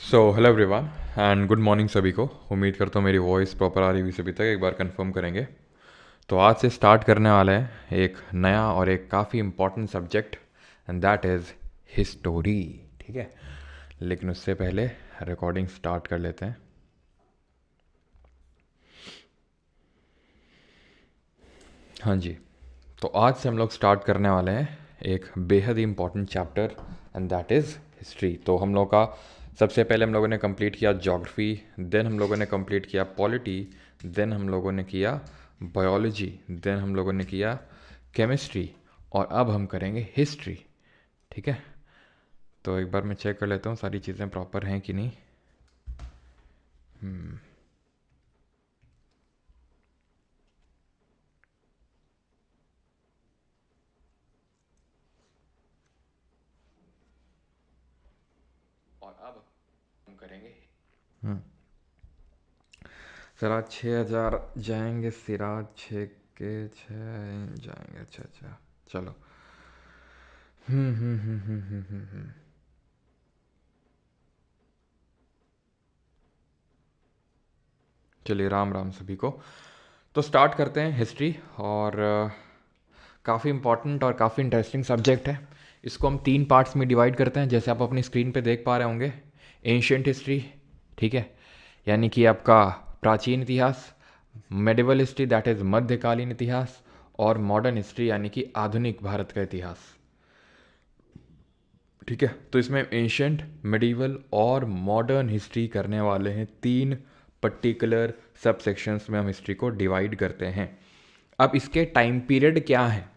Hello everyone and good morning सभी को। उम्मीद करता हूँ मेरी वॉइस प्रॉपर आ रही हुई सभी तक। एक बार कंफर्म करेंगे। तो आज से स्टार्ट करने वाले हैं एक नया और एक काफ़ी important subject and that is history. ठीक है, लेकिन उससे पहले रिकॉर्डिंग स्टार्ट कर लेते हैं। हाँ जी, तो आज से हम लोग स्टार्ट करने वाले हैं एक बेहद ही important chapter and that is history. तो हम लोग का सबसे पहले हम लोगों ने कंप्लीट किया ज्योग्राफी, देन हम लोगों ने कंप्लीट किया पॉलिटी, देन हम लोगों ने किया बायोलॉजी, देन हम लोगों ने किया केमिस्ट्री और अब हम करेंगे हिस्ट्री। ठीक है, तो एक बार मैं चेक कर लेता हूँ सारी चीज़ें प्रॉपर हैं कि नहीं। और अब हम करेंगे सिराज 6,000 जाएंगे, सिराज 6 के 6 जाएंगे। अच्छा अच्छा, चलो। चलिए, राम राम सभी को। तो स्टार्ट करते हैं हिस्ट्री। और काफ़ी इम्पॉर्टेंट और काफ़ी इंटरेस्टिंग सब्जेक्ट है। इसको हम 3 पार्ट्स में डिवाइड करते हैं, जैसे आप अपनी स्क्रीन पे देख पा रहे होंगे। एंशियंट हिस्ट्री, ठीक है, यानी कि आपका प्राचीन इतिहास। मेडिवल हिस्ट्री दैट इज़ मध्यकालीन इतिहास। और मॉडर्न हिस्ट्री यानी कि आधुनिक भारत का इतिहास। ठीक है, तो इसमें एंशंट, मिडिवल और मॉडर्न हिस्ट्री करने वाले हैं। 3 पर्टिकुलर सब सेक्शंस में हम हिस्ट्री को डिवाइड करते हैं। अब इसके टाइम पीरियड क्या है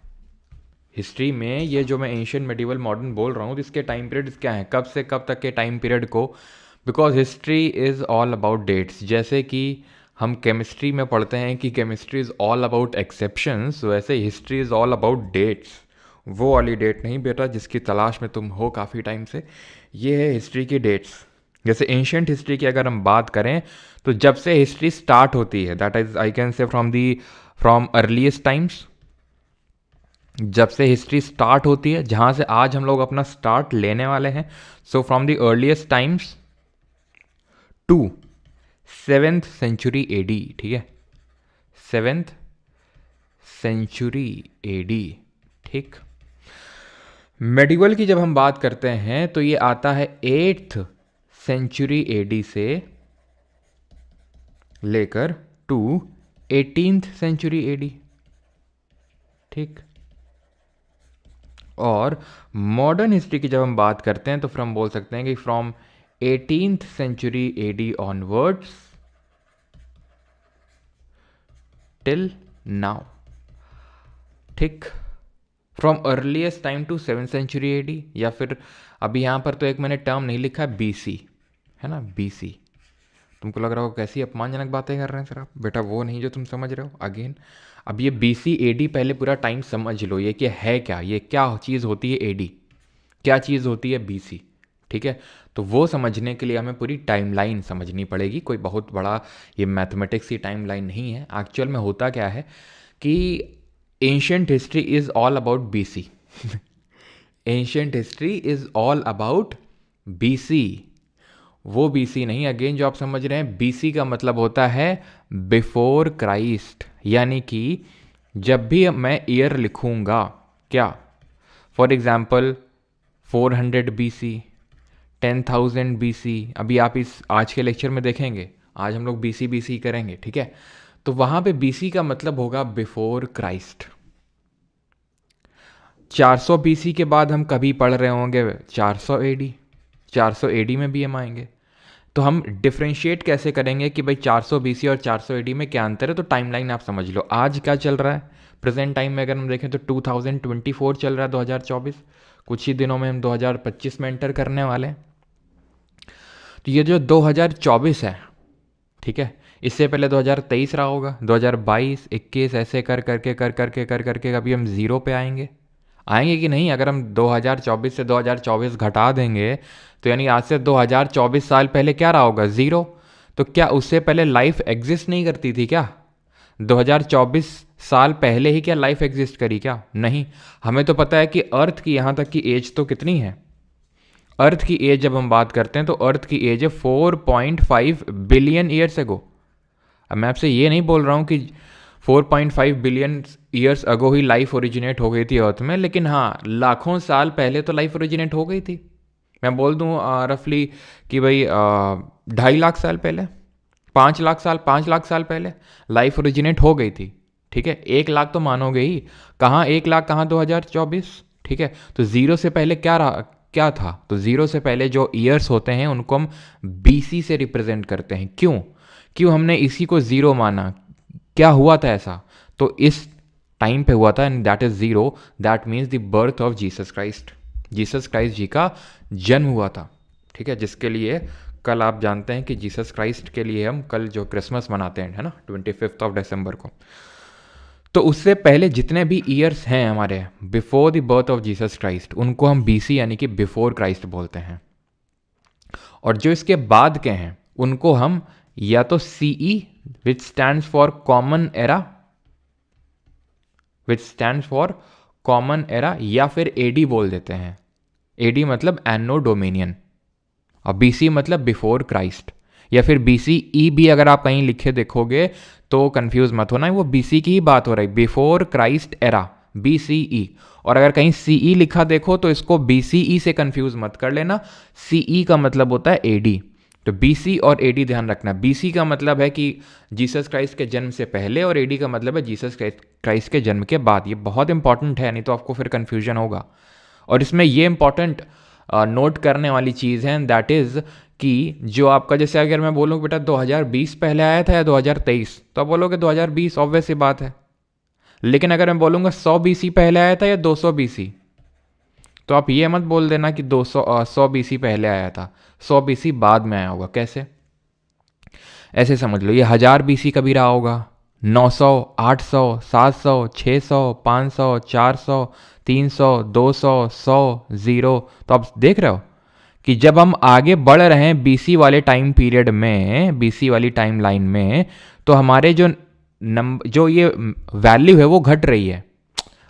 हिस्ट्री में, ये जो मैं एंशियंट, मिडिवल, मॉडर्न बोल रहा हूँ, तो इसके टाइम पीरियड क्या है, कब से कब तक के टाइम पीरियड को। Because history is all about dates. जैसे कि हम केमिस्ट्री में पढ़ते हैं कि chemistry is all about exceptions, वैसे history is all about dates. वो वाली डेट नहीं बेटा जिसकी तलाश में तुम हो काफ़ी टाइम से। ये है हिस्ट्री की डेट्स। जैसे एंशियंट हिस्ट्री की अगर हम बात करें, तो जब से हिस्ट्री स्टार्ट होती है, that is I can say from earliest times. जब से हिस्ट्री स्टार्ट होती है, जहाँ से आज हम लोग अपना स्टार्ट लेने वाले हैं, so from the earliest times to 7th century AD। ठीक है, 7th century AD। ठीक, मेडिवल की जब हम बात करते हैं तो ये आता है 8th century AD से लेकर टू 18th century AD। ठीक, और मॉडर्न हिस्ट्री की जब हम बात करते हैं तो फ्रॉम बोल सकते हैं कि from 18th century AD onwards till now. ठीक, from earliest time to 7th century AD, या फिर अभी यहाँ पर तो एक मैंने टर्म नहीं लिखा है, BC, है ना, BC। तुमको लग रहा हो कैसी अपमानजनक बातें कर रहे हैं सर आप, बेटा वो नहीं जो तुम समझ रहे हो। अगेन, अब ये BC AD पहले पूरा टाइम समझ लो, ये कि है क्या, ये क्या चीज़ होती है AD, क्या चीज़ होती है BC। ठीक है, तो वो समझने के लिए हमें पूरी टाइमलाइन समझनी पड़ेगी। कोई बहुत बड़ा ये मैथमेटिक्स की टाइमलाइन नहीं है। एक्चुअल में होता क्या है कि ancient history is all about BC। Ancient history is all about BC। वो BC नहीं, अगेन जो आप समझ रहे हैं, BC का मतलब होता है बिफोर क्राइस्ट। यानी कि जब भी मैं ईयर लिखूंगा, क्या, फॉर एग्जाम्पल 400 BC, 10,000 BC। अभी आप इस आज के लेक्चर में देखेंगे, आज हम लोग BC करेंगे। ठीक है, तो वहाँ पे BC का मतलब होगा बिफोर क्राइस्ट। 400 BC के बाद हम कभी पढ़ रहे होंगे 400 AD। 400 AD में भी हम आएंगे। तो हम डिफ्रेंशिएट कैसे करेंगे कि भाई 400 BC और 400 AD में क्या अंतर है। तो टाइमलाइन आप समझ लो, आज क्या चल रहा है प्रेजेंट टाइम में, अगर हम देखें तो 2024 चल रहा है, 2024। कुछ ही दिनों में हम 2025 में एंटर करने वाले हैं। तो ये जो 2024 है, ठीक है, इससे पहले 2023 रहा होगा, 2022, 21, ऐसे कर करके कभी हम ज़ीरो पे आएंगे। आएंगे कि नहीं। अगर हम 2024 से 2024 घटा देंगे तो यानी आज से 2024 साल पहले क्या रहा होगा, ज़ीरो। तो क्या उससे पहले लाइफ एग्जिस्ट नहीं करती थी क्या? 2024 साल पहले ही क्या लाइफ एग्जिस्ट करी क्या? नहीं। हमें तो पता है कि अर्थ की यहाँ तक की एज तो कितनी है, अर्थ की एज जब हम बात करते हैं तो अर्थ की एज है 4.5 बिलियन ईयर्स एगो। अब मैं आपसे ये नहीं बोल रहा हूँ कि 4.5 बिलियन ईयर्स अगो ही लाइफ ओरिजिनेट हो गई थी अर्थ में, लेकिन हाँ लाखों साल पहले तो लाइफ ओरिजिनेट हो गई थी। मैं बोल दूँ रफली कि भाई 2.5 लाख साल पहले, 5 लाख साल, 5 लाख साल पहले लाइफ ओरिजिनेट हो गई थी। ठीक है, 1 लाख तो मानोगे ही, कहाँ 1 लाख, कहाँ 2024। ठीक है, तो ज़ीरो से पहले क्या रहा, क्या था? तो ज़ीरो से पहले जो ईयर्स होते हैं उनको हम बीसी से रिप्रेजेंट करते हैं। क्यों क्यों हमने इसी को ज़ीरो माना? क्या हुआ था ऐसा? तो इस टाइम पे हुआ था, and that is zero, that means the birth of Jesus Christ. Jesus Christ ji का जन्म हुआ था। ठीक है, जिसके लिए कल आप जानते हैं कि जीसस क्राइस्ट के लिए हम कल जो क्रिसमस मनाते हैं, है ना, 25 दिसंबर को। तो उससे पहले जितने भी ईयर्स हैं हमारे before the birth of Jesus Christ, उनको हम बीसी यानी कि बिफोर क्राइस्ट बोलते हैं। और जो इसके बाद के हैं उनको हम या तो CE which stands for common era, which stands for common era, या फिर एडी बोल देते हैं। एडी मतलब एनो डोमिनियन, और बीसी मतलब बिफोर क्राइस्ट, या फिर बीसीई भी अगर आप कहीं लिखे देखोगे तो कंफ्यूज मत होना, वो बीसी की ही बात हो रही, बिफोर क्राइस्ट एरा, बीसीई। और अगर कहीं सीई लिखा देखो तो इसको बीसीई से कंफ्यूज मत कर लेना, सीई का मतलब होता है एडी। तो बीसी और एडी ध्यान रखना, बीसी का मतलब है कि जीसस क्राइस्ट के जन्म से पहले, और एडी का मतलब है जीसस क्राइस्ट के जन्म के बाद। ये बहुत इंपॉर्टेंट है, नहीं तो आपको फिर कंफ्यूजन होगा। और इसमें ये इंपॉर्टेंट नोट करने वाली चीज़ है, दैट इज़ कि जो आपका, जैसे अगर मैं बोलूँ बेटा 2020 पहले आया था या 2023, तो आप बोलोगे 2020, ऑब्वियस सी बात है। लेकिन अगर मैं बोलूँगा 100 बीसी पहले आया था या 200 बीसी, तो आप ये मत बोल देना कि 100 बीसी पहले आया था, 100 बीसी बाद में आया होगा। कैसे? ऐसे समझ लो, ये 1000 बीसी कभी रहा होगा, 900, 800, 700, 600, 500, 400, 300, 200, 100, 0। तो आप देख रहे हो कि जब हम आगे बढ़ रहे हैं बीसी वाले टाइम पीरियड में, बीसी वाली टाइम लाइन में, तो हमारे जो ये वैल्यू है वो घट रही है।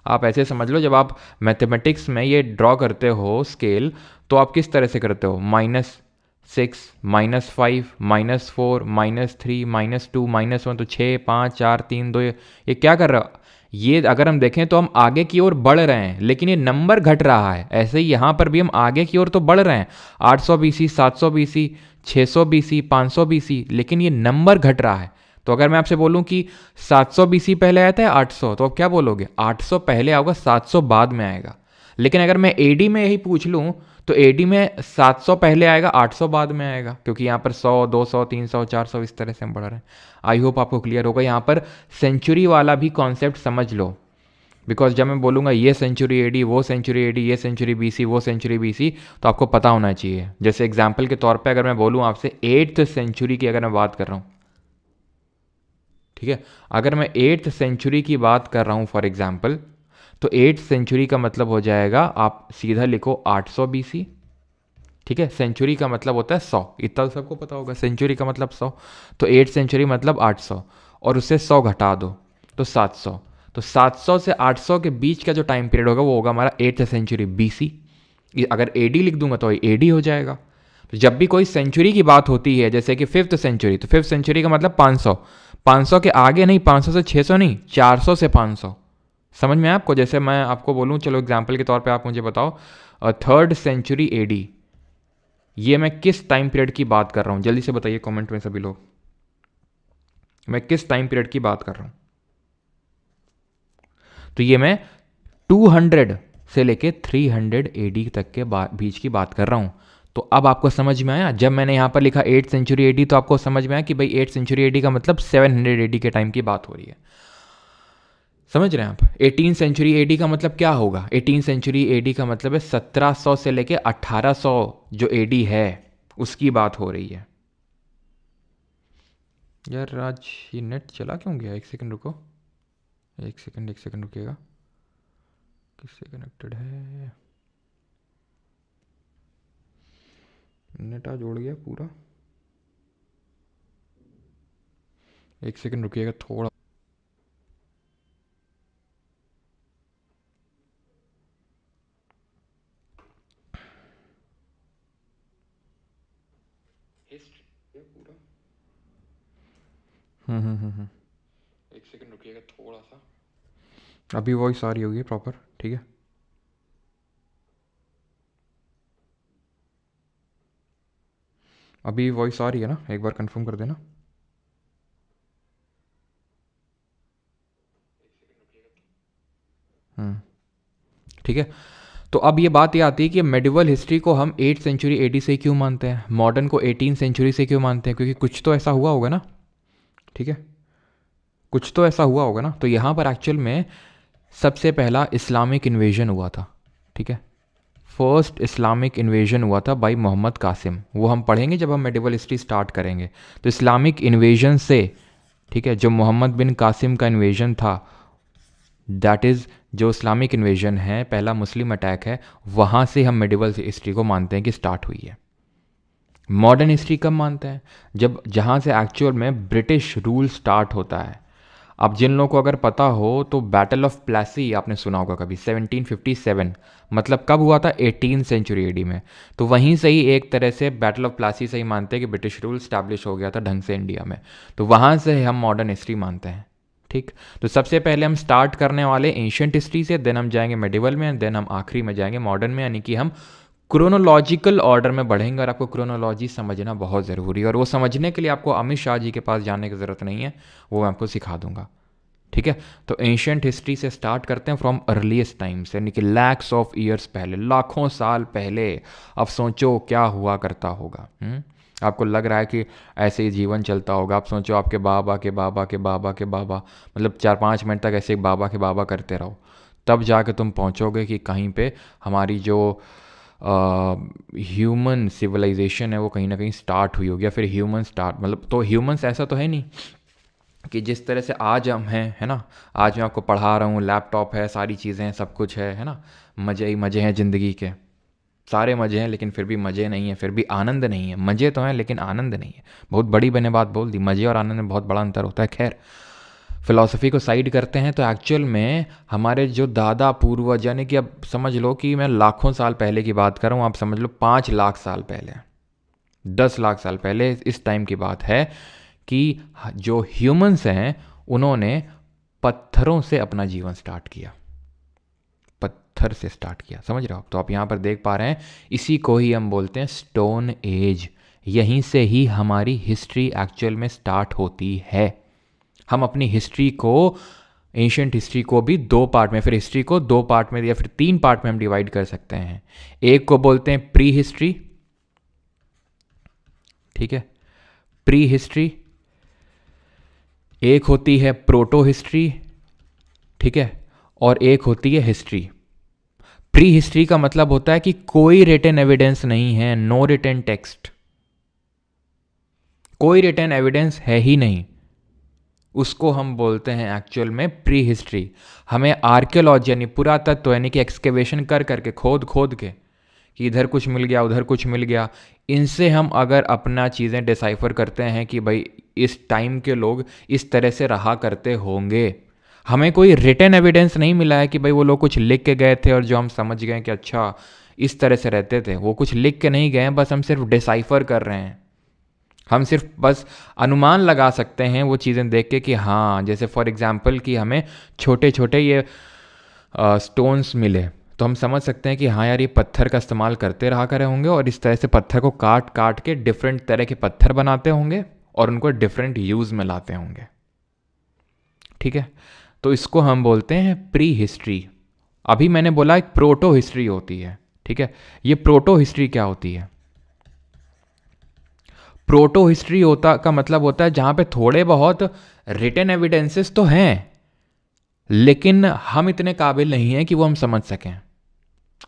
आप ऐसे समझ लो, जब आप मैथमेटिक्स में ये ड्रॉ करते हो स्केल, तो आप किस तरह से करते हो? -6, -5, -4, -3, -2, -1, तो 6, 5, 4, 3, 2, ये क्या कर रहा है? ये अगर हम देखें तो हम आगे की ओर बढ़ रहे हैं, लेकिन ये नंबर घट रहा है। ऐसे ही यहाँ पर भी हम आगे की ओर तो बढ़ रहे हैं, 800 बीसी, 700 बीसी, 600 बीसी, 500 बीसी, लेकिन ये नंबर घट रहा है। तो अगर मैं आपसे बोलूं कि 700 बीसी पहले आया था 800, तो आप क्या बोलोगे? 800 पहले आएगा, 700 बाद में आएगा। लेकिन अगर मैं एडी में यही पूछ लूं तो एडी में 700 पहले आएगा, 800 बाद में आएगा, क्योंकि यहाँ पर 100, 200, 300, 400 इस तरह से हम बढ़ रहे हैं। आई होप आपको क्लियर होगा। यहाँ पर सेंचुरी वाला भी कॉन्सेप्ट समझ लो, बिकॉज जब मैं बोलूँगा ये सेंचुरी एडी, वो सेंचुरी एडी, ये सेंचुरी बीसी, वो सेंचुरी बीसी, तो आपको पता होना चाहिए। जैसे एग्जाम्पल के तौर पर अगर मैं बोलूँ आपसे 8th सेंचुरी की अगर मैं बात कर रहा हूँ, ठीक है, अगर मैं 8th सेंचुरी की बात कर रहा हूँ फॉर एग्जाम्पल, तो 8th सेंचुरी का मतलब हो जाएगा, आप सीधा लिखो 800 बीसी। ठीक है, सेंचुरी का मतलब होता है 100, इतना सबको पता होगा, सेंचुरी का मतलब 100। तो 8th सेंचुरी मतलब 800, और उससे 100 घटा दो तो 700। तो 700 से 800 के बीच का जो टाइम पीरियड होगा वो होगा हमारा 8th सेंचुरी बीसी। अगर एडी लिख दूंगा तो एडी हो जाएगा। तो जब भी कोई सेंचुरी की बात होती है, जैसे कि 5th सेंचुरी, तो 5th सेंचुरी का मतलब 500, 500 के आगे नहीं, 500 से 600 नहीं, 400 से 500। समझ में आपको? जैसे मैं आपको बोलूँ, चलो एग्जाम्पल के तौर पे आप मुझे बताओ 3rd सेंचुरी एडी, ये मैं किस टाइम पीरियड की बात कर रहा हूँ? जल्दी से बताइए कमेंट में सभी लोग, मैं किस टाइम पीरियड की बात कर रहा हूँ? तो ये मैं 200 से लेके 300 एडी तक के बीच की बात कर रहा हूँ। तो अब आपको समझ में आया, जब मैंने यहाँ पर लिखा 8th सेंचुरी एडी, तो आपको समझ में आया कि भाई 8th सेंचुरी एडी का मतलब 700 एडी के टाइम की बात हो रही है। समझ रहे हैं आप? 18th सेंचुरी एडी का मतलब क्या होगा? 18th सेंचुरी एडी का मतलब है 1700 से लेके 1800 जो एडी है उसकी बात हो रही है। यार आज ये नेट चला क्यों गया? एक सेकंड रुको, एक सेकंड रुकिएगा। किससे कनेक्टेड है? नेट आज उड़ गया पूरा। एक सेकंड रुकिएगा थोड़ा। रुकिएगा थोड़ा सा, अभी वॉइस आ रही होगी प्रॉपर, ठीक है। अभी वॉइस आ रही है ना, एक बार कंफर्म कर देना। ठीक है। तो अब ये आती है कि मेडिवल हिस्ट्री को हम 8th सेंचुरी एडी से क्यों मानते हैं, मॉडर्न को 18th सेंचुरी से क्यों मानते हैं, क्योंकि कुछ तो ऐसा हुआ होगा ना, ठीक है, कुछ तो ऐसा हुआ होगा ना। तो यहाँ पर एक्चुअल में सबसे पहला इस्लामिक इन्वेजन हुआ था, ठीक है। फर्स्ट इस्लामिक इन्वेजन हुआ था बाई मोहम्मद कासिम, वो हम पढ़ेंगे जब हम मेडिवल हिस्ट्री स्टार्ट करेंगे। तो इस्लामिक इन्वेजन से, ठीक है, जो मोहम्मद बिन कासिम का इन्वेजन था, दैट इज़ जो इस्लामिक इन्वेजन है, पहला मुस्लिम अटैक है, वहाँ से हम मेडिवल हिस्ट्री को मानते हैं कि स्टार्ट हुई है। मॉडर्न हिस्ट्री कब मानते हैं, जब जहाँ से एक्चुअल में ब्रिटिश रूल स्टार्ट होता है। अब जिन लोगों को अगर पता हो तो बैटल ऑफ प्लासी आपने सुना होगा कभी, 1757, मतलब कब हुआ था, 18th सेंचुरी एडी में। तो वहीं से ही एक तरह से बैटल ऑफ प्लासी से ही मानते हैं कि ब्रिटिश रूल स्टैब्लिश हो गया था ढंग से इंडिया में। तो वहाँ से हम मॉडर्न हिस्ट्री मानते हैं, ठीक। तो सबसे पहले हम स्टार्ट करने वाले एंशिएंट हिस्ट्री से, देन हम जाएंगे मेडिवल में, देन हम आखिरी में जाएंगे मॉडर्न में, यानी कि हम क्रोनोलॉजिकल ऑर्डर में बढ़ेंगे। और आपको क्रोनोलॉजी समझना बहुत ज़रूरी है, और वो समझने के लिए आपको अमित शाह जी के पास जाने की ज़रूरत नहीं है, वो मैं आपको सिखा दूंगा, ठीक है। तो एंशिएंट हिस्ट्री से स्टार्ट करते हैं फ्रॉम अर्लीस्ट टाइम्स, यानी कि लैक्स ऑफ ईयर्स पहले, लाखों साल पहले। अब सोचो क्या हुआ करता होगा। आपको लग रहा है कि ऐसे ही जीवन चलता होगा, आप सोचो आपके बाबा के बाबा के बाबा के बाबा, मतलब 4-5 मिनट तक ऐसे बाबा के बाबा करते रहो, तब जाके तुम पहुंचोगे कि कहीं पे हमारी जो ह्यूमन सिविलाइजेशन है वो कहीं ना कहीं स्टार्ट हुई होगी, या फिर ह्यूमन स्टार्ट, मतलब तो ह्यूमंस ऐसा तो है नहीं कि जिस तरह से आज हम हैं, है ना। आज मैं आपको पढ़ा रहा हूँ, लैपटॉप है, सारी चीज़ें हैं, सब कुछ है ना। मज़े ही मज़े हैं ज़िंदगी के, सारे मज़े हैं, लेकिन फिर भी मज़े नहीं है, फिर भी आनंद नहीं है। मज़े तो हैं लेकिन आनंद नहीं है। बहुत बड़ी मैंने बात बोल दी, मज़े और आनंद में बहुत बड़ा अंतर होता है। खैर, फ़िलॉसफी को साइड करते हैं। तो एक्चुअल में हमारे जो दादा पूर्वज, यानी कि अब समझ लो कि मैं लाखों साल पहले की बात कर रहा हूँ, आप समझ लो 5 लाख साल पहले, 10 लाख साल पहले, इस टाइम की बात है कि जो ह्यूमंस हैं उन्होंने पत्थरों से अपना जीवन स्टार्ट किया, पत्थर से स्टार्ट किया, समझ रहे हो। तो आप यहाँ पर देख पा रहे हैं, इसी को ही हम बोलते हैं स्टोन एज। यहीं से ही हमारी हिस्ट्री एक्चुअल में स्टार्ट होती है। हम अपनी हिस्ट्री को, एंशिएंट हिस्ट्री को भी 2 पार्ट में, फिर हिस्ट्री को 2 पार्ट में या फिर 3 पार्ट में हम डिवाइड कर सकते हैं। एक को बोलते हैं प्री हिस्ट्री, ठीक है, प्री हिस्ट्री। एक होती है प्रोटो हिस्ट्री, ठीक है, और एक होती है हिस्ट्री। प्री हिस्ट्री का मतलब होता है कि कोई रिटन एविडेंस नहीं है, नो रिटन टेक्स्ट, कोई रिटन एविडेंस है ही नहीं, उसको हम बोलते हैं एक्चुअल में प्री हिस्ट्री। हमें आर्कियोलॉजी यानी पुरातत्व, यानी कि एक्सकेवेशन कर करके, खोद खोद के, कि इधर कुछ मिल गया उधर कुछ मिल गया, इनसे हम अगर अपना चीज़ें डिसाइफर करते हैं कि भाई इस टाइम के लोग इस तरह से रहा करते होंगे। हमें कोई रिटन एविडेंस नहीं मिला है कि भाई वो लोग कुछ लिख के गए थे और जो हम समझ गए कि अच्छा इस तरह से रहते थे। वो कुछ लिख के नहीं गए, बस हम सिर्फ डिसाइफर कर रहे हैं। हम सिर्फ बस अनुमान लगा सकते हैं वो चीज़ें देख के कि हाँ, जैसे फॉर एग्जांपल कि हमें छोटे छोटे ये स्टोन्स मिले, तो हम समझ सकते हैं कि हाँ यार, ये पत्थर का इस्तेमाल करते रहा करे होंगे, और इस तरह से पत्थर को काट काट के डिफरेंट तरह के पत्थर बनाते होंगे और उनको डिफरेंट यूज़ में लाते होंगे, ठीक है। तो इसको हम बोलते हैं प्री हिस्ट्री। अभी मैंने बोला एक प्रोटो हिस्ट्री होती है, ठीक है। ये प्रोटो हिस्ट्री क्या होती है? प्रोटो हिस्ट्री होता का मतलब होता है जहां पे थोड़े बहुत रिटन एविडेंसेस तो हैं, लेकिन हम इतने काबिल नहीं हैं कि वो हम समझ सकें।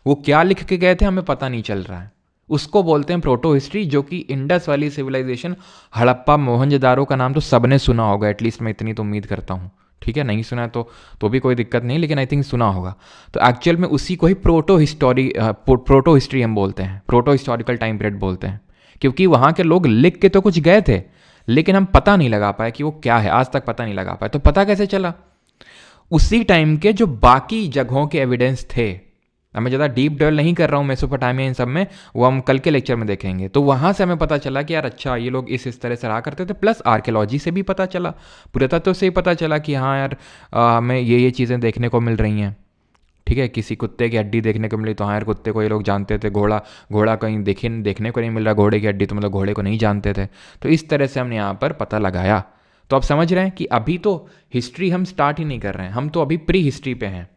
वो क्या लिख के गए थे हमें पता नहीं चल रहा है, उसको बोलते हैं प्रोटो हिस्ट्री। जो कि इंडस वाली सिविलाइजेशन, हड़प्पा मोहनजोदारो का नाम तो सबने सुना होगा, एटलीस्ट मैं इतनी तो उम्मीद करता हूँ, ठीक है। नहीं सुना है तो भी कोई दिक्कत नहीं, लेकिन आई थिंक सुना होगा। तो एक्चुअल में उसी को ही प्रोटो हिस्ट्री हम बोलते हैं, प्रोटो हिस्टोरिकल टाइम पीरियड बोलते हैं, क्योंकि वहाँ के लोग लिख के तो कुछ गए थे, लेकिन हम पता नहीं लगा पाए कि वो क्या है, आज तक पता नहीं लगा पाए। तो पता कैसे चला? उसी टाइम के जो बाकी जगहों के एविडेंस थे, अब मैं ज़्यादा डीप डेवल नहीं कर रहा हूँ मेसोपोटामिया इन सब में, वो हम कल के लेक्चर में देखेंगे। तो वहाँ से हमें पता चला कि यार अच्छा ये लोग इस तरह से रहा करते थे, प्लस आर्कियोलॉजी से भी पता चला, पुरातत्व से ही पता चला कि हाँ यार हमें ये चीज़ें देखने को मिल रही हैं। ठीक है, किसी कुत्ते की हड्डी देखने को मिली तो हाँ यार कुत्ते को ये लोग जानते थे, घोड़ा कहीं देखने को नहीं मिल रहा, घोड़े की हड्डी तो मतलब घोड़े को नहीं जानते थे। तो इस तरह से हमने यहाँ पर पता लगाया। तो आप समझ रहे हैं कि अभी तो हिस्ट्री हम स्टार्ट ही नहीं कर रहे हैं, हम तो अभी प्री हिस्ट्री पे हैं।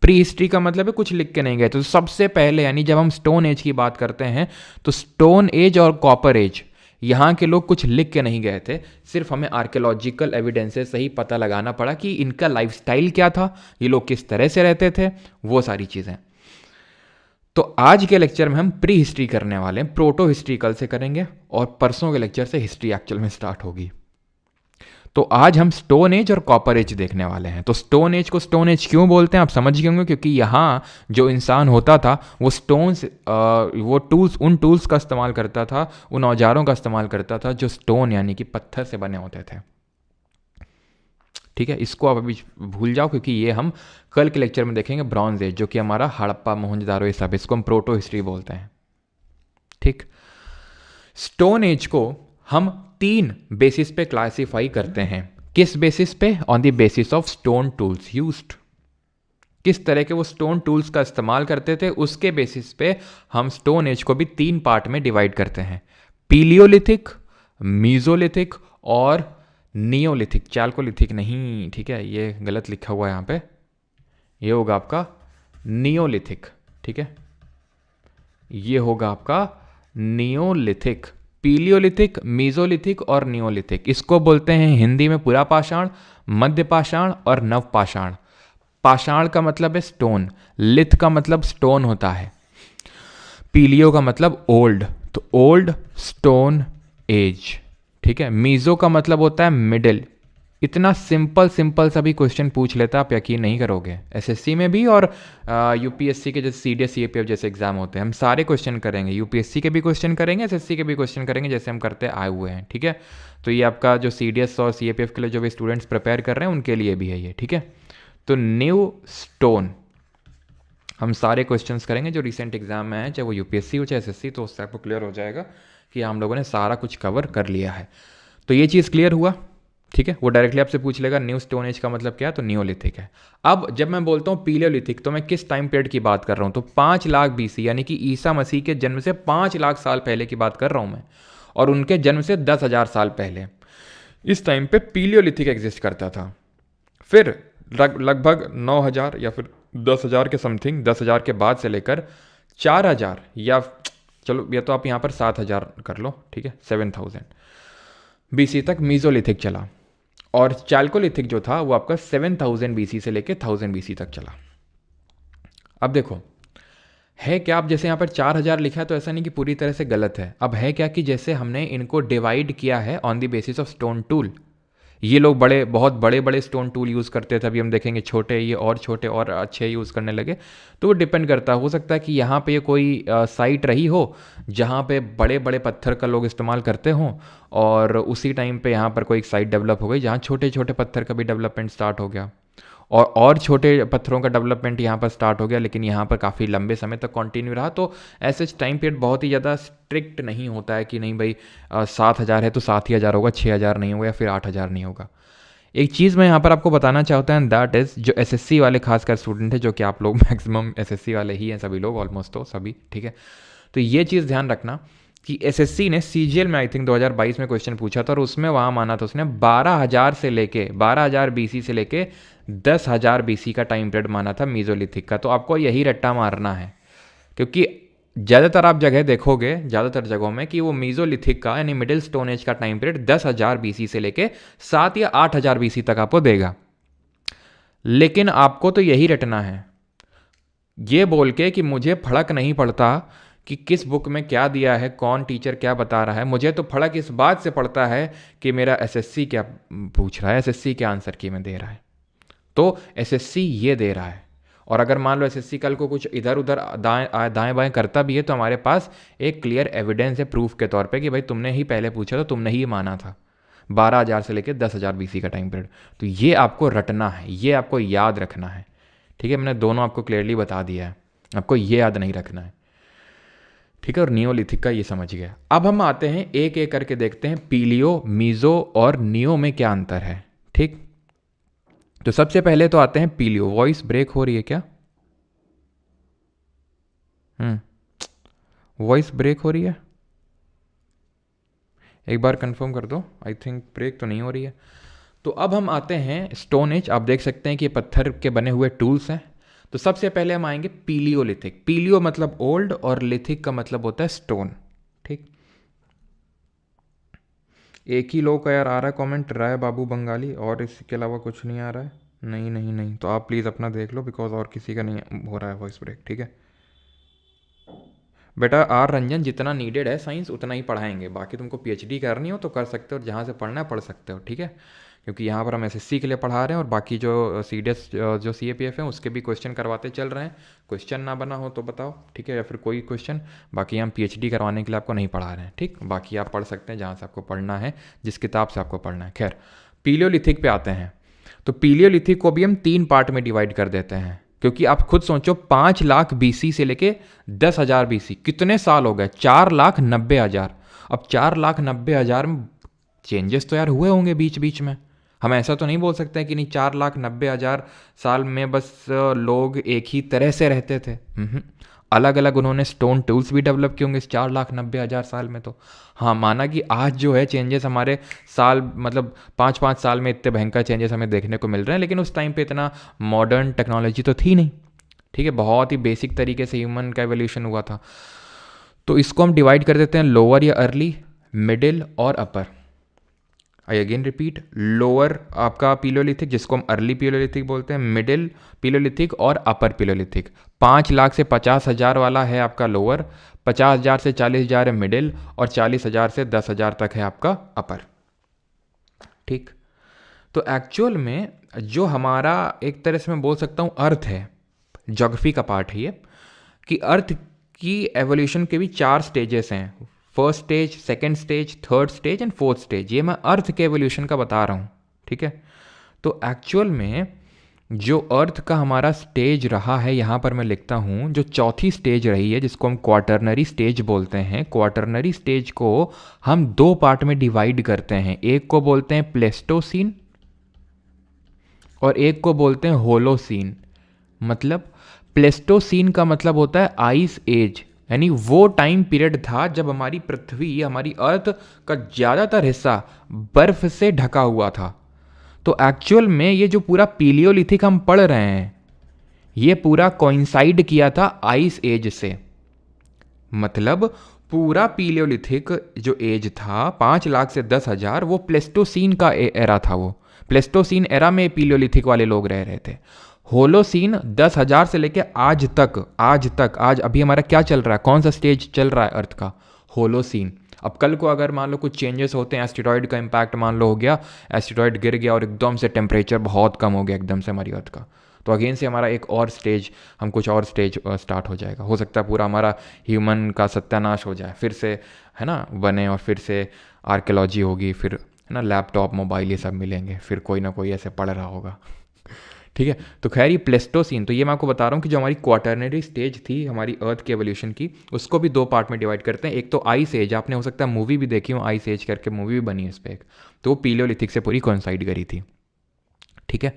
प्री हिस्ट्री का मतलब है कुछ लिख के नहीं गए। तो सबसे पहले यानी जब हम स्टोन एज की बात करते हैं तो स्टोन एज और कॉपर एज, यहाँ के लोग कुछ लिख के नहीं गए थे, सिर्फ हमें आर्कियोलॉजिकल एविडेंसेस से ही पता लगाना पड़ा कि इनका लाइफस्टाइल क्या था, ये लोग किस तरह से रहते थे, वो सारी चीज़ें। तो आज के लेक्चर में हम प्री हिस्ट्री करने वाले हैं, प्रोटो हिस्ट्री कल से करेंगे और परसों के लेक्चर से हिस्ट्री एक्चुअल में स्टार्ट होगी। तो आज हम स्टोन एज और कॉपर एज देखने वाले हैं। तो स्टोन एज को स्टोन एज क्यों बोलते हैं आप समझ गए होंगे, क्योंकि यहाँ जो इंसान होता था वो उन टूल्स का इस्तेमाल करता था, उन औजारों का इस्तेमाल करता था जो स्टोन यानी कि पत्थर से बने होते थे। ठीक है, इसको आप अभी भूल जाओ क्योंकि ये हम कल के लेक्चर में देखेंगे। ब्रॉन्ज एज जो कि हमारा हड़प्पा मोहनजोदारो ये सब, इसको हम प्रोटो हिस्ट्री बोलते हैं। ठीक, स्टोन एज को हम 3 बेसिस पे क्लासिफाई करते हैं। किस बेसिस पे? On the basis of stone tools used. किस तरह के वो स्टोन टूल्स का इस्तेमाल करते थे उसके बेसिस पे हम स्टोन एज को भी 3 पार्ट में डिवाइड करते हैं, पीलियोलिथिक, मीजोलिथिक और नियोलिथिक। चाल्कोलिथिक नहीं, ठीक है, ये गलत लिखा हुआ है यहाँ पे, ये होगा आपका नियोलिथिक। ठीक है, ये होगा आपका नियोलिथिक। पीलियोलिथिक, मीजोलिथिक और नियोलिथिक, इसको बोलते हैं हिंदी में पुरा पाषाण, मध्य पाषाण और नव पाषाण। पाषाण का मतलब है स्टोन, लिथ का मतलब स्टोन होता है, पीलियो का मतलब ओल्ड, तो ओल्ड स्टोन एज। ठीक है, मीजो का मतलब होता है मिडिल। इतना सिंपल सभी क्वेश्चन पूछ लेता है, आप यकीन नहीं करोगे। एसएससी में भी और यूपीएससी के जैसे सीडीएस सीएपीएफ जैसे एग्जाम होते हैं, हम सारे क्वेश्चन करेंगे, यूपीएससी के भी क्वेश्चन करेंगे, एसएससी के भी क्वेश्चन करेंगे, जैसे हम करते आए हुए हैं। ठीक है, तो ये आपका जो सीडीएस और सीएपीएफ के लिए जो भी स्टूडेंट्स प्रिपेयर कर रहे हैं उनके लिए भी है ये। ठीक है, तो न्यू स्टोन हम सारे क्वेश्चन करेंगे जो रिसेंट एग्जाम में है, चाहे वो यूपीएससी हो चाहे एसएससी, तो उससे आपको क्लियर हो जाएगा कि हम लोगों ने सारा कुछ कवर कर लिया है। तो ये चीज़ क्लियर हुआ। ठीक है, वो डायरेक्टली आपसे पूछ लेगा न्यू स्टोन एज का मतलब क्या है, तो नियोलिथिक है। अब जब मैं बोलता हूँ पीलियोलिथिक तो मैं किस टाइम पीरियड की बात कर रहा हूँ, तो 5 लाख बीसी यानी कि ईसा मसीह के जन्म से 5 लाख साल पहले की बात कर रहा हूँ मैं, और उनके जन्म से 10,000 साल पहले, इस टाइम पे पीलियोलिथिक एग्जिस्ट करता था। फिर लगभग 9,000 या फिर 10,000 के समथिंग, 10,000 के बाद से लेकर 4,000 या चलो या तो आप यहाँ पर 7,000 कर लो, ठीक है, 7,000 बीसी तक मीजोलिथिक चला, और चाल्कोलिथिक जो था वो आपका 7,000 बीसी से लेके 1000 बीसी तक चला। अब देखो है क्या, आप जैसे यहाँ पर 4,000 लिखा है तो ऐसा नहीं कि पूरी तरह से गलत है। अब है क्या कि जैसे हमने इनको डिवाइड किया है on the basis of stone tool, ये लोग बहुत बड़े स्टोन टूल यूज़ करते थे, अभी हम देखेंगे छोटे, ये और छोटे और अच्छे यूज़ करने लगे। तो वो डिपेंड करता हो सकता है कि यहाँ पे कोई साइट रही हो जहाँ पे बड़े बड़े पत्थर का लोग इस्तेमाल करते हों, और उसी टाइम पे यहाँ पर कोई एक साइट डेवलप हो गई जहाँ छोटे छोटे पत्थर का भी डेवलपमेंट स्टार्ट हो गया, और छोटे पत्थरों का डेवलपमेंट यहाँ पर स्टार्ट हो गया, लेकिन यहाँ पर काफ़ी लंबे समय तक कंटिन्यू रहा। तो ऐसे टाइम पीरियड बहुत ही ज़्यादा स्ट्रिक्ट नहीं होता है कि नहीं भाई 7,000 है तो 7,000 होगा, 6,000 नहीं होगा या फिर 8,000 नहीं होगा। एक चीज़ मैं यहाँ पर आपको बताना चाहता हूँ, दैट इज़ जो एसएससी वाले खासकर स्टूडेंट है, जो कि आप लोग मैक्सिमम एसएससी वाले ही हैं, सभी लोग ऑलमोस्ट, तो सभी, ठीक है। तो ये चीज़ ध्यान रखना कि एसएससी ने सीजीएल में आई थिंक 2022 में क्वेश्चन पूछा था, और उसमें वहाँ माना था उसने 12,000 बीसी से लेके 10,000 बीसी का टाइम पीरियड माना था मीजोलिथिक का। तो आपको यही रट्टा मारना है, क्योंकि ज़्यादातर आप जगह देखोगे, ज़्यादातर जगहों में, कि वो मीजोलिथिक का यानी मिडिल स्टोन एज का टाइम पीरियड 10,000 बीसी से लेके 7 या 8,000 बीसी तक आपको देगा। लेकिन आपको तो यही रटना है, ये बोल के कि मुझे फर्क नहीं पड़ता कि किस बुक में क्या दिया है, कौन टीचर क्या बता रहा है, मुझे तो फर्क इस बात से पड़ता है कि मेरा एसएससी क्या पूछ रहा है, एसएससी क्या आंसर की में दे रहा है। तो एसएससी ये दे रहा है, और अगर मान लो एसएससी कल को कुछ इधर उधर दाएं बाएं करता भी है तो हमारे पास एक क्लियर एविडेंस है प्रूफ के तौर पे कि भाई तुमने ही पहले पूछा था, तुमने ही माना था 12,000 से लेकर 10,000 बीसी का टाइम पीरियड। तो ये आपको रटना है, ये आपको याद रखना है, ठीक है। मैंने दोनों आपको क्लियरली बता दिया है, आपको ये याद नहीं रखना है, ठीक है। और नियोलिथिक का ये समझ गया। अब हम आते हैं एक एक करके देखते हैं पीलियो, मीजो और नियो में क्या अंतर है, ठीक। तो सबसे पहले तो आते हैं पीलियो। वॉइस ब्रेक हो रही है क्या? वॉइस ब्रेक हो रही है, एक बार कंफर्म कर दो। आई थिंक ब्रेक तो नहीं हो रही है। तो अब हम आते हैं स्टोन एज। आप देख सकते हैं कि ये पत्थर के बने हुए टूल्स हैं। तो सबसे पहले हम आएंगे पीलियोलिथिक। पीलियो मतलब ओल्ड और लिथिक का मतलब होता है स्टोन, ठीक। एक ही लोग का यार आ रहा है कमेंट, राय बाबू बंगाली, और इसके अलावा कुछ नहीं आ रहा है। नहीं नहीं नहीं, तो आप प्लीज़ अपना देख लो, बिकॉज और किसी का नहीं हो रहा है वॉइस ब्रेक, ठीक है। बेटा आर रंजन, जितना नीडेड है साइंस उतना ही पढ़ाएंगे, बाकी तुमको पीएचडी करनी हो तो कर सकते हो, जहाँ से पढ़ना है पढ़ सकते हो, ठीक है। क्योंकि यहाँ पर हम एसएससी के लिए पढ़ा रहे हैं और बाकी जो सीडीएस जो सीएपीएफ है उसके भी क्वेश्चन करवाते चल रहे हैं। क्वेश्चन ना बना हो तो बताओ, ठीक है, या फिर कोई क्वेश्चन। बाकी हम पीएचडी करवाने के लिए आपको नहीं पढ़ा रहे हैं, ठीक। बाकी आप पढ़ सकते हैं जहाँ से आपको पढ़ना है, जिस किताब से आपको पढ़ना है। खैर, पीलियोलिथिक पे आते हैं। तो पीलियोलिथिक को भी हम 3 पार्ट में डिवाइड कर देते हैं, क्योंकि आप खुद सोचो 5 लाख बीसी से लेके 10,000 बीसी कितने साल हो गए? 4,90,000। अब 4,90,000 में चेंजेस तो यार हुए होंगे बीच बीच में। हम ऐसा तो नहीं बोल सकते हैं कि नहीं 4,90,000 साल में बस लोग एक ही तरह से रहते थे। अलग अलग उन्होंने स्टोन टूल्स भी डेवलप किए होंगे इस 4,90,000 साल में। तो हाँ, माना कि आज जो है चेंजेस हमारे साल मतलब 5-5 साल में इतने भयंकर चेंजेस हमें देखने को मिल रहे हैं, लेकिन उस टाइम पे इतना मॉडर्न टेक्नोलॉजी तो थी नहीं, ठीक है। बहुत ही बेसिक तरीके से ह्यूमन का एवोल्यूशन हुआ था। तो इसको हम डिवाइड कर देते हैं लोअर या अर्ली, मिडिल और अपर। आई अगेन रिपीट, लोअर आपका पीलियोलिथिक जिसको हम अर्ली पीलियोलिथिक बोलते हैं, मिडिल पीलियोलिथिक और अपर पीलियोलिथिक। 5 लाख से 50,000 वाला है आपका लोअर, 50,000 से 40,000 है मिडिल, और 40,000 से 10,000 तक है आपका अपर, ठीक। तो एक्चुअल में जो हमारा एक तरह से मैं बोल सकता हूँ अर्थ है, ज्योग्राफी का पार्ट है ये, कि अर्थ की एवोल्यूशन के भी 4 स्टेजेस हैं। First stage, second stage, third stage and fourth stage. ये मैं अर्थ के एवोल्यूशन का बता रहा हूँ, ठीक है। तो एक्चुअल में जो अर्थ का हमारा स्टेज रहा है, यहाँ पर मैं लिखता हूँ, जो चौथी स्टेज रही है जिसको हम क्वाटरनरी स्टेज बोलते हैं। क्वाटरनरी स्टेज को हम 2 पार्ट में डिवाइड करते हैं। एक को बोलते हैं प्लेस्टोसीन और एक को बोलते हैं होलोसीन। मतलब प्लेस्टोसीन का मतलब होता है आइस एज, यानी वो टाइम पीरियड था जब हमारी पृथ्वी, हमारी अर्थ का ज़्यादातर हिस्सा बर्फ से ढका हुआ था। तो एक्चुअल में ये जो पूरा पीलियोलिथिक हम पढ़ रहे हैं, ये पूरा कोइंसाइड किया था आइस एज से। मतलब पूरा पीलियोलिथिक जो एज था 5 लाख से 10,000, वो प्लेस्टोसीन का एरा था। वो प्लेस्टोसीन एरा में पीलियोलिथिक वाले लोग रह रहे थे। होलोसीन 10,000 से लेके आज अभी हमारा क्या चल रहा है, कौन सा स्टेज चल रहा है अर्थ का? होलोसीन। अब कल को अगर मान लो कुछ चेंजेस होते हैं, एस्टेरॉयड का इम्पैक्ट मान लो हो गया, एस्टेरॉयड गिर गया और एकदम से टेम्परेचर बहुत कम हो गया एकदम से हमारी अर्थ का, तो अगेन से हमारा एक और स्टेज, हम कुछ और स्टेज स्टार्ट हो जाएगा। हो सकता है पूरा हमारा ह्यूमन का सत्यानाश हो जाए, फिर से है ना बने, और फिर से आर्कियोलॉजी होगी, फिर है ना लैपटॉप मोबाइल ये सब मिलेंगे, फिर कोई ना कोई ऐसे पढ़ रहा होगा, ठीक है। तो खैर ये प्लेस्टोसीन, तो ये मैं आपको बता रहा हूँ कि जो हमारी क्वाटरनरी स्टेज थी हमारी अर्थ के एवोल्यूशन की, उसको भी 2 पार्ट में डिवाइड करते हैं। एक तो आइस एज, आपने हो सकता है मूवी भी देखी हो, आइस एज करके मूवी भी बनी है इस पर एक, तो वो पीलियोलिथिक से पूरी कोइंसाइड करी थी, ठीक है।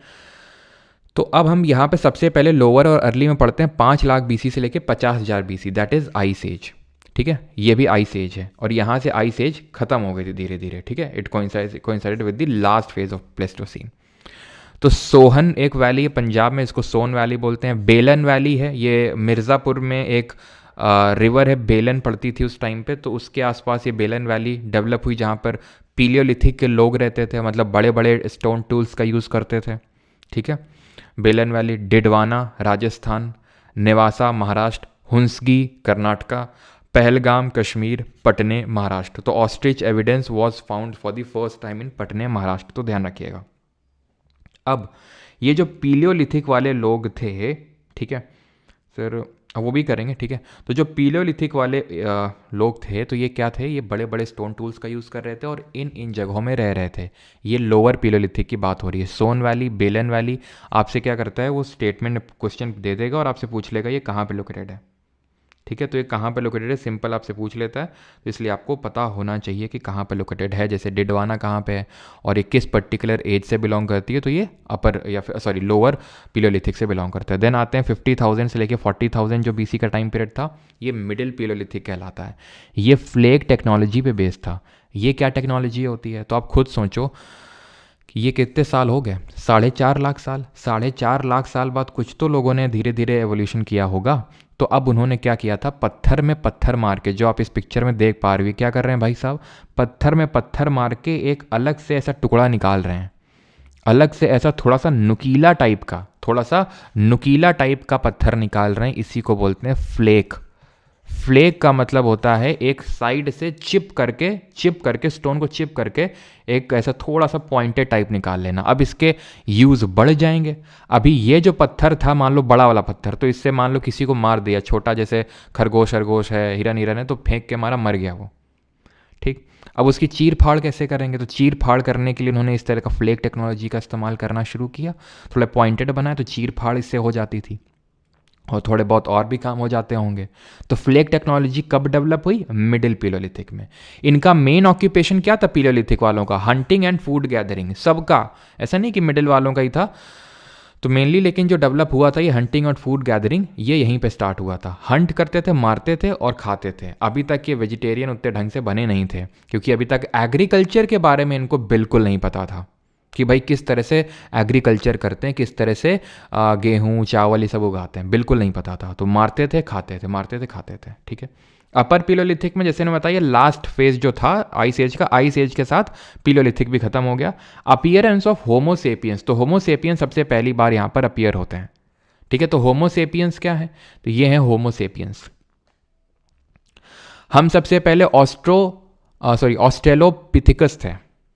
तो अब हम यहाँ पे सबसे पहले लोअर और अर्ली में पढ़ते हैं 5 लाख बीसी से लेके 50,000 BC, that is ice age, ठीक है। ये भी आइस एज है और यहाँ से आइस एज खत्म हो गई थी धीरे धीरे, ठीक है। It coincided with the last phase of Pleistocene. तो सोहन एक वैली है पंजाब में, इसको सोन वैली बोलते हैं। बेलन वैली है, ये मिर्ज़ापुर में एक रिवर है, बेलन पड़ती थी उस टाइम पे, तो उसके आसपास ये बेलन वैली डेवलप हुई, जहाँ पर पीलियोलिथिक के लोग रहते थे, मतलब बड़े बड़े स्टोन टूल्स का यूज़ करते थे, ठीक है। बेलन वैली, डिडवाना राजस्थान, नेवासा महाराष्ट्र, हुंसगी कर्नाटका, पहलगाम कश्मीर, पटने महाराष्ट्र। तो ostrich evidence was found for the first time in पटने महाराष्ट्र, तो ध्यान रखिएगा। अब ये जो पीलियोलिथिक वाले लोग थे, ठीक है सर, अब वो भी करेंगे, ठीक है। तो जो पीलियोलिथिक वाले लोग थे, तो ये क्या थे, ये बड़े बड़े स्टोन टूल्स का यूज़ कर रहे थे और इन इन जगहों में रह रहे थे। ये लोअर पीलियोलिथिक की बात हो रही है। सोन वैली, बेलन वैली, आपसे क्या करता है वो स्टेटमेंट क्वेश्चन दे देगा और आपसे पूछ लेगा ये कहाँ पे लोकेटेड है, ठीक है। तो ये कहाँ पे लोकेटेड है सिंपल आपसे पूछ लेता है, तो इसलिए आपको पता होना चाहिए कि कहाँ पे लोकेटेड है। जैसे डिडवाना कहाँ पे है और ये किस पर्टिकुलर एज से बिलोंग करती है, तो ये अपर या फिर सॉरी लोअर पीलियोलिथिक से बिलोंग करता है। देन आते हैं 50,000 से लेके 40,000 जो बीसी का टाइम पीरियड था, ये मिडिल पीलियोलिथिक कहलाता है। ये फ्लेक टेक्नोलॉजी पे बेस्ड था। ये क्या टेक्नोलॉजी होती है, तो आप खुद सोचो कि ये कितने साल हो गए, 4.5 लाख साल। 4.5 लाख साल बाद कुछ तो लोगों ने धीरे धीरे एवोल्यूशन किया होगा। तो अब उन्होंने क्या किया था, पत्थर में पत्थर मार के, जो आप इस पिक्चर में देख पा रहे हो क्या कर रहे हैं भाई साहब, पत्थर में पत्थर मार के एक अलग से ऐसा टुकड़ा निकाल रहे हैं, अलग से ऐसा थोड़ा सा नुकीला टाइप का, थोड़ा सा नुकीला टाइप का पत्थर निकाल रहे हैं। इसी को बोलते हैं फ्लेक। फ्लेक का मतलब होता है एक साइड से चिप करके स्टोन को चिप करके एक ऐसा थोड़ा सा पॉइंटेड टाइप निकाल लेना। अब इसके यूज़ बढ़ जाएंगे। अभी ये जो पत्थर था, मान लो बड़ा वाला पत्थर, तो इससे मान लो किसी को मार दिया, छोटा जैसे खरगोश है, हिरन है, तो फेंक के मारा, मर गया वो, ठीक। अब उसकी चीर फाड़ कैसे करेंगे, तो चीर फाड़ करने के लिए उन्होंने इस तरह का फ्लेक टेक्नोलॉजी का इस्तेमाल करना शुरू किया। थोड़ा पॉइंटेड बनाया तो चीर फाड़ इससे हो जाती थी और थोड़े बहुत और भी काम हो जाते होंगे। तो फ्लेक टेक्नोलॉजी कब डेवलप हुई, मिडिल पीलियोलिथिक में। इनका मेन ऑक्यूपेशन क्या था पीलियोलिथिक वालों का, हंटिंग एंड फूड गैदरिंग, सबका, ऐसा नहीं कि मिडिल वालों का ही था। तो मेनली लेकिन जो डेवलप हुआ था ये हंटिंग और फूड गैदरिंग, ये यहीं पे स्टार्ट हुआ था। हंट करते थे, मारते थे और खाते थे। अभी तक ये वेजिटेरियन उतने ढंग से बने नहीं थे, क्योंकि अभी तक एग्रीकल्चर के बारे में इनको बिल्कुल नहीं पता था कि भाई किस तरह से एग्रीकल्चर करते हैं, किस तरह से गेहूँ चावल ये सब उगाते हैं, बिल्कुल नहीं पता था। तो मारते थे खाते थे, मारते थे खाते थे, ठीक है। अपर पीलियोलिथिक में जैसे मैंने बताया लास्ट फेज जो था आइस एज का, आइस एज के साथ पीलियोलिथिक भी खत्म हो गया। अपीयरेंस ऑफ होमोसेपियंस, तो होमोसेपियंस सबसे पहली बार यहाँ पर अपीयर होते हैं, ठीक है। तो होमोसेपियंस क्या है, तो ये है होमोसेपियंस। हम सबसे पहले ऑस्ट्रेलोपिथिकस थे,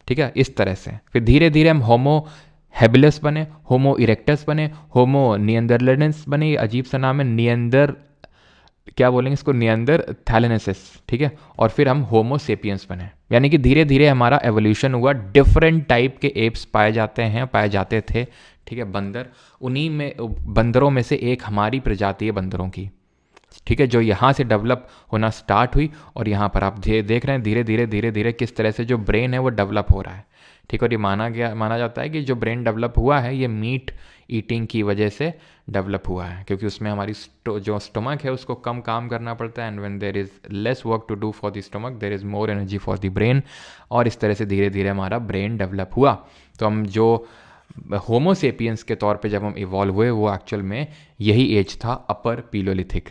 ठीक है, इस तरह से। फिर धीरे धीरे हम होमो हैबिलस बने, होमो इरेक्टस बने, होमो नियंदरलेंस बने, अजीब सा नाम है, नियंदर क्या बोलेंगे इसको, नियंदर थैलेनेसिस, ठीक है। और फिर हम होमो सेपियंस बने, यानी कि धीरे धीरे हमारा एवोल्यूशन हुआ। डिफरेंट टाइप के एप्स पाए जाते थे, ठीक है, बंदर। उन्हीं में बंदरों में से एक हमारी प्रजाति है बंदरों की, ठीक है, जो यहाँ से डेवलप होना स्टार्ट हुई। और यहाँ पर आप देख रहे हैं धीरे धीरे किस तरह से जो ब्रेन है वो डेवलप हो रहा है, ठीक। और ये माना जाता है कि जो ब्रेन डेवलप हुआ है ये मीट ईटिंग की वजह से डेवलप हुआ है, क्योंकि उसमें हमारी जो स्टमक है उसको कम काम करना पड़ता है। And when there is less work to do for the stomach there is more energy for the brain. और इस तरह से धीरे धीरे हमारा ब्रेन डेवलप हुआ। तो हम जो होमोसेपियंस के तौर पे जब हम इवॉल्व हुए वो एक्चुअल में यही एज था, अपर पीलियोलिथिक।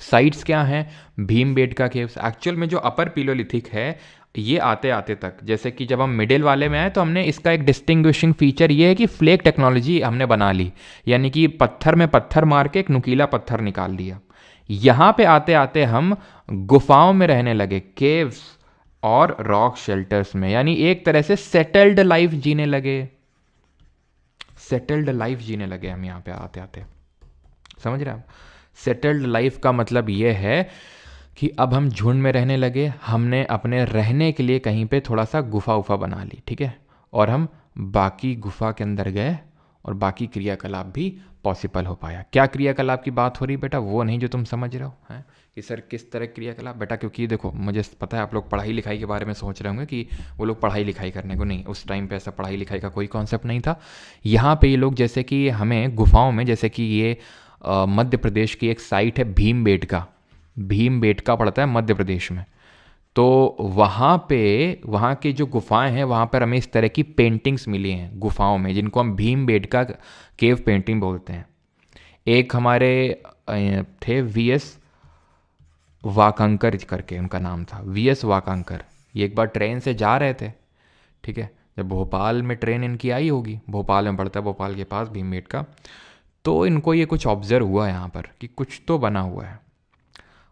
साइट्स क्या हैं, भीमबेटका केव्स। एक्चुअल में जो अपर पीलियोलिथिक है ये आते आते तक, जैसे कि जब हम मिडिल वाले में आए तो हमने इसका एक डिस्टिंग्विशिंग फीचर ये है कि फ्लेक टेक्नोलॉजी हमने बना ली, यानी कि पत्थर में पत्थर मार के एक नुकीला पत्थर निकाल लिया। यहाँ पे आते आते हम गुफाओं में रहने लगे, केव्स और रॉक शेल्टर्स में, यानी एक तरह से सेटल्ड लाइफ जीने लगे। सेटल्ड लाइफ जीने लगे हम यहाँ पे आते आते, समझ रहे हैं आप। सेटल्ड लाइफ का मतलब ये है कि अब हम झुंड में रहने लगे, हमने अपने रहने के लिए कहीं पे थोड़ा सा गुफा उफा बना ली, ठीक है। और हम बाकी गुफा के अंदर गए और बाकी क्रियाकलाप भी पॉसिबल हो पाया। क्या क्रियाकलाप की बात हो रही बेटा, वो नहीं जो तुम समझ रहे हो हैं कि सर किस तरह क्रियाकलाप बेटा, क्योंकि देखो मुझे पता है आप लोग पढ़ाई लिखाई के बारे में सोच रहे होंगे कि वो लोग पढ़ाई लिखाई करने को, नहीं, उस टाइम पे ऐसा पढ़ाई लिखाई का कोई कॉन्सेप्ट नहीं था। यहाँ पे ये लोग जैसे कि हमें गुफाओं में, जैसे कि ये मध्य प्रदेश की एक साइट है भीमबेटका पड़ता है मध्य प्रदेश में। तो वहाँ के जो गुफाएं हैं वहाँ पर हमें इस तरह की पेंटिंग्स मिली हैं गुफाओं में, जिनको हम भीमबेटका केव पेंटिंग बोलते हैं। एक हमारे थे वीएस वाकंकर करके उनका नाम था, वीएस वाकंकर। ये एक बार ट्रेन से जा रहे थे, ठीक है, जब भोपाल में ट्रेन इनकी आई होगी, भोपाल में पड़ता है, भोपाल के पास भीमबेटका। तो इनको ये कुछ ऑब्जर्व हुआ यहाँ पर कि कुछ तो बना हुआ है।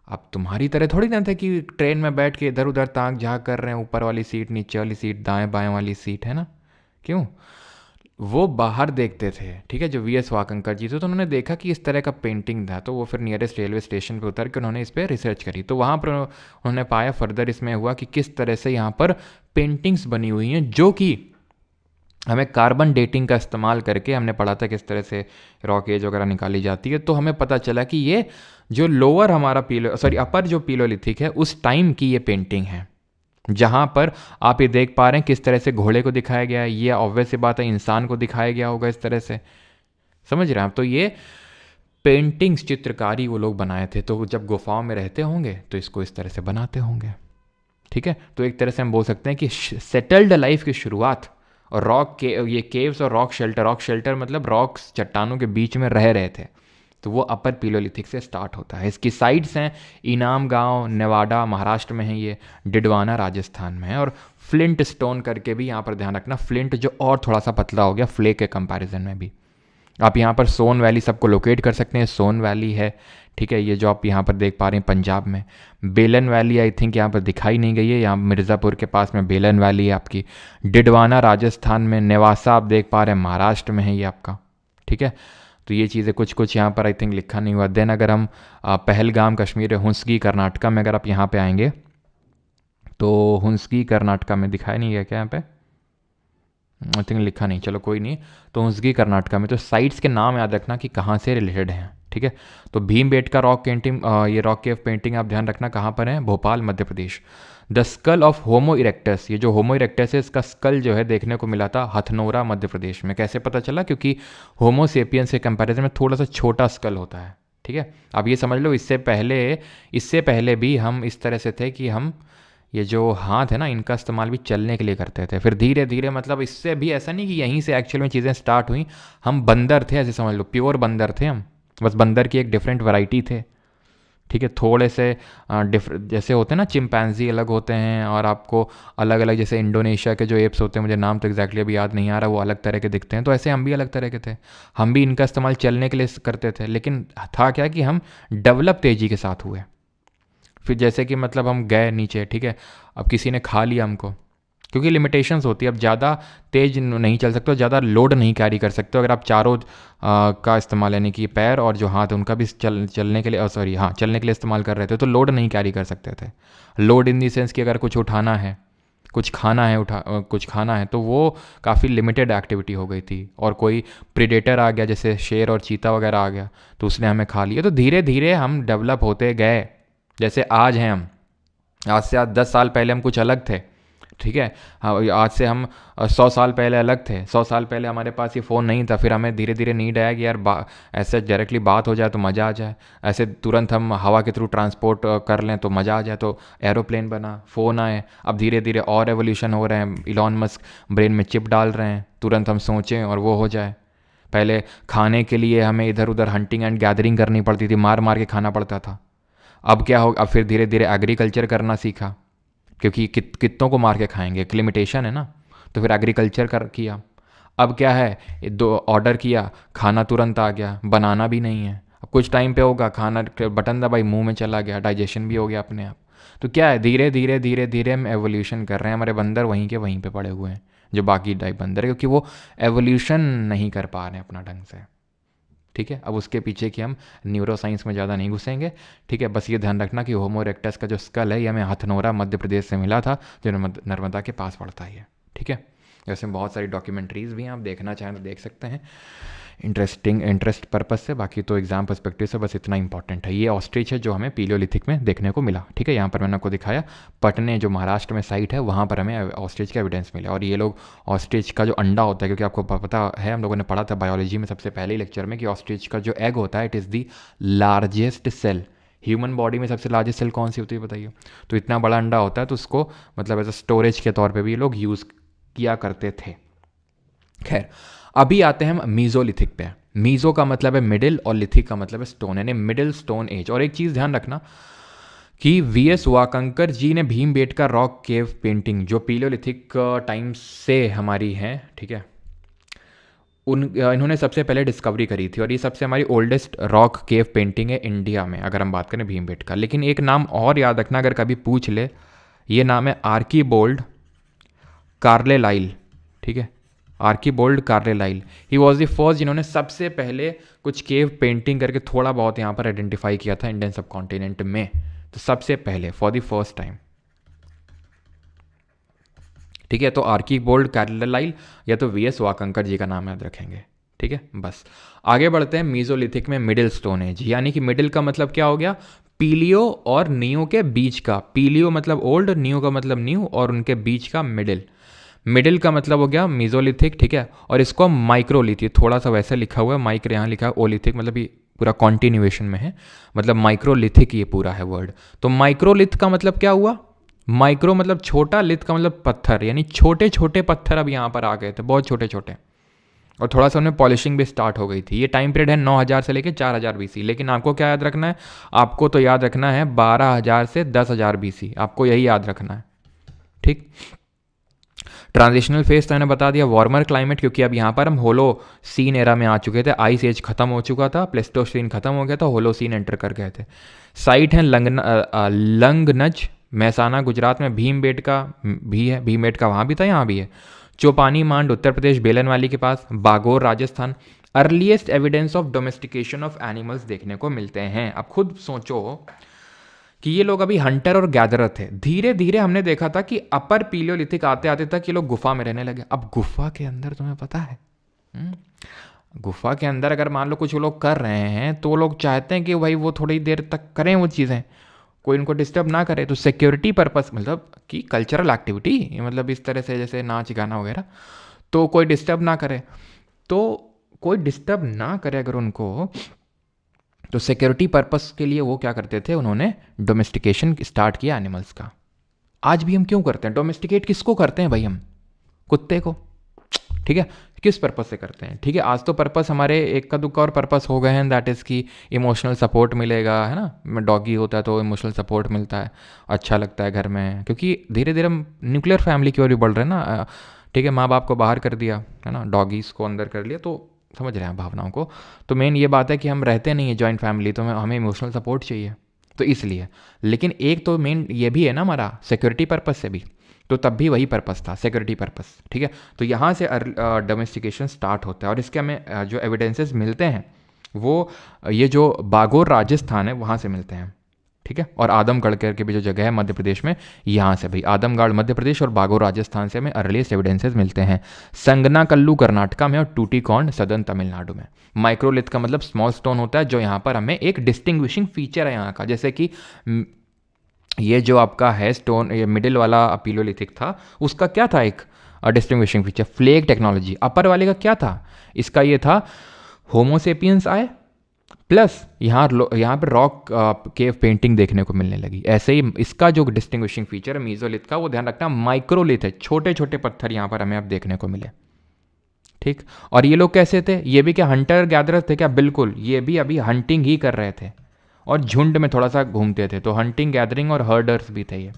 अब तुम्हारी तरह थोड़ी ना थे कि ट्रेन में बैठ के इधर उधर ताक झाँक कर रहे हैं, ऊपर वाली सीट, नीचे वाली सीट, दाएं बाएं वाली सीट, है ना, क्यों। वो बाहर देखते थे, ठीक है, जो वीएस वाकंकर जी थे, तो उन्होंने देखा कि इस तरह का पेंटिंग था, तो वो फिर नियरेस्ट रेलवे स्टेशन पे उतर के उन्होंने इस पर रिसर्च करी। तो वहाँ पर उन्होंने पाया, फर्दर इसमें हुआ कि किस तरह से यहाँ पर पेंटिंग्स बनी हुई हैं, जो कि हमें कार्बन डेटिंग का इस्तेमाल करके, हमने पढ़ा था किस तरह से रॉक एज वगैरह निकाली जाती है, तो हमें पता चला कि ये जो लोअर हमारा अपर जो पीलोलिथिक है उस टाइम की ये पेंटिंग है, जहाँ पर आप ये देख पा रहे हैं किस तरह से घोड़े को दिखाया गया है। ये ऑब्वियस सी बात है, इंसान को दिखाया गया होगा इस तरह से, समझ रहे हैं आप। तो ये पेंटिंग्स, चित्रकारी वो लोग बनाए थे, तो जब गुफाओं में रहते होंगे तो इसको इस तरह से बनाते होंगे, ठीक है। तो एक तरह से हम बोल सकते हैं कि सेटल्ड लाइफ की शुरुआत, और रॉक के ये केव्स और रॉक शेल्टर मतलब रॉक्स, चट्टानों के बीच में रह रहे थे, तो वो अपर पीलोलिथिक से स्टार्ट होता है। इसकी साइड्स हैं इनाम गांव नेवाडा महाराष्ट्र में है, ये डिडवाना राजस्थान में है, और फ्लिंट स्टोन करके भी यहाँ पर ध्यान रखना, फ्लिंट जो और थोड़ा सा पतला हो गया फ्ले के कंपैरिजन में भी। आप यहाँ पर सोन वैली सबको लोकेट कर सकते हैं, सोन वैली है, ठीक है, ये जो आप यहाँ पर देख पा रहे हैं पंजाब में। बेलन वैली आई थिंक यहाँ पर दिखाई नहीं गई है, यहाँ मिर्ज़ापुर के पास में बेलन वैली है आपकी। डिडवाना राजस्थान में, नेवासा आप देख पा रहे हैं महाराष्ट्र में है ये आपका, ठीक है। तो ये चीज़ें कुछ यहाँ पर आई थिंक लिखा नहीं हुआ। देन अगर हम पहलगाम कश्मीर, हुंसगी कर्नाटका में अगर आप यहाँ पे आएंगे, तो हुंसगी कर्नाटका में दिखाई नहीं गया क्या यहाँ पे, आई थिंक लिखा नहीं, चलो कोई नहीं। तो हुंसगी कर्नाटका में, तो साइट्स के नाम याद रखना कि कहाँ से रिलेटेड हैं, ठीक है। तो भीमबेटका रॉक पेंटिंग, ये रॉक केव पेंटिंग आप ध्यान रखना कहाँ पर है, Bhopal Madhya Pradesh. The skull of Homo erectus, ये जो होमो इरेक्टस है इसका स्कल जो है देखने को मिला था हथनोरा मध्य प्रदेश में। कैसे पता चला, क्योंकि होमो सेपियंस के कंपैरिजन में थोड़ा सा छोटा स्कल होता है, ठीक है। आप ये समझ लो, इससे पहले भी हम इस तरह से थे कि हम ये जो हाथ है ना, इनका इस्तेमाल भी चलने के लिए करते थे। फिर धीरे धीरे, मतलब इससे भी ऐसा नहीं कि यहीं से एक्चुअल में चीज़ें स्टार्ट हुई, हम बंदर थे ऐसे समझ लो, प्योर बंदर थे हम, बस बंदर की एक डिफरेंट वैरायटी थे, ठीक है। थोड़े से जैसे होते हैं ना, चिंपैंजी अलग होते हैं, और आपको अलग अलग, जैसे इंडोनेशिया के जो एप्स होते हैं, मुझे नाम तो एग्जैक्टली अभी याद नहीं आ रहा, वो अलग तरह के दिखते हैं, तो ऐसे हम भी अलग तरह के थे, हम भी इनका इस्तेमाल चलने के लिए करते थे। लेकिन था क्या कि हम डेवलप तेज़ी के साथ हुए। फिर जैसे कि मतलब हम गए नीचे, ठीक है, अब किसी ने खा लिया हमको, क्योंकि लिमिटेशंस होती है, अब ज़्यादा तेज़ नहीं चल सकते, ज़्यादा लोड नहीं कैरी कर सकते। अगर आप चारों का इस्तेमाल, यानी कि पैर और जो हाथ उनका भी चलने के लिए, चलने के लिए इस्तेमाल कर रहे थे, तो लोड नहीं कैरी कर सकते थे। लोड इन दी सेंस कि अगर कुछ उठाना है, कुछ खाना है, तो वो काफ़ी लिमिटेड एक्टिविटी हो गई थी। और कोई प्रीडेटर आ गया, जैसे शेर और चीता वगैरह आ गया, तो उसने हमें खा लिया। तो धीरे धीरे हम डेवलप होते गए। जैसे आज हैं हम, आज से 10 साल पहले हम कुछ अलग थे, ठीक है। हाँ, आज से हम 100 साल पहले अलग थे। 100 साल पहले हमारे पास ये फ़ोन नहीं था, फिर हमें धीरे धीरे नीड आया कि यार ऐसे डायरेक्टली बात हो जाए तो मज़ा आ जाए, ऐसे तुरंत हम हवा के थ्रू ट्रांसपोर्ट कर लें तो मज़ा आ जाए, तो एरोप्लेन बना, फ़ोन आए। अब धीरे धीरे और एवोल्यूशन हो रहे हैं, इलॉन मस्क ब्रेन में चिप डाल रहे हैं, तुरंत हम सोचें और वो हो जाए। पहले खाने के लिए हमें इधर उधर हंटिंग एंड गैदरिंग करनी पड़ती थी, मार मार के खाना पड़ता था। अब क्या हो, अब फिर धीरे धीरे एग्रीकल्चर करना सीखा, क्योंकि कितनों को मार के खाएंगे, एक लिमिटेशन है ना, तो फिर एग्रीकल्चर किया। अब क्या है, दो ऑर्डर किया, खाना तुरंत आ गया, बनाना भी नहीं है, अब कुछ टाइम पे होगा, खाना बटन दबाई मुंह में चला गया, डाइजेशन भी हो गया अपने आप। तो क्या है, धीरे धीरे धीरे धीरे हम एवोल्यूशन कर रहे हैं। हमारे बंदर वहीं के वहीं पे पड़े हुए हैं, जो बाकी टाइप बंदर है, क्योंकि वो एवोल्यूशन नहीं कर पा रहे हैं अपना ढंग से, ठीक है। अब उसके पीछे कि हम न्यूरो साइंस में ज़्यादा नहीं घुसेंगे, ठीक है। बस ये ध्यान रखना कि होमो इरेक्टस का जो स्कल है ये हमें हथनोरा मध्य प्रदेश से मिला था, जो नर्मदा के पास पड़ता है, ठीक है। जैसे बहुत सारी डॉक्यूमेंट्रीज़ भी हैं, आप देखना चाहें तो देख सकते हैं, इंटरेस्ट पर्पज से। बाकी तो एग्जाम पर्सपेक्टिव से बस इतना इंपॉर्टेंट है। ये ऑस्ट्रिच है जो हमें पीलियोलिथिक में देखने को मिला, ठीक है। यहाँ पर मैंने आपको दिखाया पटने जो महाराष्ट्र में साइट है, वहाँ पर हमें ऑस्ट्रिच का एविडेंस मिला। और ये लोग ऑस्ट्रिच का जो अंडा होता है, क्योंकि आपको पता है, हम लोगों ने पढ़ा था बायोलॉजी में सबसे पहले ही लेक्चर में, कि ऑस्ट्रिच का जो एग होता है, it is the largest cell. Human body में सबसे लार्जेस्ट सेल कौन सी होती है बताइए। तो इतना बड़ा अंडा होता है, तो उसको मतलब एज अ स्टोरेज के तौर पर भी ये लोग यूज़ किया करते थे। खैर, अभी आते हैं हम मीज़ोलिथिक पे। मीज़ो का मतलब है मिडिल और लिथिक का मतलब है स्टोन, यानी मिडिल स्टोन एज। और एक चीज़ ध्यान रखना कि वीएस वाकंकर जी ने भीमबेटका रॉक केव पेंटिंग जो पीलियोलिथिक टाइम से हमारी है, ठीक है, इन्होंने सबसे पहले डिस्कवरी करी थी। और ये सबसे हमारी ओल्डेस्ट रॉक केव पेंटिंग है इंडिया में, अगर हम बात करें भीमबेटका। लेकिन एक नाम और याद रखना, अगर कभी पूछ ले, ये नाम है आर्कीबोल्ड कार्लेलाइल, ठीक है। आर्कीबोल्ड कार्लेलाइल, ही वॉज द फर्स्ट जिन्होंने सबसे पहले कुछ केव पेंटिंग करके थोड़ा बहुत यहाँ पर आइडेंटिफाई किया था इंडियन सब कॉन्टिनेंट में, तो सबसे पहले फॉर द फर्स्ट टाइम। ठीक है, तो आर्कीबोल्ड कार्लेलाइल या तो वीएस वाकंकर जी का नाम याद रखेंगे। ठीक है, बस आगे बढ़ते हैं। मीजोलिथिक में मिडिल स्टोन एज, यानी कि मिडिल का मतलब क्या हो गया, पीलियो और नियो के बीच का। पीलियो मतलब ओल्ड, नियो का मतलब न्यू, और उनके बीच का मिडिल। मिडिल का मतलब हो गया मीजोलिथिक। ठीक है, और इसको माइक्रोलिथिक, थोड़ा सा वैसे लिखा हुआ है, माइक्रो यहाँ लिखा है, ओलिथिक मतलब ये पूरा कॉन्टिन्यूएशन में है, मतलब माइक्रोलिथिक ये पूरा है वर्ड। तो माइक्रोलिथ का मतलब क्या हुआ, माइक्रो मतलब छोटा, लिथ का मतलब पत्थर, यानी छोटे छोटे पत्थर अब यहाँ पर आ गए थे, बहुत छोटे छोटे, और थोड़ा सा उनमें पॉलिशिंग भी स्टार्ट हो गई थी। ये टाइम पीरियड है 9000 से लेकर 4000 बीसी, लेकिन आपको क्या याद रखना है, आपको तो याद रखना है 12000 से 10000 बीसी, आपको यही याद रखना है। ठीक, ट्रांजिशनल फेज तो मैंने बता दिया, वार्मर क्लाइमेट, क्योंकि अब यहाँ पर हम होलो सीन एरा में आ चुके थे, आइस एज खत्म हो चुका था, प्लेस्टोसीन खत्म हो गया था, होलो सीन एंटर कर गए थे। साइट है लंगनज, महसाना गुजरात में, भीमबेटका भी है, भीमबेटका वहाँ भी था, यहाँ भी है। चौपानी मांड उत्तर प्रदेश बेलन वैली के पास, Bagor Rajasthan. Earliest evidence of domestication of animals देखने को मिलते हैं। अब खुद सोचो कि ये लोग अभी हंटर और गैदरर थे, धीरे धीरे हमने देखा था कि अपर पीलियोलिथिक आते आते तक ये लोग गुफा में रहने लगे। अब गुफा के अंदर तुम्हें पता है, गुफा के अंदर अगर मान लो कुछ लोग कर रहे हैं तो लोग चाहते हैं कि भाई वो थोड़ी देर तक करें वो चीज़ें, कोई उनको डिस्टर्ब ना करे। तो सिक्योरिटी पर्पस मतलब कि कल्चरल एक्टिविटी, मतलब इस तरह से जैसे नाच गाना वगैरह, तो कोई डिस्टर्ब ना करे, तो कोई डिस्टर्ब ना करे अगर उनको, तो सिक्योरिटी पर्पस के लिए वो क्या करते थे, उन्होंने डोमेस्टिकेशन स्टार्ट किया एनिमल्स का। आज भी हम क्यों करते हैं डोमेस्टिकेट, किसको करते हैं भाई हम, कुत्ते को। ठीक है, किस पर्पस से करते हैं। ठीक है, आज तो पर्पस हमारे एक का दुक्का और पर्पस हो गए हैं, दैट इज़ कि इमोशनल सपोर्ट मिलेगा, है ना, डॉगी होता है तो इमोशनल सपोर्ट मिलता है, अच्छा लगता है घर में, क्योंकि धीरे धीरे हम न्यूक्लियर फैमिली की ओर भी बढ़ रहे हैं ना। ठीक है, माँ बाप को बाहर कर दिया है ना, डॉगीज़ को अंदर कर लिया, तो समझ रहे हैं भावनाओं को। तो मेन ये बात है कि हम रहते नहीं है जॉइंट फैमिली, तो हमें इमोशनल सपोर्ट चाहिए, तो इसलिए। लेकिन एक तो मेन ये भी है ना हमारा सिक्योरिटी पर्पस से भी, तो तब भी वही पर्पस था, सिक्योरिटी पर्पस। ठीक है, तो यहाँ से डोमेस्टिकेशन स्टार्ट होता है, और इसके हमें जो एविडेंसेस मिलते हैं वो ये जो बागोर राजस्थान है वहाँ से मिलते हैं। ठीक है, और आदमगढ़ करके भी जो जगह है मध्य प्रदेश में, यहाँ से भाई आदमगढ़ मध्य प्रदेश और बागोर राजस्थान से हमें अर्लीस्ट एविडेंसेस मिलते हैं। संगनाकल्लू कर्नाटका में और टूटीकॉर्न सदर्न तमिलनाडु में। माइक्रोलिथ का मतलब स्मॉल स्टोन होता है, जो यहाँ पर हमें एक डिस्टिंग्विशिंग फीचर है यहाँ का, जैसे कि ये जो आपका है स्टोन, ये मिडिल वाला पीलियोलिथिक था, उसका क्या था एक डिस्टिंग्विशिंग फीचर, फ्लेग टेक्नोलॉजी। अपर वाले का क्या था, इसका ये था होमोसेपियंस आए, प्लस यहाँ पर रॉक केव पेंटिंग देखने को मिलने लगी। ऐसे ही इसका जो डिस्टिंग्विशिंग फीचर है मीजोलिथ का, वो ध्यान रखना माइक्रोलिथ है, छोटे छोटे पत्थर यहाँ पर हमें अब देखने को मिले। ठीक, और ये लोग कैसे थे, ये भी क्या हंटर गैदरर थे क्या, बिल्कुल, ये भी अभी हंटिंग ही कर रहे थे और झुंड में थोड़ा सा घूमते थे, तो हंटिंग गैदरिंग और हर्डर्स भी थे ये।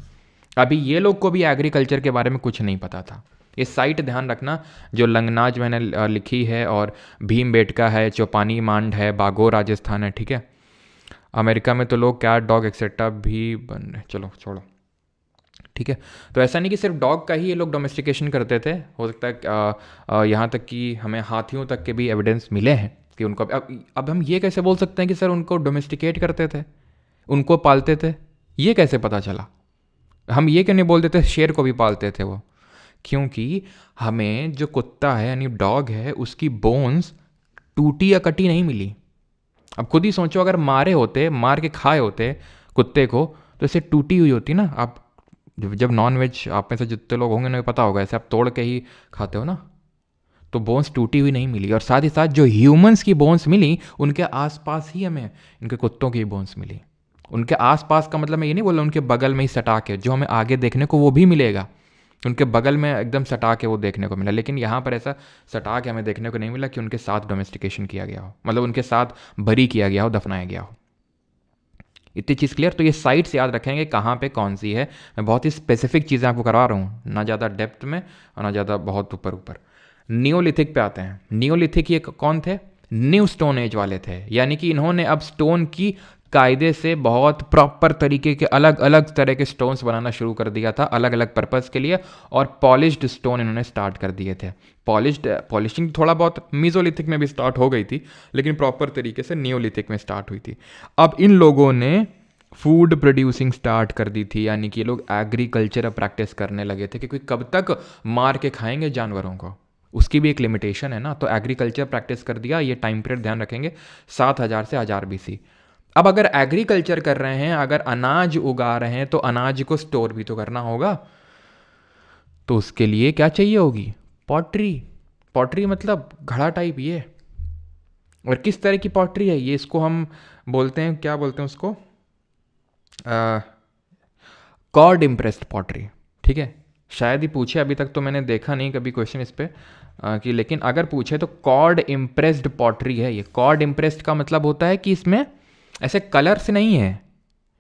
अभी ये लोग को भी एग्रीकल्चर के बारे में कुछ नहीं पता था। ये साइट ध्यान रखना, जो लंगनाज मैंने लिखी है, और भीमबेटका है, चौपानी मांड है, बागोर राजस्थान है। ठीक है, अमेरिका में तो लोग कैट डॉग एक्सेट्रा भी बन रहे, चलो छोड़ो। ठीक है, तो ऐसा नहीं कि सिर्फ डॉग का ही ये लोग डोमेस्टिकेशन करते थे, हो सकता है यहाँ तक कि हमें हाथियों तक के भी एविडेंस मिले हैं कि उनको। अब हम ये कैसे बोल सकते हैं कि सर उनको डोमेस्टिकेट करते थे, उनको पालते थे, ये कैसे पता चला। हम ये क्यों नहीं बोल देते शेर को भी पालते थे वो, क्योंकि हमें जो कुत्ता है यानी डॉग है, उसकी बोन्स टूटी या कटी नहीं मिली। अब खुद ही सोचो, अगर मारे होते, मार के खाए होते कुत्ते को, तो इसे टूटी हुई होती ना। आप जब नॉन वेज आप में से जितने लोग होंगे उन्हें पता होगा, ऐसे आप तोड़ के ही खाते हो ना, तो बोन्स टूटी हुई नहीं मिली। और साथ ही साथ जो ह्यूमंस की बोन्स मिली, उनके आसपास ही हमें इनके कुत्तों की बोन्स मिली। उनके आसपास का मतलब मैं ये नहीं बोल रहा उनके बगल में ही सटा के, जो हमें आगे देखने को वो भी मिलेगा, उनके बगल में एकदम सटा के वो देखने को मिला। लेकिन यहाँ पर ऐसा सटा के हमें देखने को नहीं मिला कि उनके साथ डोमेस्टिकेशन किया गया हो, मतलब उनके साथ भरी किया गया हो, दफनाया गया हो। इतनी चीज़ क्लियर। तो ये साइट्स याद रखेंगे कहाँ पे कौन सी है। मैं बहुत ही स्पेसिफिक चीज़ें आपको करवा रहा हूँ, ना ज़्यादा डेप्थ में और ना ज़्यादा बहुत ऊपर ऊपर। नियोलिथिक पे आते हैं। नियोलिथिक ये कौन थे, न्यू स्टोन एज वाले थे, यानी कि इन्होंने अब स्टोन की कायदे से बहुत प्रॉपर तरीके के अलग अलग तरह के स्टोन्स बनाना शुरू कर दिया था अलग अलग पर्पज़ के लिए, और पॉलिश्ड स्टोन इन्होंने स्टार्ट कर दिए थे। पॉलिशिंग थोड़ा बहुत मीजोलिथिक में भी स्टार्ट हो गई थी, लेकिन प्रॉपर तरीके से नियोलिथिक में स्टार्ट हुई थी। अब इन लोगों ने फूड प्रोड्यूसिंग स्टार्ट कर दी थी, यानी कि ये लोग एग्रीकल्चर प्रैक्टिस करने लगे थे, क्योंकि कब तक मार के खाएंगे जानवरों को, उसकी भी एक लिमिटेशन है ना। तो एग्रीकल्चर प्रैक्टिस कर दिया। ये टाइम पीरियड ध्यान रखेंगे 7000 से 1000 BC। अब अगर एग्रीकल्चर कर रहे हैं, अगर अनाज उगा रहे हैं, तो अनाज को स्टोर भी तो करना होगा। तो उसके लिए क्या चाहिए होगी? पॉटरी। पॉटरी मतलब घड़ा टाइप ये। और किस तरह की पॉटरी है ये? इसको हम बोलते हैं, क्या बोलते हैं उसको? Cord impressed pottery. ठीक है, शायद ही पूछे, अभी तक तो मैंने देखा नहीं कभी क्वेश्चन इस पे कि, लेकिन अगर पूछे तो कॉर्ड इम्प्रेस्ड पॉटरी है ये। कॉर्ड इम्प्रेस्ड का मतलब होता है कि इसमें ऐसे कलर से नहीं है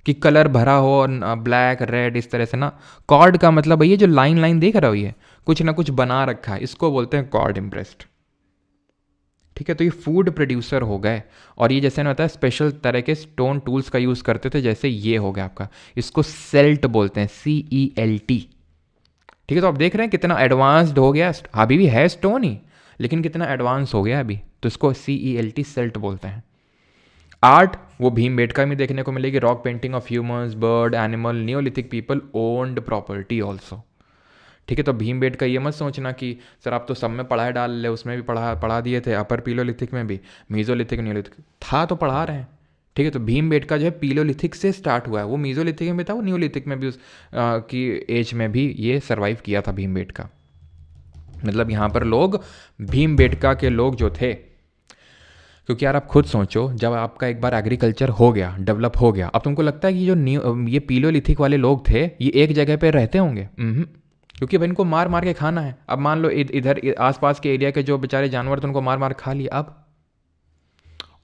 कि कलर भरा हो और ब्लैक रेड इस तरह से ना। कॉर्ड का मतलब ये जो लाइन लाइन देख रहा हो, ये कुछ ना कुछ बना रखा है, इसको बोलते हैं कॉर्ड इम्प्रेस्ड। ठीक है, तो ये फूड प्रोड्यूसर हो गए। और ये जैसे ना बताया स्पेशल तरह के स्टोन टूल्स का यूज़ करते थे, जैसे ये हो गया आपका, इसको सेल्ट बोलते हैं, CELT। ठीक है, तो आप देख रहे हैं कितना एडवांस्ड हो गया। अभी भी है स्टोन ही, लेकिन कितना एडवांस हो गया अभी, तो इसको CELT सेल्ट बोलते हैं। आर्ट वो भीमबेटका में देखने को मिलेगी, rock painting of humans, bird, animal, Neolithic people owned property also. ठीक है, तो भीमबेटका ये मत सोचना कि सर आप तो सब में पढ़ाए डाल ले, उसमें भी पढ़ा दिए थे, अपर पीलोलिथिक में भी, मीजोलिथिक नियोलिथिक था तो पढ़ा रहे हैं। ठीक है, तो भीमबेटका जो है पीलोलिथिक से स्टार्ट हुआ है, वो मीजोलिथिक में भी था, वो नियोलिथिक में भी उस की एज में भी ये सर्वाइव किया था भीमबेटका। मतलब यहाँ पर लोग भीमबेटका के लोग जो थे, क्योंकि यार आप खुद सोचो, जब आपका एक बार एग्रीकल्चर हो गया, डेवलप हो गया, अब तुमको लगता है कि जो ये पीलोलिथिक वाले लोग थे ये एक जगह पे रहते होंगे? क्योंकि भाई इनको मार मार के खाना है। अब मान लो इधर आसपास के एरिया के जो बेचारे जानवर थे उनको मार मार खा लिया अब,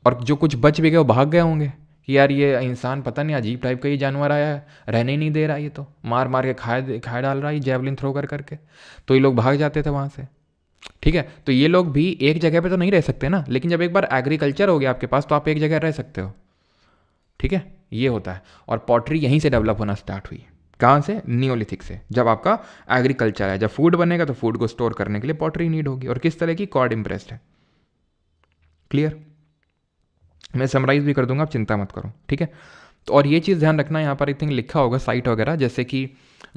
और जो कुछ बच भी गए वो भाग गए होंगे कि यार ये इंसान पता नहीं अजीब टाइप का ये जानवर आया है, रहने ही नहीं दे रहा, ये तो मार मार के खाए डाल रहा है जैवलिन थ्रो कर करके, तो ये लोग भाग जाते थे वहाँ से। ठीक है, तो ये लोग भी एक जगह पे तो नहीं रह सकते ना, लेकिन जब एक बार एग्रीकल्चर हो गया आपके पास तो आप एक जगह रह सकते हो। ठीक है, ये होता है। और पॉटरी यहीं से डेवलप होना स्टार्ट हुई। कहाँ से? नियोलिथिक से। जब आपका एग्रीकल्चर है, जब फूड बनेगा तो फूड को स्टोर करने के लिए पॉटरी नीड होगी। और किस तरह की? कॉर्ड इम्प्रेस्ड है। क्लियर? मैं समराइज भी कर दूंगा, आप चिंता मत करो। ठीक है, तो और ये चीज़ ध्यान रखना, यहाँ पर आई थिंक लिखा होगा साइट वगैरह, जैसे कि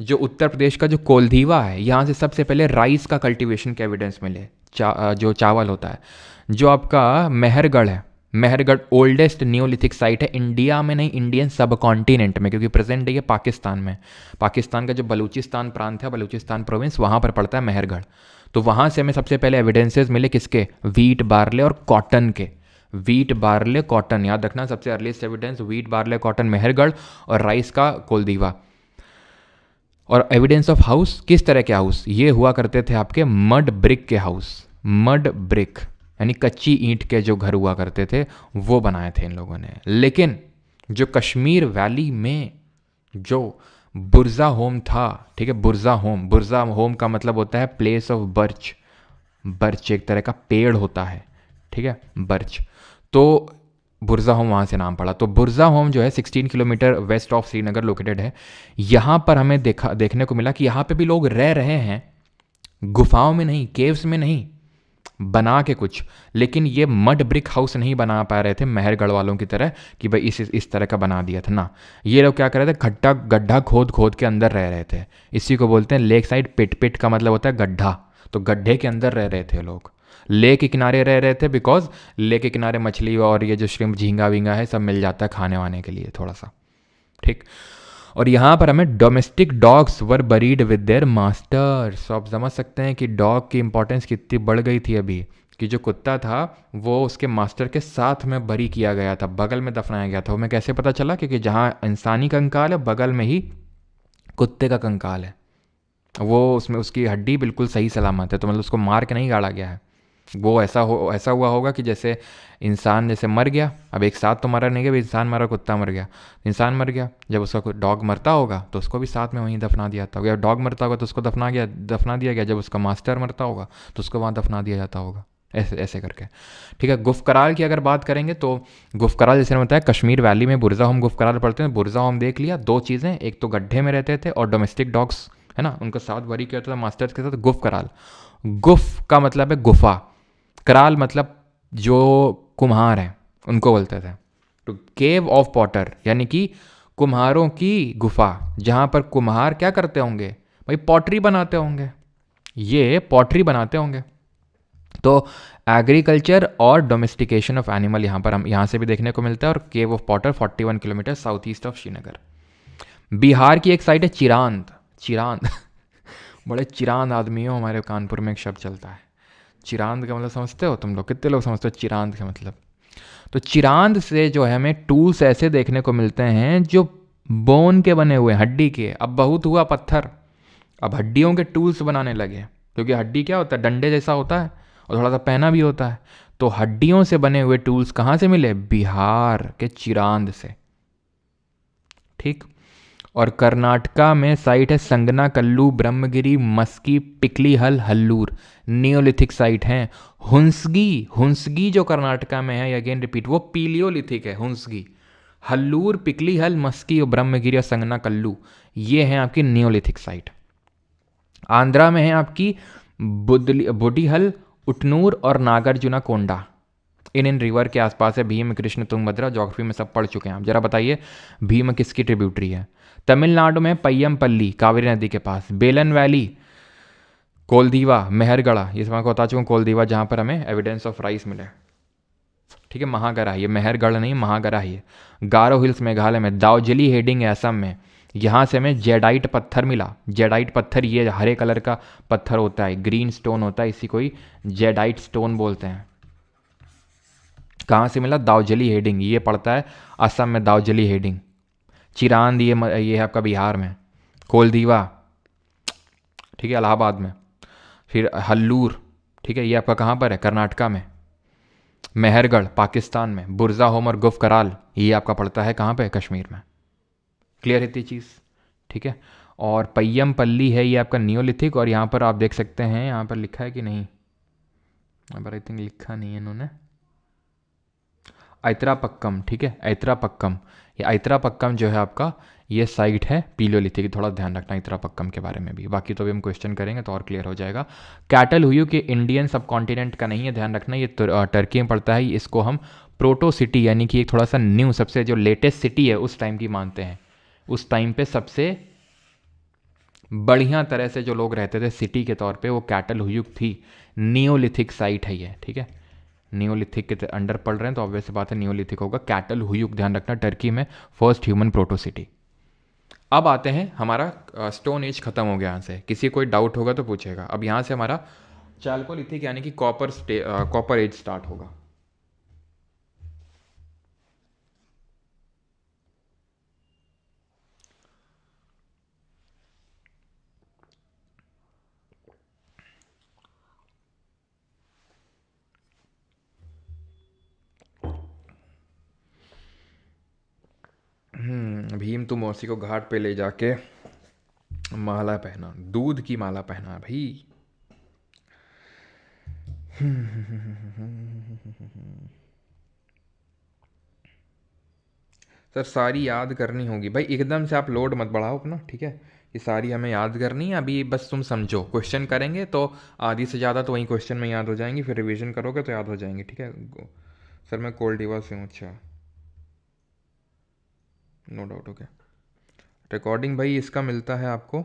जो उत्तर प्रदेश का जो कोलधीवा है, यहाँ से सबसे पहले राइस का कल्टीवेशन के एविडेंस मिले, जो चावल होता है। जो आपका मेहरगढ़ है, मेहरगढ़ ओल्डेस्ट नियोलिथिक साइट है इंडिया में, नहीं इंडियन सब कॉन्टिनेंट में, क्योंकि प्रेजेंट डे ये पाकिस्तान में, पाकिस्तान का जो बलूचिस्तान प्रांत है, बलूचिस्तान प्रोविंस, वहाँ पर पड़ता है मेहरगढ़। तो वहाँ से हमें सबसे पहले एविडेंसेस मिले किसके? वीट, बार्ले और कॉटन के। वीट, बार्ले, कॉटन, याद रखना सबसे earliest evidence wheat, barley, cotton Mehrgarh, और राइस का कोलधीवा। और एविडेंस ऑफ हाउस, किस तरह के हाउस? ये हुआ करते थे आपके मड ब्रिक के हाउस, मड ब्रिक यानी कच्ची ईंट के जो घर हुआ करते थे वो बनाए थे इन लोगों ने। लेकिन जो कश्मीर वैली में जो बुर्जा होम था, ठीक है, बुर्जा होम का मतलब होता है प्लेस ऑफ बर्च। बर्च एक तरह का पेड़ होता है, ठीक है, बर्च। तो बुर्जा होम वहाँ से नाम पड़ा। तो बुर्जा होम जो है 16 kilometre west of Srinagar located है। यहाँ पर हमें देखने को मिला कि यहाँ पे भी लोग रह रहे हैं, गुफाओं में नहीं, केव्स में नहीं, बना के कुछ। लेकिन ये मड ब्रिक हाउस नहीं बना पा रहे थे मेहरगढ़ वालों की तरह कि भाई इस तरह का बना दिया था ना। ये लोग क्या कर रहे थे? गड्ढा खोद के अंदर रह रहे थे। इसी को बोलते हैं लेक साइड पिट। पिट का मतलब होता है गड्ढा, तो गड्ढे के अंदर रह रहे थे लोग। लेक के किनारे रह रहे थे बिकॉज लेक के किनारे मछली और ये जो श्रिम्प, झींगा वींगा है सब मिल जाता है खाने वाने के लिए थोड़ा सा, ठीक। और यहाँ पर हमें domestic dogs were buried with their masters. आप समझ सकते हैं कि डॉग की इंपॉर्टेंस कितनी बढ़ गई थी अभी, कि जो कुत्ता था वो उसके मास्टर के साथ में बरी किया गया था, बगल में दफनाया गया था। वो हमें कैसे पता चला? क्योंकि जहाँ इंसानी कंकाल है बगल में ही कुत्ते का कंकाल है, वो उसमें उसकी हड्डी बिल्कुल सही सलामत है, तो मतलब उसको मार के नहीं गाड़ा गया है। वो ऐसा हुआ होगा कि जैसे इंसान जैसे मर गया, अब एक साथ तो मरा नहीं गया, इंसान मरा कुत्ता मर गया, इंसान मर गया, जब उसका डॉग मरता होगा तो उसको भी साथ में वहीं दफना दिया जाता होगा। डॉग मरता होगा तो उसको दफना दिया गया, जब उसका मास्टर मरता होगा तो उसको वहाँ दफना दिया जाता होगा। ऐसे ऐसे करके, ठीक है। गुफकराल की अगर बात करेंगे तो गुफकराल जैसे मैंने बताया कश्मीर वैली में बुरजा होम गुफकराल पढ़ते हैं। बुरजा होम देख लिया, दो चीज़ें, एक तो गड्ढे में रहते थे और डोमेस्टिक डॉग्स है ना, उनका साथ वरी किया था मास्टर्स के साथ। गुफकराल, गुफ का मतलब है गुफा, कराल मतलब जो कुम्हार हैं उनको बोलते थे। तो केव ऑफ पॉटर यानी कि कुम्हारों की गुफा, जहाँ पर कुम्हार क्या करते होंगे भाई, पॉटरी बनाते होंगे, ये पॉटरी बनाते होंगे। तो एग्रीकल्चर और डोमेस्टिकेशन ऑफ एनिमल यहाँ पर हम यहाँ से भी देखने को मिलता है। और केव of Potter 41 kilometre south east of Srinagar. Bihar की एक साइड है चिरांद, चिरांद बड़े चिरांद आदमी हो, हमारे कानपुर में एक शब्द चलता है चिरांद का मतलब, समझते हो तुम लोग, कितने लोग समझते हो चिरांद का मतलब? तो चिरांद से जो है हमें टूल्स ऐसे देखने को मिलते हैं जो बोन के बने हुए, हड्डी के। अब बहुत हुआ पत्थर, अब हड्डियों के टूल्स बनाने लगे, क्योंकि हड्डी क्या होता है, डंडे जैसा होता है और थोड़ा सा पहना भी होता है। तो हड्डियों से बने हुए टूल्स कहाँ से मिले? बिहार के चिरांद से, ठीक। और कर्नाटका में साइट है संगना कल्लू, ब्रह्मगिरी, मस्की, पिकली हल, हल्लूर, नियोलिथिक साइट हैं। हुंसगी, हुंसगी जो कर्नाटका में है, अगेन रिपीट, वो पीलियोलिथिक है हुंसगी। हल्लूर, पिकली हल, मस्की और ब्रह्मगिरी और संगना कल्लू, ये हैं आपकी नियोलिथिक साइट। आंध्रा में है आपकी बुडिहल, उटनूर और नागार्जुना कोंडा, इन रिवर के आसपास है। भीम, कृष्ण, तुंगभद्रा, ज्योग्राफी में सब पढ़ चुके हैं आप। जरा बताइए भीम किसकी ट्रिब्यूटरी है? तमिलनाडु में पय्यमपल्ली, कावेरी नदी के पास। बेलन वैली, कोलदीवा, मेहरगढ़ा, ये सब आपको बता चुका हूँ। कोलदीवा जहाँ पर हमें एविडेंस ऑफ राइस मिले, ठीक है। महागरा, ये मेहरगढ़ नहीं, महागरा ही है। गारो हिल्स मेघालय में। दाओजली हेडिंग है असम में, यहाँ से हमें जेडाइट पत्थर मिला। जेडाइट पत्थर ये हरे कलर का पत्थर होता है, ग्रीन स्टोन होता है, इसी को ही जेडाइट स्टोन बोलते हैं। कहाँ से मिला? दाओजली हेडिंग, ये पड़ता है असम में, दाओजली हेडिंग। चिरांद ये है आपका बिहार में। कोलदीवा, ठीक है, इलाहाबाद में। फिर हल्लूर, ठीक है, ये आपका कहाँ पर है? कर्नाटका में। मेहरगढ़ पाकिस्तान में। बुरजा होम और गुफ कराल ये आपका पड़ता है कहाँ पे? कश्मीर में। क्लियर है इतनी चीज़, ठीक है। और पय्यमपल्ली है ये आपका नियोलिथिक। और यहाँ पर आप देख सकते हैं, यहाँ पर लिखा है कि नहीं, यहाँ पर आई थिंक लिखा नहीं है इन्होंने, ऐत्रापक्कम, ठीक है, ऐत्रापक्कम। ये ऐत्रापक्कम जो है आपका, ये साइट है पीलियोलिथिक, थोड़ा ध्यान रखना ऐत्रापक्कम के बारे में भी। बाकी तो भी हम क्वेश्चन करेंगे तो और क्लियर हो जाएगा। कैटल हुयू कि इंडियन सब कॉन्टिनेंट का नहीं है, ध्यान रखना, ये टर्की में पड़ता है। इसको हम प्रोटो सिटी यानी कि एक थोड़ा सा न्यू, सबसे जो लेटेस्ट सिटी है उस टाइम की मानते हैं। उस टाइम पे सबसे बढ़िया तरह से जो लोग रहते थे सिटी के तौर पे, वो कैटल हुयुक थी। नियोलिथिक साइट है ये, ठीक है। नियोलिथिक के अंडर पढ़ रहे हैं तो ऑब्वियस बात है नियोलिथिक होगा। कैटल हुयुक, ध्यान रखना, टर्की में फर्स्ट ह्यूमन प्रोटो सिटी। अब आते हैं, हमारा स्टोन एज खत्म हो गया यहाँ से। किसी कोई डाउट होगा तो पूछेगा। अब यहाँ से हमारा चाल्कोलिथिक यानी कि कॉपर एज स्टार्ट होगा। भीम तो मौसी को घाट पे ले जाके माला पहना, दूध की माला पहना भाई। सर सारी याद करनी होगी भाई, एकदम से आप लोड मत बढ़ाओ अपना, ठीक है। ये सारी हमें याद करनी है अभी, बस तुम समझो। क्वेश्चन करेंगे तो आधी से ज़्यादा तो वहीं क्वेश्चन में याद हो जाएंगी, फिर रिवीजन करोगे तो याद हो जाएंगी, ठीक है। सर मैं कोल्डिवा से हूँ, अच्छा, नो डाउट, ओके। रिकॉर्डिंग भाई इसका मिलता है आपको,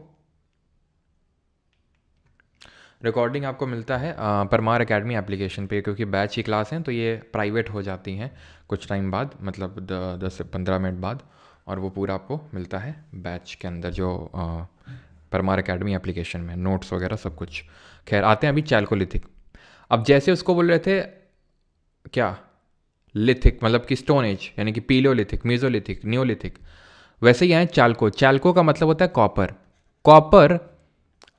रिकॉर्डिंग आपको मिलता है परमार एकेडमी एप्लीकेशन पे, क्योंकि बैच की क्लास हैं तो ये प्राइवेट हो जाती हैं कुछ टाइम बाद, मतलब 10 से 15 मिनट बाद। और वो पूरा आपको मिलता है बैच के अंदर, जो परमार एकेडमी एप्लीकेशन में नोट्स वगैरह सब कुछ। खैर आते हैं अभी चाल्कोलिथिक। अब जैसे उसको बोल रहे थे क्या, लिथिक मतलब कि स्टोन एज यानी कि पीलियोलिथिक, मीजोलिथिक, नियोलिथिक, वैसे ही यहाँ चाल्को। चाल्को का मतलब होता है copper. Copper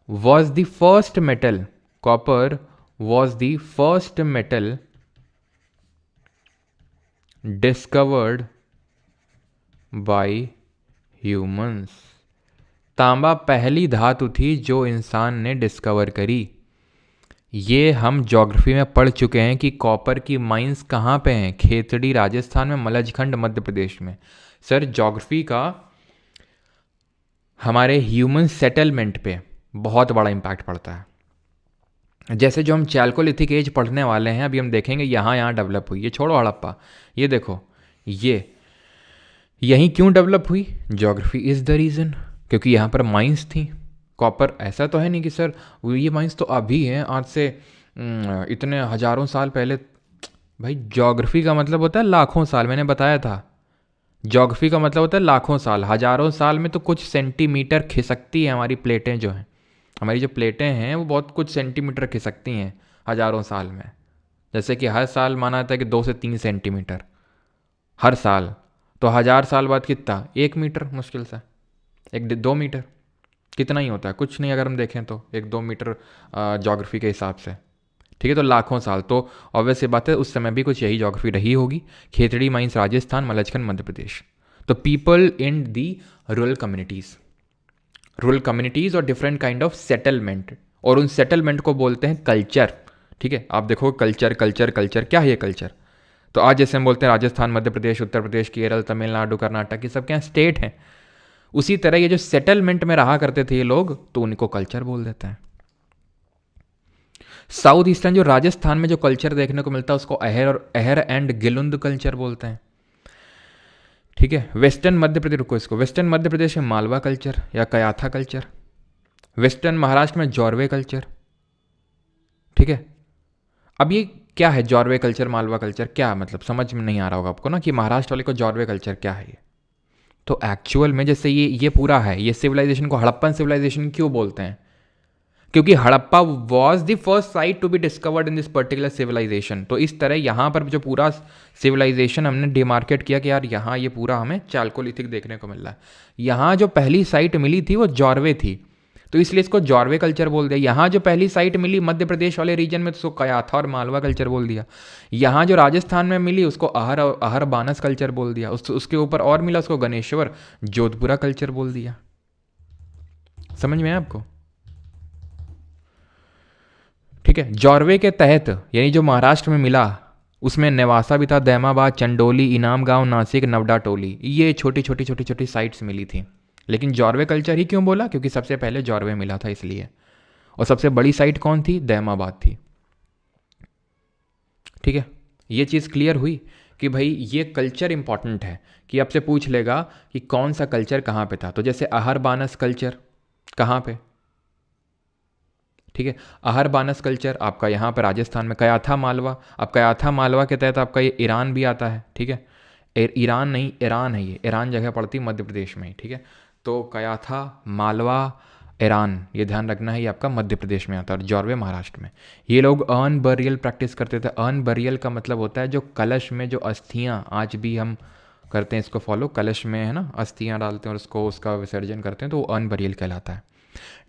was the first metal, copper was the first metal discovered by humans। तांबा पहली धातु थी जो इंसान ने डिस्कवर करी। ये हम ज्योग्राफी में पढ़ चुके हैं कि कॉपर की माइंस कहाँ पे हैं, खेतड़ी राजस्थान में, मलजखंड मध्य प्रदेश में। सर ज्योग्राफी का हमारे ह्यूमन सेटलमेंट पे बहुत बड़ा इम्पैक्ट पड़ता है। जैसे जो हम चैल्कोलिथिक एज पढ़ने वाले हैं, अभी हम देखेंगे यहाँ यहाँ डेवलप हुई, ये छोड़ो हड़प्पा, ये देखो ये यहीं क्यों डेवलप हुई, ज्योग्राफी इज़ द रीज़न, क्योंकि यहाँ पर माइंस थी। कॉपर ऐसा तो है नहीं कि सर ये माइंस तो अभी हैं, आज से इतने हज़ारों साल पहले। भाई ज्योग्राफी का मतलब होता है लाखों साल, मैंने बताया था। ज्योग्राफी का मतलब होता है लाखों साल, हज़ारों साल में तो कुछ सेंटीमीटर खिसकती है हमारी प्लेटें जो हैं। हमारी जो प्लेटें हैं वो बहुत कुछ सेंटीमीटर खिसकती हैं हज़ारों साल में। जैसे कि हर साल माना जाता है कि 2 से 3 सेंटीमीटर हर साल, तो 1000 साल बाद कितना, 1 मीटर मुश्किल से, 1-2 मीटर, कितना ही होता है, कुछ नहीं अगर हम देखें तो 1-2 मीटर ज्योग्राफी के हिसाब से। ठीक है, तो लाखों साल, तो ऑब्वियस सी बात है उस समय भी कुछ यही ज्योग्राफी रही होगी। खेतड़ी माइंस राजस्थान, मलजखंड मध्य प्रदेश। तो people in the rural communities और डिफरेंट काइंड ऑफ सेटलमेंट, और उन सेटलमेंट को बोलते हैं कल्चर। ठीक है, आप देखो कल्चर कल्चर कल्चर, क्या है ये कल्चर? तो आज जैसे हम बोलते हैं राजस्थान, मध्य प्रदेश, उत्तर प्रदेश, केरल, तमिलनाडु, कर्नाटक, ये सब क्या स्टेट हैं। उसी तरह ये जो सेटलमेंट में रहा करते थे ये लोग, तो उनको कल्चर बोल देते हैं। साउथ ईस्टर्न जो राजस्थान में जो कल्चर देखने को मिलता है उसको अहर एंड गिलुंद कल्चर बोलते हैं। ठीक है, वेस्टर्न मध्य प्रदेश, रुको इसको, वेस्टर्न मध्य प्रदेश में मालवा कल्चर या कयाथा कल्चर। वेस्टर्न महाराष्ट्र में जॉर्वे कल्चर। ठीक है, अब ये क्या है जॉर्वे कल्चर, मालवा कल्चर, क्या मतलब समझ में नहीं आ रहा होगा आपको ना कि महाराष्ट्र वाले को जॉर्वे कल्चर क्या है ये। तो एक्चुअल में जैसे ये पूरा है, ये सिविलाइजेशन को हड़प्पन सिविलाइजेशन क्यों बोलते हैं? क्योंकि Harappa was the first site to be discovered in this particular civilization. तो इस तरह यहाँ पर जो पूरा सिविलाइजेशन हमने डिमार्केट किया कि यार यहाँ ये पूरा हमें चाल्कोलिथिक देखने को मिल रहा है। यहाँ जो पहली साइट मिली थी वो जॉर्वे थी, तो इसलिए इसको जॉर्वे कल्चर बोल दिया। यहाँ जो पहली साइट मिली मध्य प्रदेश वाले रीजन में, तो उसको कयाथा और मालवा कल्चर बोल दिया। यहाँ जो राजस्थान में मिली उसको अहर बानस कल्चर बोल दिया। उसके ऊपर और मिला उसको गणेश्वर जोधपुरा कल्चर बोल दिया। समझ में आया आपको? ठीक है, जॉर्वे के तहत यानी जो महाराष्ट्र में मिला उसमें नेवासा भी था, दैमाबाद, चंडोली, इनाम गांव, नासिक, नवडा टोली, ये छोटी छोटी छोटी छोटी साइट्स मिली थी। लेकिन जॉर्वे कल्चर ही क्यों बोला? क्योंकि सबसे पहले जॉर्वे मिला था इसलिए। और सबसे बड़ी साइट कौन थी? दैमाबाद थी। ठीक है, ये चीज़ क्लियर हुई कि भाई ये कल्चर इंपॉर्टेंट है, कि आपसे पूछ लेगा कि कौन सा कल्चर कहाँ पे था। तो जैसे अहर बानस कल्चर कहाँ पे? ठीक है, अहर बानस कल्चर आपका यहाँ पर राजस्थान में। कयाथा मालवा, अब कयाथा मालवा के तहत आपका ये ईरान भी आता है। ठीक है, ईरान नहीं, ईरान है ये, ईरान जगह पड़ती मध्य प्रदेश में ही। ठीक है, तो कयाथा मालवा ईरान, ये ध्यान रखना है, ये आपका मध्य प्रदेश में आता है, और जॉर्वे महाराष्ट्र में। ये लोग अर्न बरियल प्रैक्टिस करते थे। अर्न बरियल का मतलब होता है जो कलश में जो अस्थियाँ, आज भी हम करते हैं इसको फॉलो, कलश में है ना अस्थियाँ डालते हैं और उसको उसका विसर्जन करते हैं, तो वो अर्न बरियल कहलाता है।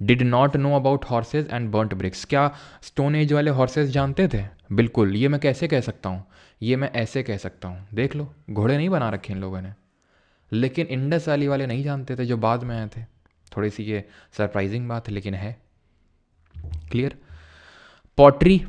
Did not know about horses and burnt bricks, क्या स्टोन एज वाले हॉर्सेज जानते थे? बिल्कुल। ये मैं कैसे कह सकता हूँ? ये मैं ऐसे कह सकता हूँ, देख लो घोड़े नहीं बना रखे इन लोगों ने। लेकिन इंडस वैली वाले नहीं जानते थे जो बाद में आए थे। थोड़ी सी ये सरप्राइजिंग बात है लेकिन है। क्लियर? पॉटरी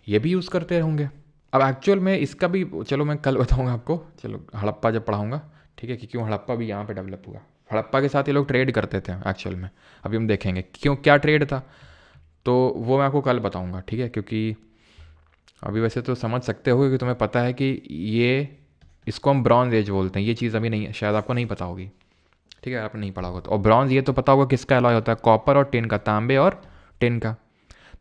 ये भी यूज़ करते होंगे। अब एक्चुअल में इसका भी चलो मैं कल बताऊंगा आपको, चलो हड़प्पा जब पढ़ाऊंगा। ठीक है, कि क्यों हड़प्पा भी यहाँ पे डेवलप हुआ। हड़प्पा के साथ ये लोग ट्रेड करते थे एक्चुअल में, अभी हम देखेंगे क्यों, क्या ट्रेड था, तो वो मैं आपको कल बताऊंगा। ठीक है, क्योंकि अभी वैसे तो समझ सकते हो कि तुम्हें पता है कि ये, इसको हम ब्रॉन्ज एज बोलते हैं। ये चीज़ अभी नहीं, शायद आपको नहीं पता होगी। ठीक है, आपने नहीं पढ़ा होगा तो। और ब्रॉन्ज ये तो पता होगा किसका अलॉय होता है, कॉपर और टिन का, तांबे और टिन का।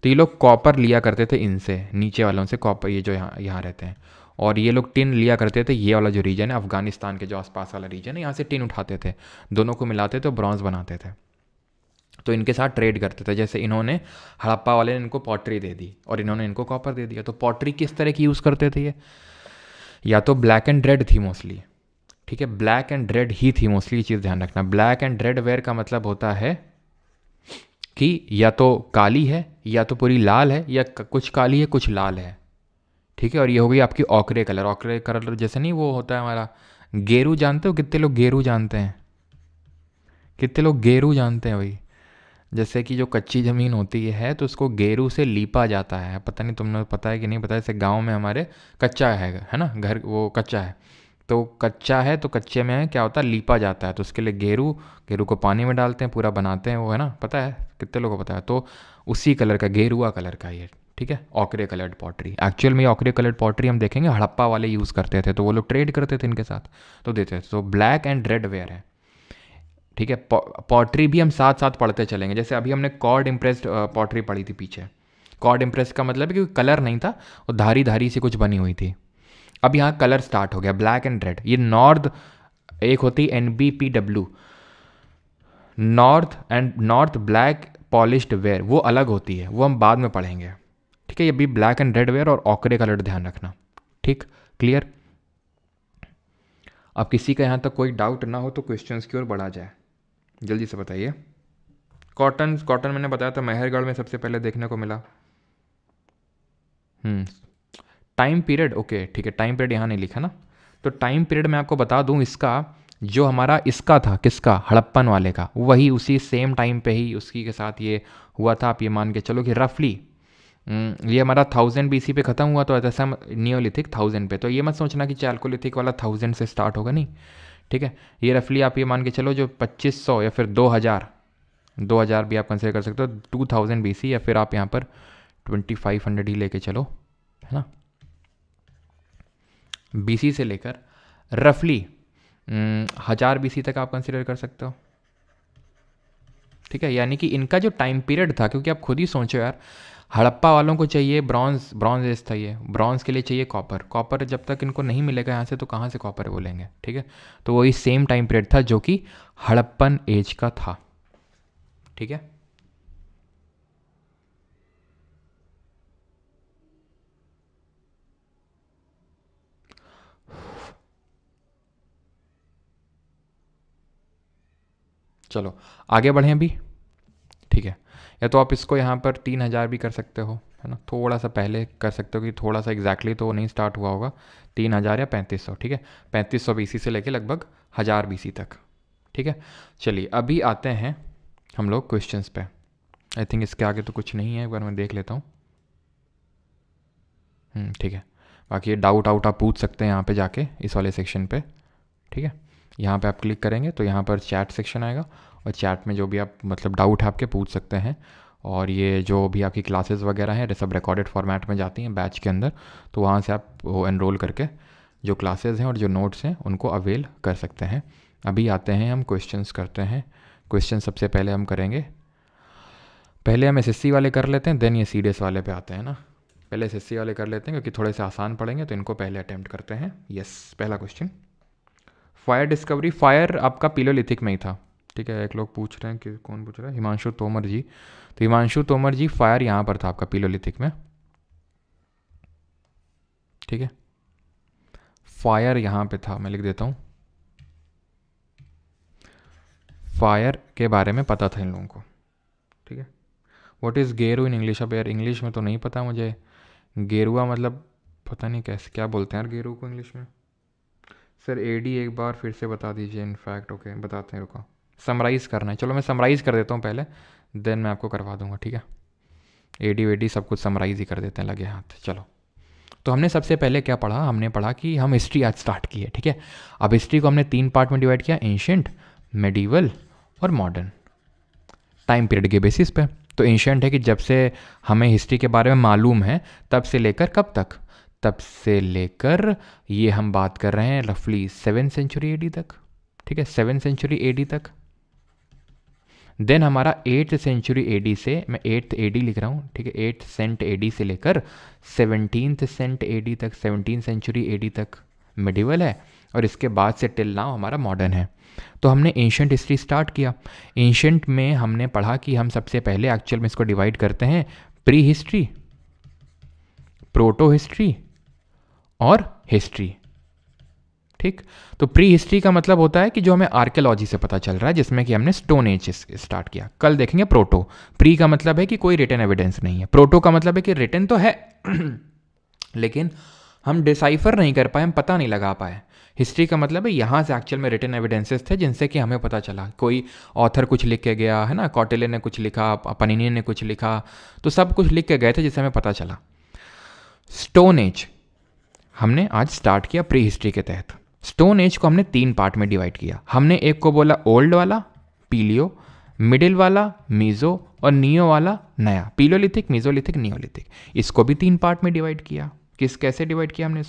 तो ये लोग कॉपर लिया करते थे इनसे, नीचे वालों से कॉपर, ये जो यहाँ रहते हैं। और ये लोग टिन लिया करते थे, ये वाला जो रीजन है अफगानिस्तान के जो आसपास वाला रीजन है, यहाँ से टिन उठाते थे, दोनों को मिलाते थे, ब्रॉन्ज बनाते थे। तो इनके साथ ट्रेड करते थे। जैसे इन्होंने, हड़प्पा वाले ने इनको पॉटरी दे दी और इन्होंने इनको कॉपर दे दिया। तो पॉटरी किस तरह की यूज़ करते थे ये? या तो ब्लैक एंड रेड थी मोस्टली। ठीक है, ब्लैक एंड रेड ही थी मोस्टली, ये चीज़ ध्यान रखना। ब्लैक एंड रेड वेयर का मतलब होता है कि या तो काली है या तो पूरी लाल है, या कुछ काली है कुछ लाल है। ठीक है, और ये हो गई आपकी ऑकरे कलर। ऑकरे कलर जैसे नहीं वो होता है हमारा गेरू, जानते हो? कितने लोग गेरू जानते हैं? कितने लोग गेरू जानते हैं भाई? जैसे कि जो कच्ची ज़मीन होती है तो उसको गेरू से लीपा जाता है। पता नहीं तुमने पता है कि नहीं पता है, जैसे गांव में हमारे कच्चा है ना, घर वो कच्चा है, तो कच्चा है तो कच्चे में क्या होता है, लीपा जाता है। तो उसके लिए गेरू, गेरू को पानी में डालते हैं, पूरा बनाते हैं वो, है ना, पता है कितने लोगों को पता है। तो उसी कलर का, गेरुआ कलर का ये, ठीक है, ऑकरे कलर्ड पॉटरी। एक्चुअल में ऑकरे कलर्ड पॉटरी हम देखेंगे हड़प्पा वाले यूज़ करते थे, तो वो लोग ट्रेड करते थे इनके साथ तो देते थे। तो ब्लैक एंड रेड वेयर है, ठीक है। पॉटरी भी हम साथ साथ पढ़ते चलेंगे। जैसे अभी हमने कॉर्ड इम्प्रेस्ड पॉटरी पढ़ी थी पीछे। कॉर्ड इम्प्रेस्ड का मतलब है कि कलर नहीं था, वो धारी धारी से कुछ बनी हुई थी। अब यहाँ कलर स्टार्ट हो गया, ब्लैक एंड रेड। ये नॉर्थ, एक होती है NBPW, north black polished where, वो अलग होती है, वो हम बाद में पढ़ेंगे, ठीक है। ये भी ब्लैक एंड रेड वेयर और ऑकरे कलर ध्यान रखना, ठीक, क्लियर। अब किसी का यहाँ तक कोई डाउट ना हो तो क्वेश्चंस की ओर बढ़ा जाए, जल्दी से बताइए। कॉटन मैंने बताया था मेहरगढ़ में सबसे पहले देखने को मिला। टाइम पीरियड, ओके ठीक है, टाइम पीरियड यहाँ नहीं लिखा ना, तो टाइम पीरियड मैं आपको बता दूँ, इसका जो हमारा इसका था, किसका, हड़प्पन वाले का, वही उसी सेम टाइम पे ही उसकी के साथ ये हुआ था। आप ये मान के चलो कि रफली ये हमारा 1000 BC पे ख़त्म हुआ, तो ऐसा नियोलिथिक 1000 पे। तो ये मत सोचना कि चैल्कोलिथिक वाला 1000 से स्टार्ट होगा, नहीं, ठीक है। ये रफली आप ये मान के चलो जो 2500 या फिर 2000 भी आप कंसिडर कर सकते हो, 2000 BC, या फिर आप यहाँ पर 2500 ही लेके चलो, है ना। BC से लेकर रफली 1000 BC तक आप कंसिडर कर सकते हो, ठीक है। यानी कि इनका जो टाइम पीरियड था, क्योंकि आप खुद ही सोचो यार, हड़प्पा वालों को चाहिए ब्रॉन्ज एज था, ये ब्रॉन्ज के लिए चाहिए कॉपर जब तक इनको नहीं मिलेगा यहाँ से तो कहाँ से कॉपर बोलेंगे, ठीक है। तो वही सेम टाइम पीरियड था जो कि हड़प्पन एज का था, ठीक है। चलो आगे बढ़ें अभी, ठीक है। या तो आप इसको यहाँ पर 3000 भी कर सकते हो, है ना, थोड़ा सा पहले कर सकते हो कि थोड़ा सा एग्जैक्टली तो नहीं स्टार्ट हुआ होगा, 3000 या 3500, ठीक है। 3500 BC से लेके लगभग 1000 BC तक, ठीक है। चलिए अभी आते हैं हम लोग क्वेश्चंस पे। आई थिंक इसके आगे तो कुछ नहीं है, एक बार मैं देख लेता हूँ। ठीक है, बाकी डाउट आप पूछ सकते हैं यहाँ पे जाके इस वाले सेक्शन पे, ठीक है। यहाँ पे आप क्लिक करेंगे तो यहाँ पर चैट सेक्शन आएगा, और चैट में जो भी आप मतलब डाउट है आपके पूछ सकते हैं। और ये जो भी आपकी क्लासेस वगैरह हैं सब रिकॉर्डेड फॉर्मेट में जाती हैं बैच के अंदर, तो वहाँ से आप वो एनरोल करके जो क्लासेस हैं और जो नोट्स हैं उनको अवेल कर सकते हैं। अभी आते हैं हम क्वेश्चंस करते हैं। क्वेश्चन सबसे पहले हम करेंगे, पहले हम SSC वाले कर लेते हैं, देन ये CDS वाले पे आते हैं ना। पहले SSC वाले कर लेते हैं क्योंकि थोड़े से आसान पड़ेंगे, तो इनको पहले अटैम्प्ट करते हैं। यस, पहला क्वेश्चन, फायर डिस्कवरी, फायर आपका पिलोलिथिक में ही था, ठीक है। एक लोग पूछ रहे हैं कि कौन पूछ रहा है, हिमांशु तोमर जी। तो हिमांशु तोमर जी, फायर यहाँ पर था आपका पिलोलिथिक में, ठीक है। फायर यहाँ पे था, मैं लिख देता हूँ, फायर के बारे में पता था इन लोगों को, ठीक है। व्हाट इज़ गेरू इन इंग्लिश, अब यार इंग्लिश में तो नहीं पता मुझे, गेरुआ मतलब पता नहीं कैसे क्या बोलते हैं यार गेरू को इंग्लिश में। सर AD एक बार फिर से बता दीजिए, इनफैक्ट ओके बताते हैं, रुको समराइज़ करना है, चलो मैं समराइज़ कर देता हूँ पहले, देन मैं आपको करवा दूंगा, ठीक है। AD सब कुछ समराइज़ ही कर देते हैं, लगे हाथ। चलो, तो हमने सबसे पहले क्या पढ़ा, हमने पढ़ा कि हम हिस्ट्री आज स्टार्ट की है, ठीक है। अब हिस्ट्री को हमने 3 पार्ट में डिवाइड किया, एंशिएंट, मेडिवल और मॉडर्न, टाइम पीरियड के बेसिस पे। तो एंशिएंट है कि जब से हमें हिस्ट्री के बारे में मालूम है तब से लेकर कब तक, तब से लेकर ये हम बात कर रहे हैं रफली 7th सेंचुरी AD तक, ठीक है, 7th सेंचुरी AD तक। देन हमारा 8th सेंचुरी AD से, मैं 8th AD लिख रहा हूँ, ठीक है, 8th सेंट AD से लेकर 17th सेंट AD तक, 17th सेंचुरी AD तक मिडिवल है, और इसके बाद से टिल नाउ हमारा मॉडर्न है। तो हमने एंशिएंट हिस्ट्री स्टार्ट किया। एंशिएंट में हमने पढ़ा कि हम सबसे पहले एक्चुअल में इसको डिवाइड करते हैं प्री हिस्ट्री, प्रोटो हिस्ट्री और हिस्ट्री, ठीक। तो प्री हिस्ट्री का मतलब होता है कि जो हमें आर्कियोलॉजी से पता चल रहा है, जिसमें कि हमने स्टोन एज स्टार्ट किया। कल देखेंगे प्रोटो। प्री का मतलब है कि कोई रिटन एविडेंस नहीं है, प्रोटो का मतलब है कि रिटन तो है लेकिन हम डिसाइफर नहीं कर पाए, हम पता नहीं लगा पाए हिस्ट्री का मतलब है यहाँ से एक्चुअल में रिटन एविडेंसेस थे जिनसे कि हमें पता चला, कोई ऑथर कुछ लिख के गया है ना, कौटिल्य ने कुछ लिखा, पनिनी ने कुछ लिखा, तो सब कुछ लिख के गए थे जिससे हमें पता चला। स्टोन एज हमने आज स्टार्ट किया प्री हिस्ट्री के तहत। स्टोन एज को हमने 3 पार्ट में डिवाइड किया। हमने एक को बोला ओल्ड वाला पीलियो, मिडिल वाला मीजो और नियो वाला नया। पीलियोलिथिक, मीजोलिथिक, नियोलिथिक, इसको भी 3 पार्ट में डिवाइड किया। कैसे डिवाइड किया हमने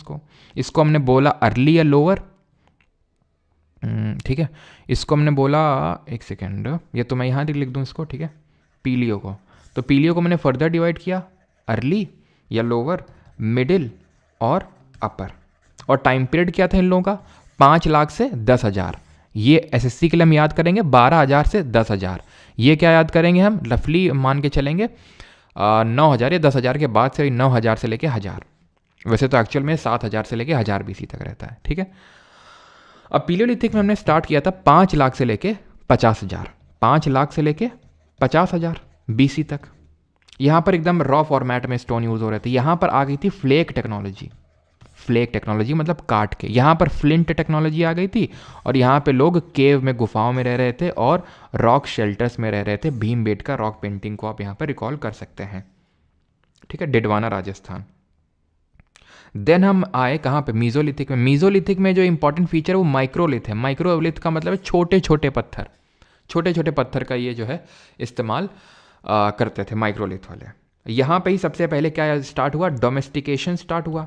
इसको हमने बोला अर्ली या लोअर, ठीक है। इसको हमने बोला, एक सेकेंड, ये तो मैं यहाँ लिख दूँ इसको, ठीक है। पीलियो को, तो पीलियो को मैंने फर्दर डिवाइड किया अर्ली या लोअर, मिडिल और अपर। और टाइम पीरियड क्या था इन लोगों का, 5 लाख से 10,000। ये एसएससी के लिए हम याद करेंगे 12,000 से 10,000। ये क्या याद करेंगे हम, रफली मान के चलेंगे 9,000 या 10,000 के बाद से 9,000 से लेके 1,000। वैसे तो एक्चुअल में 7,000 से लेके 1,000 बीसी तक रहता है, ठीक है। अब पीलियोलिथिक में हमने स्टार्ट किया था 5 लाख से लेके 50,000, 5 लाख से लेके 50,000 बीसी तक। यहाँ पर एकदम रॉ फॉर्मेट में स्टोन यूज़ हो रहे थे। यहाँ पर आ गई थी फ्लेक टेक्नोलॉजी। फ्लेक टेक्नोलॉजी मतलब काट के। यहाँ पर फ्लिंट टेक्नोलॉजी आ गई थी और यहाँ पे लोग केव में, गुफाओं में रह रहे थे और रॉक शेल्टर्स में रह रहे थे। भीमबेटका रॉक पेंटिंग को आप यहाँ पर रिकॉल कर सकते हैं, ठीक है, डिडवाना राजस्थान। देन हम आए कहाँ पे, मीजोलिथिक में। मीजोलिथिक में जो इंपॉर्टेंट फीचर है वो माइक्रोलिथ है। माइक्रोलिथ का मतलब है छोटे छोटे पत्थर, छोटे छोटे पत्थर का ये जो है इस्तेमाल करते थे माइक्रोलिथ वाले। यहाँ पे ही सबसे पहले क्या स्टार्ट हुआ, डोमेस्टिकेशन स्टार्ट हुआ,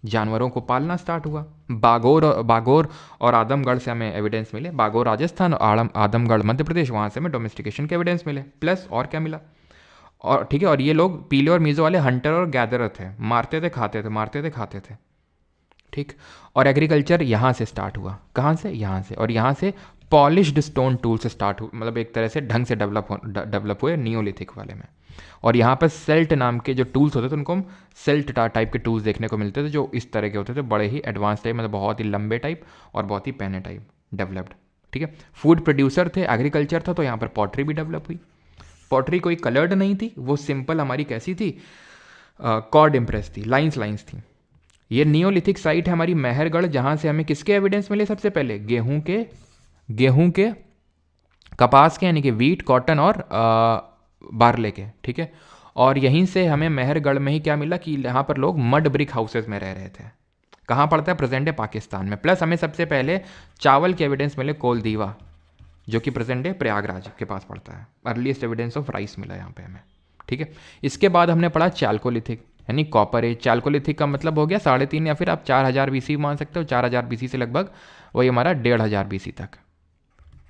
जानवरों को पालना स्टार्ट हुआ। बागोर और आदमगढ़ से हमें एविडेंस मिले, बागोर राजस्थान और आदमगढ़ मध्य प्रदेश, वहाँ से हमें डोमेस्टिकेशन के एविडेंस मिले। प्लस और क्या मिला, और ठीक है, और ये लोग पीले और मीजो वाले हंटर और गैदरर थे, मारते थे खाते थे, मारते थे खाते थे, ठीक। और एग्रीकल्चर यहाँ से स्टार्ट हुआ, कहाँ से, यहाँ से। और यहाँ से पॉलिश्ड स्टोन टूल से स्टार्ट हुआ, मतलब एक तरह से ढंग से डेवलप हुए नियोलिथिक वाले में। और यहाँ पर सेल्ट नाम के जो टूल्स होते थे उनको हम सेल्ट टाइप के टूल्स देखने को मिलते थे, जो इस तरह के होते थे, बड़े ही एडवांस टाइप, मतलब बहुत ही लंबे टाइप और बहुत ही पैने टाइप डेवलप्ड, ठीक है। फूड प्रोड्यूसर थे, एग्रीकल्चर था, तो यहाँ पर पॉटरी भी डेवलप हुई। पॉटरी कोई कलर्ड नहीं थी, वो सिंपल हमारी कैसी थी, कॉर्ड इम्प्रेस थी, लाइंस थी। ये नियोलिथिक साइट है हमारी मेहरगढ़, जहाँ से हमें किसके एविडेंस मिले, सबसे पहले गेहूं के, कपास के यानी कि वीट, कॉटन और बार्ले के, ठीक है। और यहीं से हमें मेहरगढ़ में ही क्या मिला कि यहाँ पर लोग मड ब्रिक हाउसेस में रह रहे थे। कहाँ पड़ता है, प्रेजेंट डे पाकिस्तान में। प्लस हमें सबसे पहले चावल के एविडेंस मिले, कोलदीवा, जो कि प्रेजेंट डे प्रयागराज के पास पड़ता है। अर्लीस्ट एविडेंस ऑफ राइस मिला यहाँ पे हमें, ठीक है। इसके बाद हमने पढ़ा चालकोलिथिक यानी कॉपर एज। चालकोलिथिक का मतलब हो गया 3.5 या फिर आप 4,000 बीसी मान सकते हो। 4,000 बीसी से लगभग वही हमारा 1,500 बीसी तक,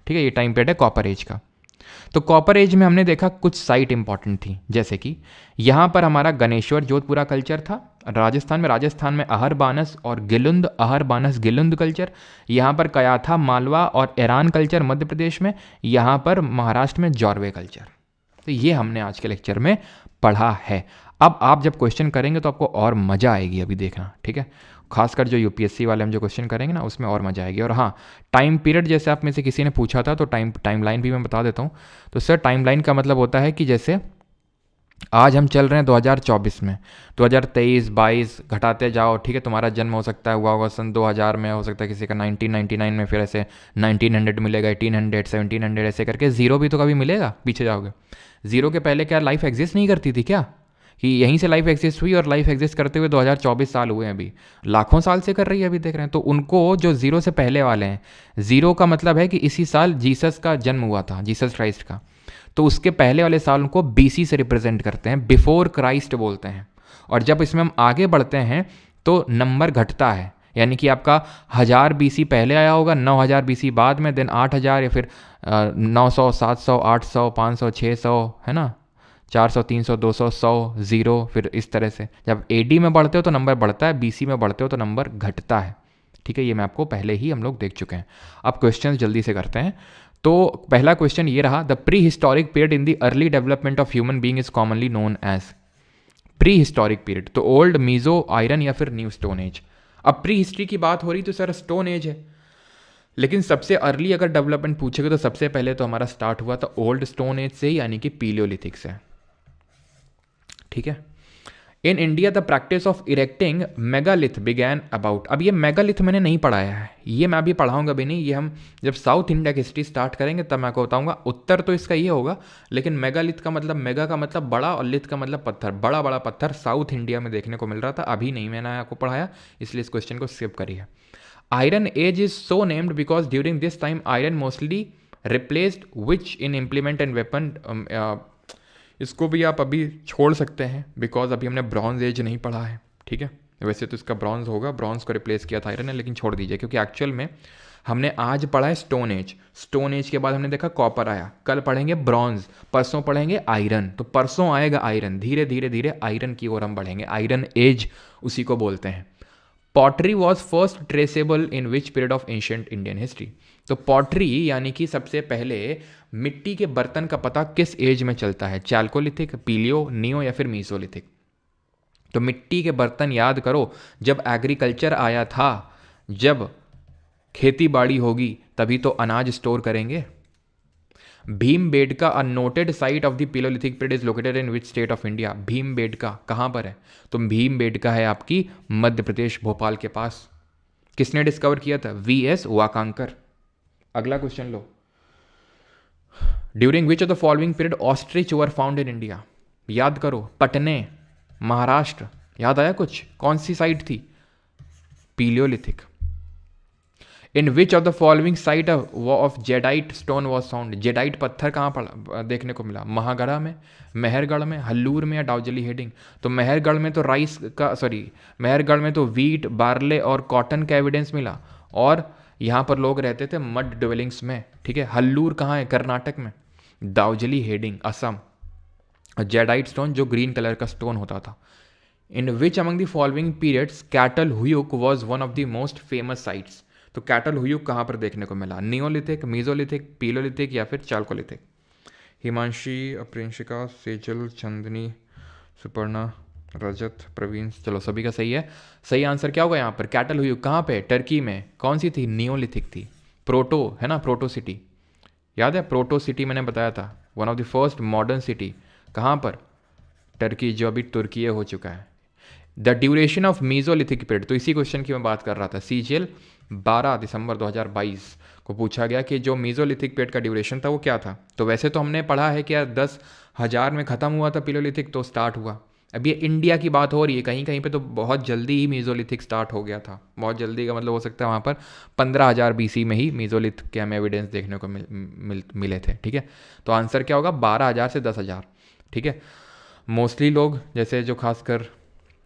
ठीक है। ये टाइम पीरियड है कॉपर एज का। तो कॉपर एज में हमने देखा कुछ साइट इंपॉर्टेंट थी, जैसे कि यहाँ पर हमारा गणेश्वर जोधपुरा कल्चर था राजस्थान में अहरबानस और गिलुंद, अहरबानस गिलुंद कल्चर। यहाँ पर कयाथा, मालवा और ईरान कल्चर मध्य प्रदेश में। यहाँ पर महाराष्ट्र में जॉर्वे कल्चर। तो ये हमने आज के लेक्चर में पढ़ा है। अब आप जब क्वेश्चन करेंगे तो आपको और मज़ा आएगी, अभी देखना, ठीक है। खासकर जो यूपीएससी वाले हम जो क्वेश्चन करेंगे ना, उसमें और मजा आएगी। और हाँ, टाइम पीरियड जैसे आप में से किसी ने पूछा था, तो टाइमलाइन भी मैं बता देता हूँ। तो सर टाइमलाइन का मतलब होता है कि जैसे आज हम चल रहे हैं 2024 में, 2023, 22 घटाते जाओ, ठीक है। तुम्हारा जन्म हो सकता है हुआ होगा सन 2000 में, हो सकता है किसी का 1999 में, फिर ऐसे 1900 मिलेगा, 1800, 1700, ऐसे करके जीरो भी तो कभी मिलेगा, पीछे जाओगे। जीरो के पहले क्या लाइफ एग्जिस्ट नहीं करती थी क्या, कि यहीं से लाइफ एग्जिस्ट हुई और लाइफ एग्जिस्ट करते हुए 2024 साल हुए हैं, अभी लाखों साल से कर रही है, अभी देख रहे हैं। तो उनको जो जीरो से पहले वाले हैं, जीरो का मतलब है कि इसी साल जीसस का जन्म हुआ था, जीसस क्राइस्ट का, तो उसके पहले वाले साल उनको बीसी से रिप्रेजेंट करते हैं, बिफोर क्राइस्ट बोलते हैं। और जब इसमें हम आगे बढ़ते हैं तो नंबर घटता है, यानी कि आपका 1000 बीसी पहले आया होगा, 9000 बीसी बाद में, देन 8000 या फिर 900, 700, 800, 500, 600, है ना, 400, 300, 200, 100, 0, फिर इस तरह से। जब एडी में बढ़ते हो तो नंबर बढ़ता है, बीसी में बढ़ते हो तो नंबर घटता है, ठीक है। ये मैं आपको पहले ही हम लोग देख चुके हैं। अब क्वेश्चन जल्दी से करते हैं। तो पहला क्वेश्चन ये रहा, the pre historic period in the early development of human being is commonly known as. Pre historic period तो ओल्ड, मीजो, आयरन या फिर न्यू स्टोन एज। अब प्री हिस्ट्री की बात हो रही तो सर स्टोन एज है, लेकिन सबसे अर्ली अगर डेवलपमेंट पूछेगा तो सबसे पहले तो हमारा स्टार्ट हुआ था ओल्ड स्टोन एज से, यानी कि पीलियोलिथिक से, ठीक है। In India the practice of erecting megalith began about, अब ये मेगालिथ मैंने नहीं पढ़ाया है, ये मैं अभी पढ़ाऊंगा भी नहीं, ये हम जब साउथ इंडिया की हिस्ट्री स्टार्ट करेंगे तब मैं आपको बताऊंगा। उत्तर तो इसका ये होगा, लेकिन मेगालिथ का मतलब, मेगा का मतलब बड़ा और लिथ का मतलब पत्थर, बड़ा बड़ा पत्थर साउथ इंडिया में देखने को मिल रहा था, अभी नहीं मैंने आपको पढ़ाया, इसलिए इस क्वेश्चन को स्किप करिए। Iron age is so named because during this time iron mostly replaced which in implement and weapon. इसको भी आप अभी छोड़ सकते हैं बिकॉज अभी हमने ब्रॉन्ज एज नहीं पढ़ा है, ठीक है। वैसे तो इसका ब्रॉन्ज होगा, ब्रॉन्ज को रिप्लेस किया था आयरन ने, लेकिन छोड़ दीजिए क्योंकि एक्चुअल में हमने आज पढ़ा है स्टोन एज, स्टोन एज के बाद हमने देखा कॉपर आया, कल पढ़ेंगे ब्रॉन्ज, परसों पढ़ेंगे आयरन, तो परसों आएगा आयरन, धीरे धीरे धीरे आयरन की ओर हम बढ़ेंगे, आयरन एज उसी को बोलते हैं। Pottery was first traceable in which period of ancient Indian history, तो पॉटरी यानी कि सबसे पहले मिट्टी के बर्तन का पता किस एज में चलता है, चैल्कोलिथिक, पीलियो, नियो या फिर मीसोलिथिक। तो मिट्टी के बर्तन याद करो, जब एग्रीकल्चर आया था, जब खेती बाड़ी होगी तभी तो अनाज स्टोर करेंगे। Bhimbetka a noted site of the Palaeolithic period is located in which state of India, Bhimbetka कहाँ पर है, तो भीमबेडका है आपकी मध्य प्रदेश, भोपाल के पास। किसने डिस्कवर किया था, वीएस वाकांकर। अगला question low, during which of the following period ostrich were found in India, याद करो, पटने, महाराष्ट्र, याद आया कुछ, कौन सी साइट थी, Palaeolithic. In which of the following site of jadeite stone was found, jadeite पत्थर कहाँ देखने को मिला, महागढ़ा में, मेहरगढ़ में, हल्लूर में या डाउजली हेडिंग। तो मेहरगढ़ में तो राइस का, मेहरगढ़ में तो वीट, बार्ले और कॉटन का एविडेंस मिला, और यहाँ पर लोग रहते थे मड ड्वेलिंग्स में, ठीक है। हल्लूर कहाँ है, कर्नाटक में। दाउजली हेडिंग असम। जेडाइट स्टोन जो ग्रीन कलर का स्टोन होता था। In which among the following periods Catal Huyuk was one of the most famous sites, तो कैटल हुयुक कहाँ पर देखने को मिला, नियोलिथिक, मीजोलिथिक, पीलोलिथिक या फिर चाल्कोलिथिक। हिमांशी, अप्रिंशिका, सेजल, चंदनी, सुपर्णा, रजत, प्रवीण, चलो सभी का सही है। सही आंसर क्या होगा यहाँ पर, कैटल हुयुक कहाँ पे, टर्की में। कौन सी थी, नियोलिथिक थी। प्रोटो है ना, प्रोटो सिटी, याद है, प्रोटो सिटी मैंने बताया था, one of the first modern city, कहाँ पर, टर्की, जो अभी तुर्की हो चुका है। The duration of mesolithic period, तो इसी क्वेश्चन की मैं बात कर रहा था, सीजीएल 12 दिसंबर 2022 को पूछा गया कि जो मीजोलिथिक पीरियड का ड्यूरेशन था वो क्या था। तो वैसे तो हमने पढ़ा है कि 10,000 में ख़त्म हुआ था पिलोलिथिक, तो स्टार्ट हुआ। अब ये इंडिया की बात हो रही है, कहीं कहीं पे तो बहुत जल्दी ही मीजोलिथिक स्टार्ट हो गया था। बहुत जल्दी का मतलब हो सकता है वहाँ पर 15,000 बीसी में ही मीजोलिथ के हमें एविडेंस देखने को मिले थे, ठीक है। तो आंसर क्या होगा, 12,000 से 10,000, ठीक है। मोस्टली लोग जैसे जो खासकर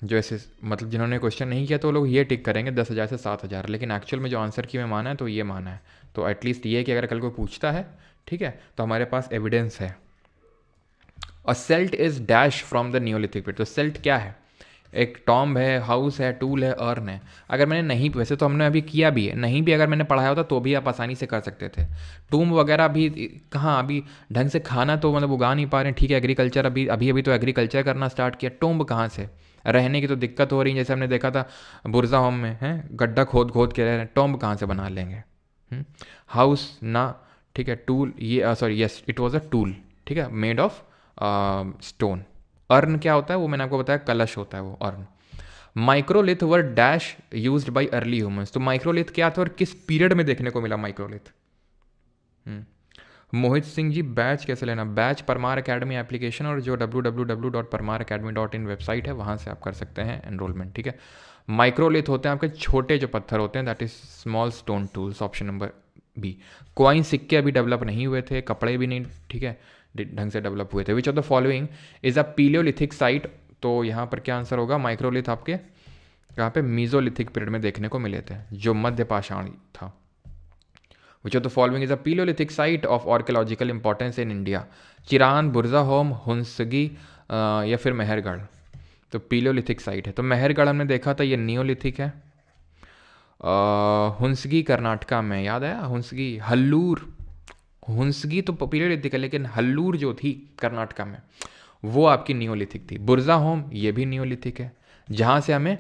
जो ऐसे मतलब जिन्होंने क्वेश्चन नहीं किया तो लोग ये टिक करेंगे 10,000 से 7,000, लेकिन एक्चुअल में जो आंसर की मैं माना है तो ये माना है। तो एटलीस्ट ये कि अगर कल कोई पूछता है, ठीक है, तो हमारे पास एविडेंस है। और celt is dash from the neolithic period, तो सेल्ट क्या है, एक टॉम्ब है, हाउस है, टूल है, अर्न है। अगर मैंने नहीं, वैसे तो हमने अभी किया भी है, नहीं भी अगर मैंने पढ़ाया होता तो भी आप आसानी से कर सकते थे। टूम्ब वगैरह भी कहाँ, अभी ढंग से खाना तो मतलब उगा नहीं पा रहे हैं, ठीक है। एग्रीकल्चर अभी तो एग्रीकल्चर करना स्टार्ट किया, टूम्ब कहाँ से, रहने की तो दिक्कत हो रही है। जैसे हमने देखा था बुरजा होम में है, गड्ढा खोद खोद के रह रहे हैं, टॉम्ब कहाँ से बना लेंगे। हाउस ना, ठीक है। टूल, ये sorry yes it was a tool, ठीक है, मेड ऑफ स्टोन। अर्न क्या होता है वो मैंने आपको बताया, कलश होता है वो earn. Microlith were dash used by early humans, तो माइक्रोलिथ क्या था और किस पीरियड में देखने को मिला माइक्रोलिथ। मोहित सिंह जी, बैच कैसे लेना, बैच परमार अकेडमी एप्लीकेशन और जो www.parmaracademy.in वेबसाइट है वहाँ से आप कर सकते हैं एनरोलमेंट, ठीक है। माइक्रोलिथ होते हैं आपके छोटे जो पत्थर होते हैं, that is small stone tools, option number B. Coin, सिक्के अभी डेवलप नहीं हुए थे, कपड़े भी नहीं, ठीक है, ढंग से डेवलप हुए थे। Which of the following is a Palaeolithic site, तो यहाँ पर क्या आंसर होगा, माइक्रोलिथ आपके यहाँ पे मीजोलिथिक पीरियड में देखने को मिले थे, जो मध्य पाषाण था। Which of the following is a Palaeolithic site of archaeological importance in India, Chirand, Burzahom, Hunsgi या फिर मेहरगढ़। तो पीलियोलिथिक साइट है, तो मेहरगढ़ हमने देखा था ये नियोलिथिक है। हुंसगी कर्नाटका में, याद आया, हुंसगी, हल्लूर, हुंसगी तो पीलियोलिथिक है, लेकिन हल्लूर जो थी कर्नाटका में वो आपकी नियोलिथिक थी। बुरजा होम ये भी नियोलिथिक है, जहाँ से हमें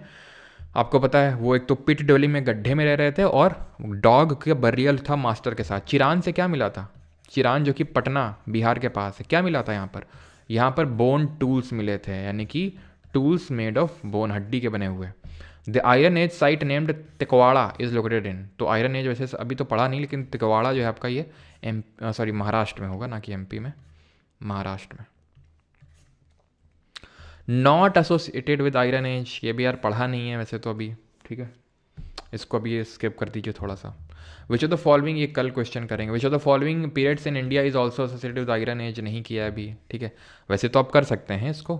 आपको पता है वो एक तो पिट ड्वेलिंग में गड्ढे में रह रहे थे और डॉग के बरियल था मास्टर के साथ। चिरान से क्या मिला था, चिरान जो कि पटना बिहार के पास है, क्या मिला था यहाँ पर बोन टूल्स मिले थे, यानी कि टूल्स मेड ऑफ बोन, हड्डी के बने हुए। The iron Age site named Tikwada is located in, तो आयरन एज वैसे अभी तो पढ़ा नहीं, लेकिन तिकवाड़ा जो है आपका ये महाराष्ट्र में होगा, ना कि एमपी में, महाराष्ट्र में। Not associated with iron age, ये भी यार पढ़ा नहीं है वैसे तो अभी, ठीक है, इसको अभी स्किप कर दीजिए थोड़ा सा। विच ऑफ द फॉलोइंग, ये कल क्वेश्चन करेंगे। Which of the following periods in India is also associated with iron age, नहीं किया है अभी, ठीक है। वैसे तो आप कर सकते हैं इसको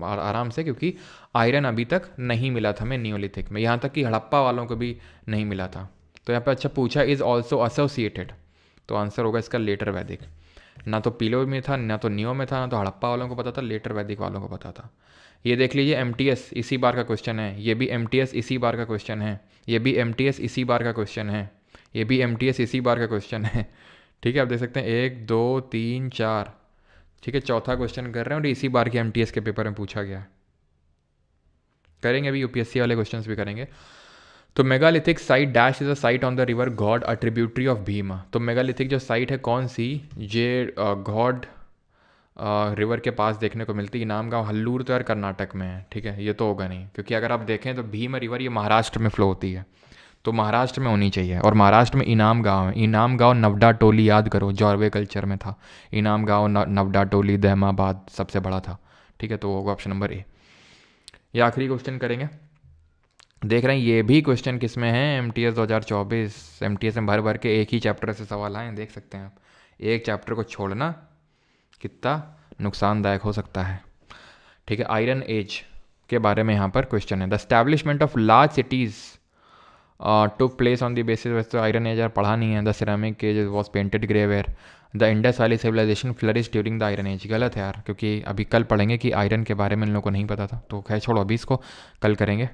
आराम से, क्योंकि आयरन अभी तक नहीं मिला था हमें नियोलिथिक में, यहाँ तक कि हड़प्पा वालों को भी नहीं मिला था। तो यहाँ पे अच्छा पूछा इज ऑल्सो एसोसिएटेड, तो आंसर होगा इसका लेटर वैदिक। ना तो पीलो में था, ना तो नियो में था, ना तो हड़प्पा वालों को पता था, लेटर वैदिक वालों को पता था। ये देख लीजिए एमटीएस इसी बार का क्वेश्चन है, ये भी एमटीएस इसी बार का क्वेश्चन है, ये भी एमटीएस इसी बार का क्वेश्चन है, ये भी एमटीएस इसी बार का क्वेश्चन है, ठीक है। आप देख सकते हैं 1 2 3 4, ठीक है, चौथा क्वेश्चन कर रहे हैं और इसी बार के एमटीएस के पेपर में पूछा गया है। करेंगे अभी यूपीएससी वाले क्वेश्चंस भी करेंगे। तो megalithic site dash is a site on the river God a tributary of Bhima. तो मेगालिथिक जो साइट है कौन सी, ये गॉड रिवर के पास देखने को मिलती है। इनाम गांव हल्लूर तो यार कर्नाटक में है, ठीक है, ये तो होगा नहीं, क्योंकि अगर आप देखें तो भीम रिवर ये महाराष्ट्र में फ्लो होती है, तो महाराष्ट्र में होनी चाहिए। और महाराष्ट्र में इनाम गांव है, इनाम गांव नवडा टोली, याद करो जॉर्वे कल्चर में था इनाम गांव, नवडा टोली दहमाबाद सबसे बड़ा था, ठीक है, तो होगा ऑप्शन नंबर ए। ये आखिरी क्वेश्चन करेंगे, देख रहे हैं ये भी क्वेश्चन किस में है, एमटीएस 2024। एमटीएस में भर भर के एक ही चैप्टर से सवाल आए, देख सकते हैं आप, एक चैप्टर को छोड़ना कितना नुकसानदायक हो सकता है, ठीक है। आयरन एज के बारे में यहाँ पर क्वेश्चन है। The establishment of large cities took place on the basis, वैसे तो आयरन एज यार पढ़ा नहीं है। The ceramic age was painted grey ware, the Indus valley civilization flourish during the iron age, गलत है यार, क्योंकि अभी कल पढ़ेंगे कि आयरन के बारे में इन लोगों को नहीं पता था, तो खैर छोड़ो, अभी इसको कल करेंगे।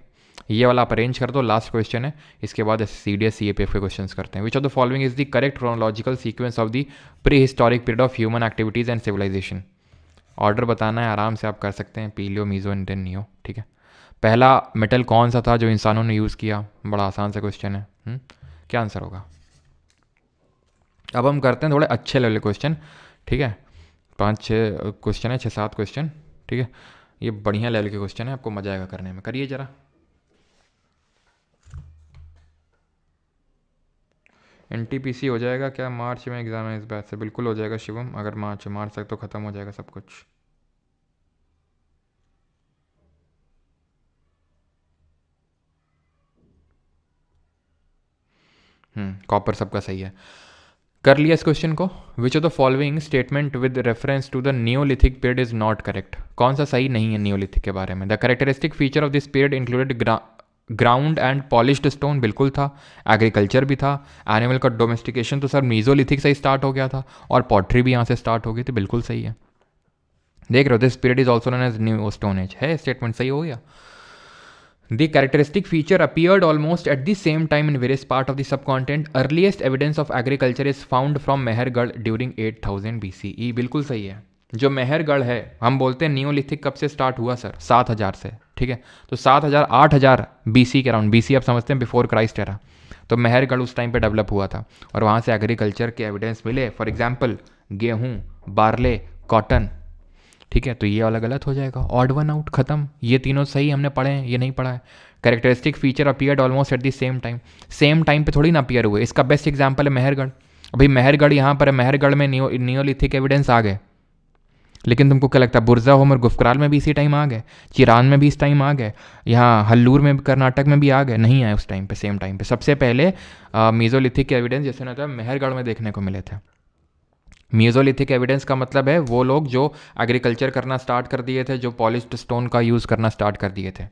ये वाला आप अरेंज कर दो, लास्ट क्वेश्चन है, इसके बाद CDS CAPF के क्वेश्चंस करते हैं। Which of the following is the correct chronological sequence of the pre historic period of human activities and civilization. Order बताना है, आराम से आप कर सकते हैं, paleo meso and then neo, ठीक है। पहला मेटल कौन सा था जो इंसानों ने यूज़ किया, बड़ा आसान सा क्वेश्चन है, क्या आंसर होगा। अब हम करते हैं थोड़े अच्छे लेवल क्वेश्चन, ठीक है, 5-6 क्वेश्चन है, 6-7 क्वेश्चन, ठीक है, ये बढ़िया लेवल के क्वेश्चन है, आपको मजा आएगा करने में, करिए जरा। NTPC हो जाएगा क्या मार्च में एग्जाम है इस बैच से, बिल्कुल हो जाएगा शिवम, अगर मार्च तक तो ख़त्म हो जाएगा सब कुछ। कॉपर सबका सही है, कर लिया इस क्वेश्चन को। Which of the following statement with reference to the neolithic period is not correct, कौन सा सही नहीं है नियोलिथिक के बारे में। The characteristic feature of this period included ground and polished stone, बिल्कुल था। एग्रीकल्चर भी था। एनिमल का डोमेस्टिकेशन तो सर मीजोलिथिक से ही स्टार्ट हो गया था, और पॉटरी भी यहाँ से स्टार्ट हो गई थी, बिल्कुल सही है। देख रहे हो, this period is also known as new stone age, है स्टेटमेंट सही हो गया। The characteristic feature appeared almost at the same time in various parts of the subcontinent. Earliest evidence of agriculture is found from Mehrgarh during 8000 BCE, बिल्कुल सही है। जो मेहरगढ़ है, हम बोलते हैं नियोलिथिक कब से स्टार्ट हुआ सर, 7000 से, ठीक है, तो 7000 8000 BC के अराउंड, BC आप समझते हैं बिफोर क्राइस्ट एरा, तो मेहरगढ़ उस टाइम पे डेवलप हुआ था, और वहाँ से एग्रीकल्चर के एविडेंस मिले, फॉर एग्जाम्पल गेहूँ, बार्ले, कॉटन, ठीक है, तो ये वाला गलत हो जाएगा, ऑड वन आउट, खत्म। ये तीनों सही हमने पढ़े हैं, ये नहीं पढ़ा है। Characteristic feature appeared almost at the same time पे थोड़ी ना अपीयर हुए। इसका बेस्ट एग्जांपल है मेहरगढ़। अभी मेहरगढ़ यहाँ पर है, मेहरगढ़ में नियोलिथिक एविडेंस आ गए, लेकिन तुमको क्या लगता है बुरजा होम और गुफकराल में भी इसी टाइम आ गए, चिरान में भी इस टाइम आ गए, यहाँ हल्लूर में कर्नाटक में भी आ गए, नहीं आए उस टाइम पे, सेम टाइम पे। सबसे पहले मीजोलिथिक के एविडेंस जैसे ना था मेहरगढ़ में देखने को मिले थे। मीजोलिथिक एविडेंस का मतलब है वो लोग जो एग्रीकल्चर करना स्टार्ट कर दिए थे, जो पॉलिश्ड स्टोन का यूज़ करना स्टार्ट कर दिए थे।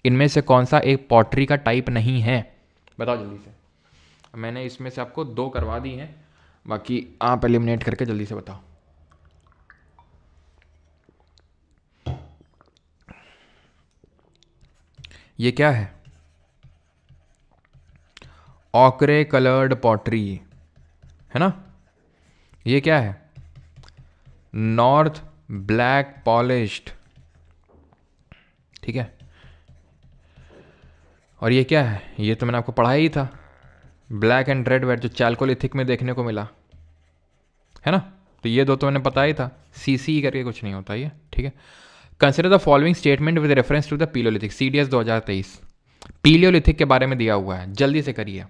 इनमें से कौन सा एक पॉटरी का टाइप नहीं है, बताओ जल्दी से। मैंने इसमें से आपको 2 करवा दी हैं, बाकी आप एलिमिनेट करके जल्दी से बताओ। ये क्या है, ऑकरे कलर्ड पॉटरी है ना। ये क्या है, नॉर्थ ब्लैक पॉलिश्ड, ठीक है। और ये क्या है, ये तो मैंने आपको पढ़ाया ही था, ब्लैक एंड रेड वेट, जो चैल्कोलिथिक में देखने को मिला है ना। तो ये 2 तो मैंने बताया ही था, CC करके कुछ नहीं होता ये, ठीक है। Consider the following statement with reference to the Palaeolithic, CDS 2023 Palaeolithic के बारे में दिया हुआ है, जल्दी से करिए।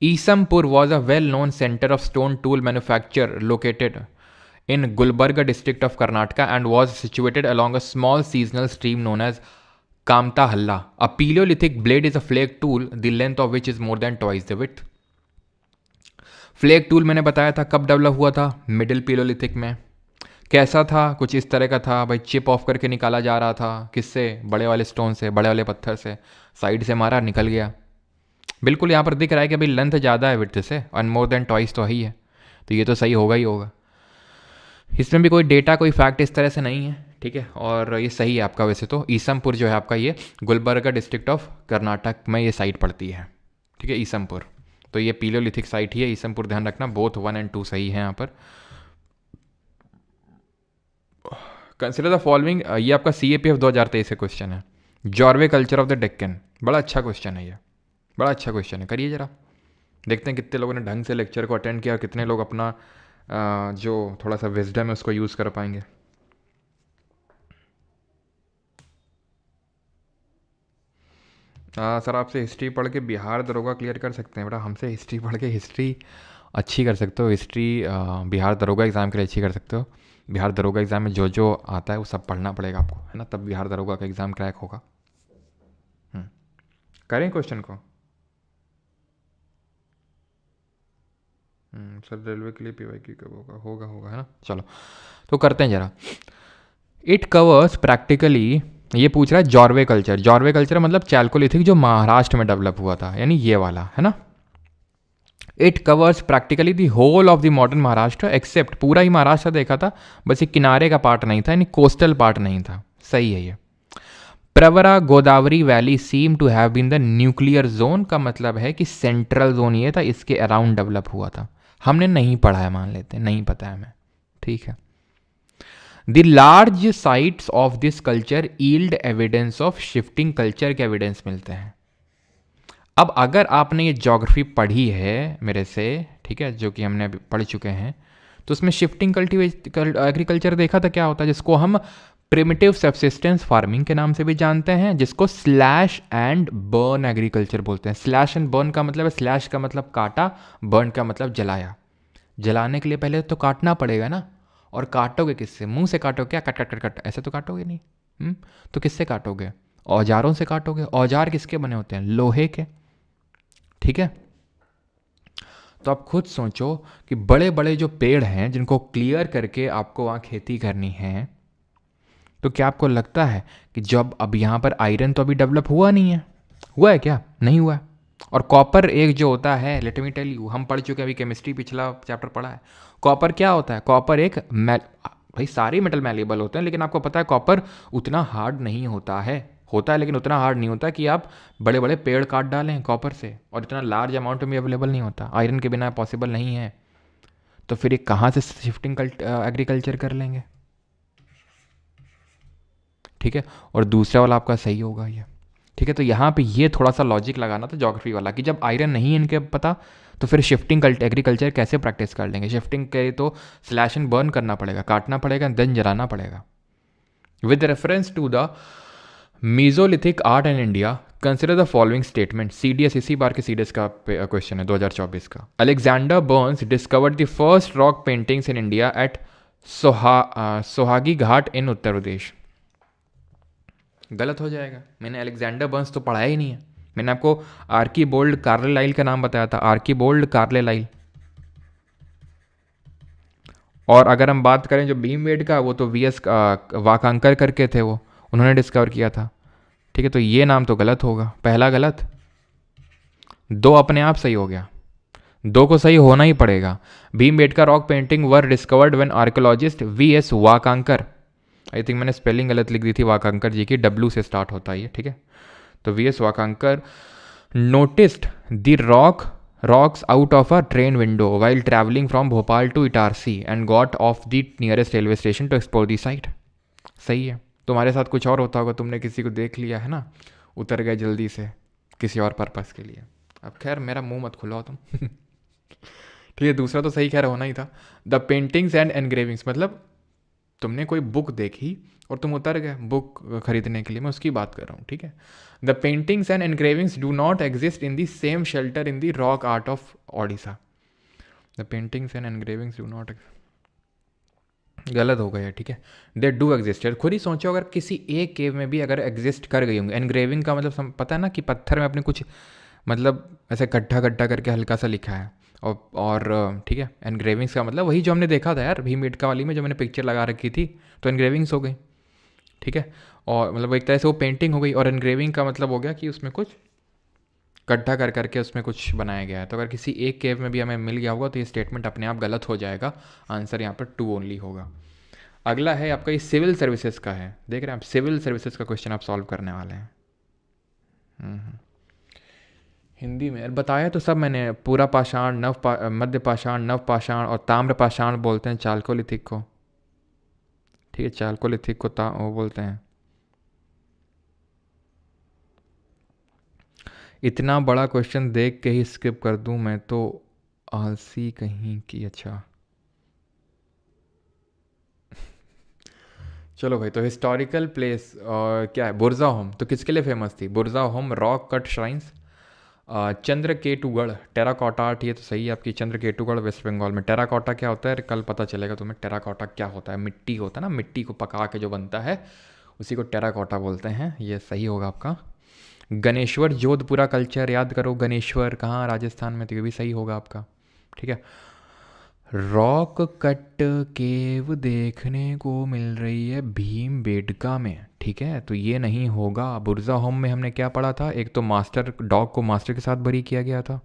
Isampur was a well known centre of stone tool manufacture located in Gulbarga district of Karnataka and was situated along a small seasonal stream known as Kamtahalla. A Paleolithic blade is a flake tool, the length of which is more than twice the width. Flake tool मैंने बताया था कब develop हुआ था, middle पीलियोलिथिक में। कैसा था, कुछ इस तरह का था भाई, चिप ऑफ करके निकाला जा रहा था, किससे, बड़े वाले स्टोन से, बड़े वाले पत्थर से, साइड से मारा निकल गया। बिल्कुल यहाँ पर दिख रहा है कि भाई लेंथ ज़्यादा है विड्थ से, और मोर देन ट्वाइस तो ही है, तो ये तो सही होगा ही होगा। इसमें भी कोई डेटा कोई फैक्ट इस तरह से नहीं है, ठीक है, और ये सही है आपका। वैसे तो ईसमपुर जो है आपका ये गुलबर्गा डिस्ट्रिक्ट ऑफ कर्नाटक में ये साइट पड़ती है, ठीक है, ईसमपुर। तो ये पीलियोलिथिक साइट ही है ईसमपुर, ध्यान रखना, बोथ 1 और 2 सही है यहाँ पर। कंसिडर द फॉलोइंग, ये आपका CAPF 2023 से क्वेश्चन है, Jorwe culture of the Deccan. बड़ा अच्छा क्वेश्चन है ये, बड़ा अच्छा क्वेश्चन है, करिए जरा, देखते हैं कितने लोगों ने ढंग से लेक्चर को अटेंड किया और कितने लोग अपना जो थोड़ा सा विजडम है उसको यूज़ कर पाएंगे। सर आपसे हिस्ट्री पढ़ के बिहार दरोगा क्लियर कर सकते हैं बेटा? हमसे हिस्ट्री पढ़ के हिस्ट्री अच्छी कर सकते हो, हिस्ट्री बिहार दरोगा एग्ज़ाम के लिए अच्छी कर सकते हो। बिहार दरोगा एग्ज़ाम में जो जो आता है वो सब पढ़ना पड़ेगा आपको, है ना, तब बिहार दरोगा का एग्ज़ाम क्रैक होगा। करें क्वेश्चन को। सर रेलवे के लिए PYQ कब होगा? होगा होगा, है ना, चलो तो करते हैं जरा। इट कवर्स प्रैक्टिकली, ये पूछ रहा है जॉर्वे कल्चर। जॉर्वे कल्चर मतलब चैल्कोलिथिक जो महाराष्ट्र में डेवलप हुआ था, यानी ये वाला, है ना। It covers practically the whole of the modern Maharashtra except, पूरा ही महाराष्ट्र देखा था, बस ये किनारे का पार्ट नहीं था, यानी कोस्टल पार्ट नहीं था। सही है ये। Pravara Godavari valley seem to have been the nuclear zone, का मतलब है कि सेंट्रल जोन ये था, इसके अराउंड डेवलप हुआ था। हमने नहीं पढ़ा है, मान लेते हैं नहीं पता है हमें, ठीक है। The large sites of this culture yield evidence of shifting culture के एविडेंस मिलते हैं। अब अगर आपने ये ज्योग्राफी पढ़ी है मेरे से, ठीक है, जो कि हमने अभी पढ़ चुके हैं, तो उसमें शिफ्टिंग एग्रीकल्चर देखा था क्या होता है, जिसको हम प्रिमिटिव सबसिस्टेंस फार्मिंग के नाम से भी जानते हैं, जिसको स्लैश एंड बर्न एग्रीकल्चर बोलते हैं। स्लैश एंड बर्न का मतलब है, स्लैश का मतलब काटा, बर्न का मतलब जलाया। जलाने के लिए पहले तो काटना पड़ेगा ना, और काटोगे किससे? मुंह से काटोगे क्या? कट कट कट कट, ऐसे तो काटोगे नहीं। तो किससे काटोगे? औजारों से काटोगे। औजार किसके बने होते हैं? लोहे के, ठीक है। तो आप खुद सोचो कि बड़े बड़े जो पेड़ हैं जिनको क्लियर करके आपको वहाँ खेती करनी है, तो क्या आपको लगता है कि जब अब यहाँ पर आयरन तो अभी डेवलप हुआ नहीं है? हुआ है क्या? नहीं हुआ है। और कॉपर एक जो होता है, लेट मी टेल यू, हम पढ़ चुके हैं अभी, केमिस्ट्री पिछला चैप्टर पढ़ा है। कॉपर क्या होता है? कॉपर एक भाई सारे मेटल मैलेबल होते हैं, लेकिन आपको पता है कॉपर उतना हार्ड नहीं होता है, लेकिन उतना हार्ड नहीं होता कि आप बड़े बड़े पेड़ काट डालें कॉपर से, और इतना लार्ज अमाउंट में अवेलेबल नहीं होता, आयरन के बिना पॉसिबल नहीं है। तो फिर ये कहाँ से शिफ्टिंग एग्रीकल्चर कर लेंगे, ठीक है। और दूसरा वाला आपका सही होगा ये, ठीक है। तो यहाँ पे ये थोड़ा सा लॉजिक लगाना था ज्योग्राफी वाला, कि जब आयरन नहीं इनके पता, तो फिर शिफ्टिंग एग्रीकल्चर कैसे प्रैक्टिस कर लेंगे? शिफ्टिंग के तो स्लैश एंड बर्न करना पड़ेगा, काटना पड़ेगा, देन जलाना पड़ेगा। With reference to the mesolithic art in India, consider the following statement. CDS इसी बार के CDS का क्वेश्चन है 2024 का। Alexander Burns discovered the first rock paintings in India at Sohagi Ghat in Uttar Pradesh. गलत हो जाएगा, मैंने अलेक्जेंडर बर्न्स तो पढ़ा ही नहीं है। मैंने आपको आर्कीबोल्ड कार्लेलाइल का नाम बताया था, आर्कीबोल्ड कार्लेलाइल। और अगर हम बात करें जो भीमवेड का, वो तो VS वाकांकर करके थे, वो उन्होंने डिस्कवर किया था, ठीक है। तो ये नाम तो गलत होगा, पहला गलत, 2 अपने आप सही हो गया, 2 को सही होना ही पड़ेगा। Bhimbetka rock painting were discovered when archaeologist VS Wakankar, I think मैंने स्पेलिंग गलत लिख दी थी, वाकांकर जी की, W से स्टार्ट होता है ये, ठीक है। तो VS Wakankar noticed the rocks out of a train window while traveling from Bhopal to Itarsi and got off the nearest railway station to explore the site। सही है। तुम्हारे साथ कुछ और होता होगा, तुमने किसी को देख लिया है ना, उतर गए जल्दी से किसी और पर्पस के लिए। अब खैर मेरा मुंह मत खुलाओ तुम ठीक है, दूसरा तो सही खैर होना ही था। द पेंटिंग्स एंड एनग्रेविंग्स, मतलब तुमने कोई बुक देखी और तुम उतर गए बुक खरीदने के लिए, मैं उसकी बात कर रहा हूँ, ठीक है। The paintings and engravings do not exist in the same shelter in the rock art of Odisha. The paintings and engravings do not, गलत हो गया, ठीक है। They do exist. खुद ही सोचो अगर किसी एक केव में भी अगर एग्जिस्ट कर गई होंगी, एनग्रेविंग का मतलब पता है ना कि पत्थर में अपने कुछ मतलब ऐसे गड्ढा गड्ढा करके हल्का सा लिखा है, और ठीक है, एनग्रेविंग्स का मतलब वही जो हमने देखा था यार भीमबेटका वाली में, जो मैंने पिक्चर लगा रखी थी, तो एनग्रेविंग्स हो गई, ठीक है। और मतलब एक तरह से वो पेंटिंग हो गई, और एनग्रेविंग का मतलब हो गया कि उसमें कुछ गड्ढा कर करके उसमें कुछ बनाया गया है। तो अगर किसी एक केव में भी हमें मिल गया होगा तो ये स्टेटमेंट अपने आप गलत हो जाएगा, आंसर यहाँ पर 2 ओनली होगा। अगला है आपका ये सिविल सर्विसेज का है, देख रहे हैं आप, सिविल सर्विसेज का क्वेश्चन आप सॉल्व करने वाले हैं। हिंदी में बताया तो सब मैंने, पूरा पाषाण, मध्य पाषाण, नव पाषाण और ताम्र पाषाण बोलते हैं चाल्कोलिथिक को, ठीक है, चाल्कोलिथिक को वो बोलते हैं। इतना बड़ा क्वेश्चन देख के ही स्किप कर दूं मैं तो आलसी कहीं की। अच्छा चलो भाई, तो हिस्टोरिकल प्लेस क्या है, बुरज़ाहोम तो किसके लिए फेमस थी? Burzahom rock cut shrines, Chandraketugarh terracotta art, ये तो सही है आपकी, चंद्रकेतुगढ़ वेस्ट बंगाल में। टेराकोटा क्या होता है, कल पता चलेगा तुम्हें टेराकोटा क्या होता है। मिट्टी होता है ना, मिट्टी को पका के जो बनता है उसी को टेराकोटा बोलते हैं, ये सही होगा आपका। गणेश्वर जोधपुरा कल्चर याद करो, गणेश्वर कहाँ, राजस्थान में, तो ये भी सही होगा आपका, ठीक है। रॉक कट केव देखने को मिल रही है भीमबेटका में, ठीक है, तो ये नहीं होगा। बुरज़ाहोम में हमने क्या पढ़ा था, एक तो मास्टर डॉग को मास्टर के साथ बरी किया गया था,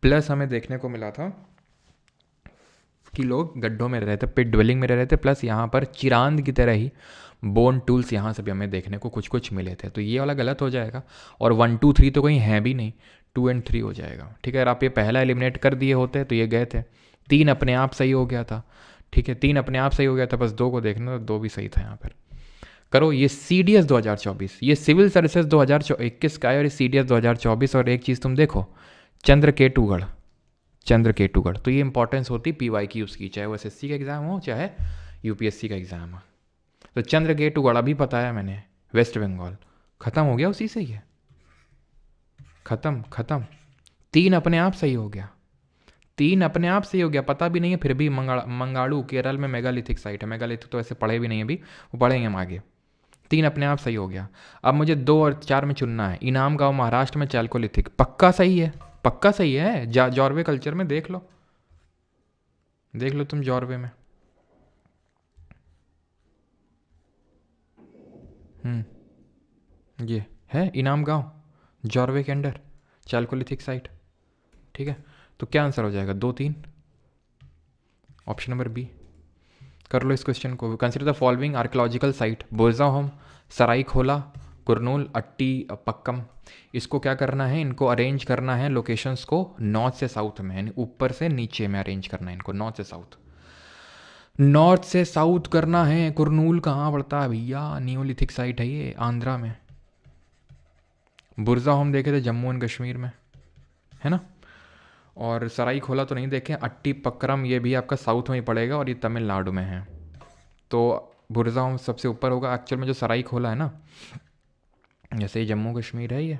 प्लस हमें देखने को मिला था कि लोग गड्ढों में रह रहे थे, पिट ड्वेलिंग में रह रहे थे, प्लस यहाँ पर चिरांद की तरह ही बोन टूल्स यहाँ से भी हमें देखने को कुछ कुछ मिले थे। तो ये वाला गलत हो जाएगा, और 1 2 3 तो कहीं है भी नहीं, 2 और 3 हो जाएगा, ठीक है। अगर आप ये पहला एलिमिनेट कर दिए होते तो ये गए थे, 3 अपने आप सही हो गया था, ठीक है, 3 अपने आप सही हो गया था, बस 2 को देखना, तो 2 भी सही था यहाँ पर। करो ये CDS 2024, ये सिविल सर्विसेज 2021 का है, और ये CDS 2024। और एक चीज़ तुम देखो, चंद्रकेतुगढ़, चंद्रकेतुगढ़, तो ये इंपॉर्टेंस होती PYQ उसकी, चाहे वो SSC का एग्ज़ाम हो चाहे UPSC का एग्ज़ाम हो। तो चंद्रकेतुगढ़ अभी पता है मैंने, वेस्ट बंगाल, ख़त्म हो गया उसी से, ये ख़त्म 3 अपने आप सही हो गया, 3 अपने आप सही हो गया, पता भी नहीं है फिर भी। मंगाड़ू केरल में मेगालिथिक साइट है, मेगालिथिक तो ऐसे पढ़े भी नहीं अभी, वो पढ़ेंगे हम आगे। 3 अपने आप सही हो गया। अब मुझे 2 और 4 में चुनना है। इनाम गांव महाराष्ट्र में चाल्कोलिथिक, पक्का सही है, पक्का सही है। जॉर्वे कल्चर में देख लो, देख लो तुम जॉर्वे में। ये है इनाम गांव, जॉर्वे के अंडर चाल्कोलिथिक साइट, ठीक है। तो क्या आंसर हो जाएगा, 2 3, ऑप्शन नंबर बी। कर लो इस क्वेश्चन को। Consider the following archaeological site, Burzahom, Saraikhola, Kurnool, Attipakkam. इसको क्या करना है, इनको अरेंज करना है लोकेशंस को नॉर्थ से साउथ में, यानी ऊपर से नीचे में अरेंज करना है इनको, नॉर्थ से साउथ, नॉर्थ से साउथ करना है। कुरनूल कहाँ पड़ता है भैया, नियोलिथिक साइट है ये, आंध्रा में। बुरज़ाहोम देखे थे जम्मू एंड कश्मीर में, है ना। और सराइखोला तो नहीं देखें, अट्टी पक्करम ये भी आपका साउथ में ही पड़ेगा, और ये तमिलनाडु में है। तो बुरज़ाहोम सबसे ऊपर होगा। एक्चुअल में जो सराइखोला है ना, जैसे ये जम्मू कश्मीर है, ये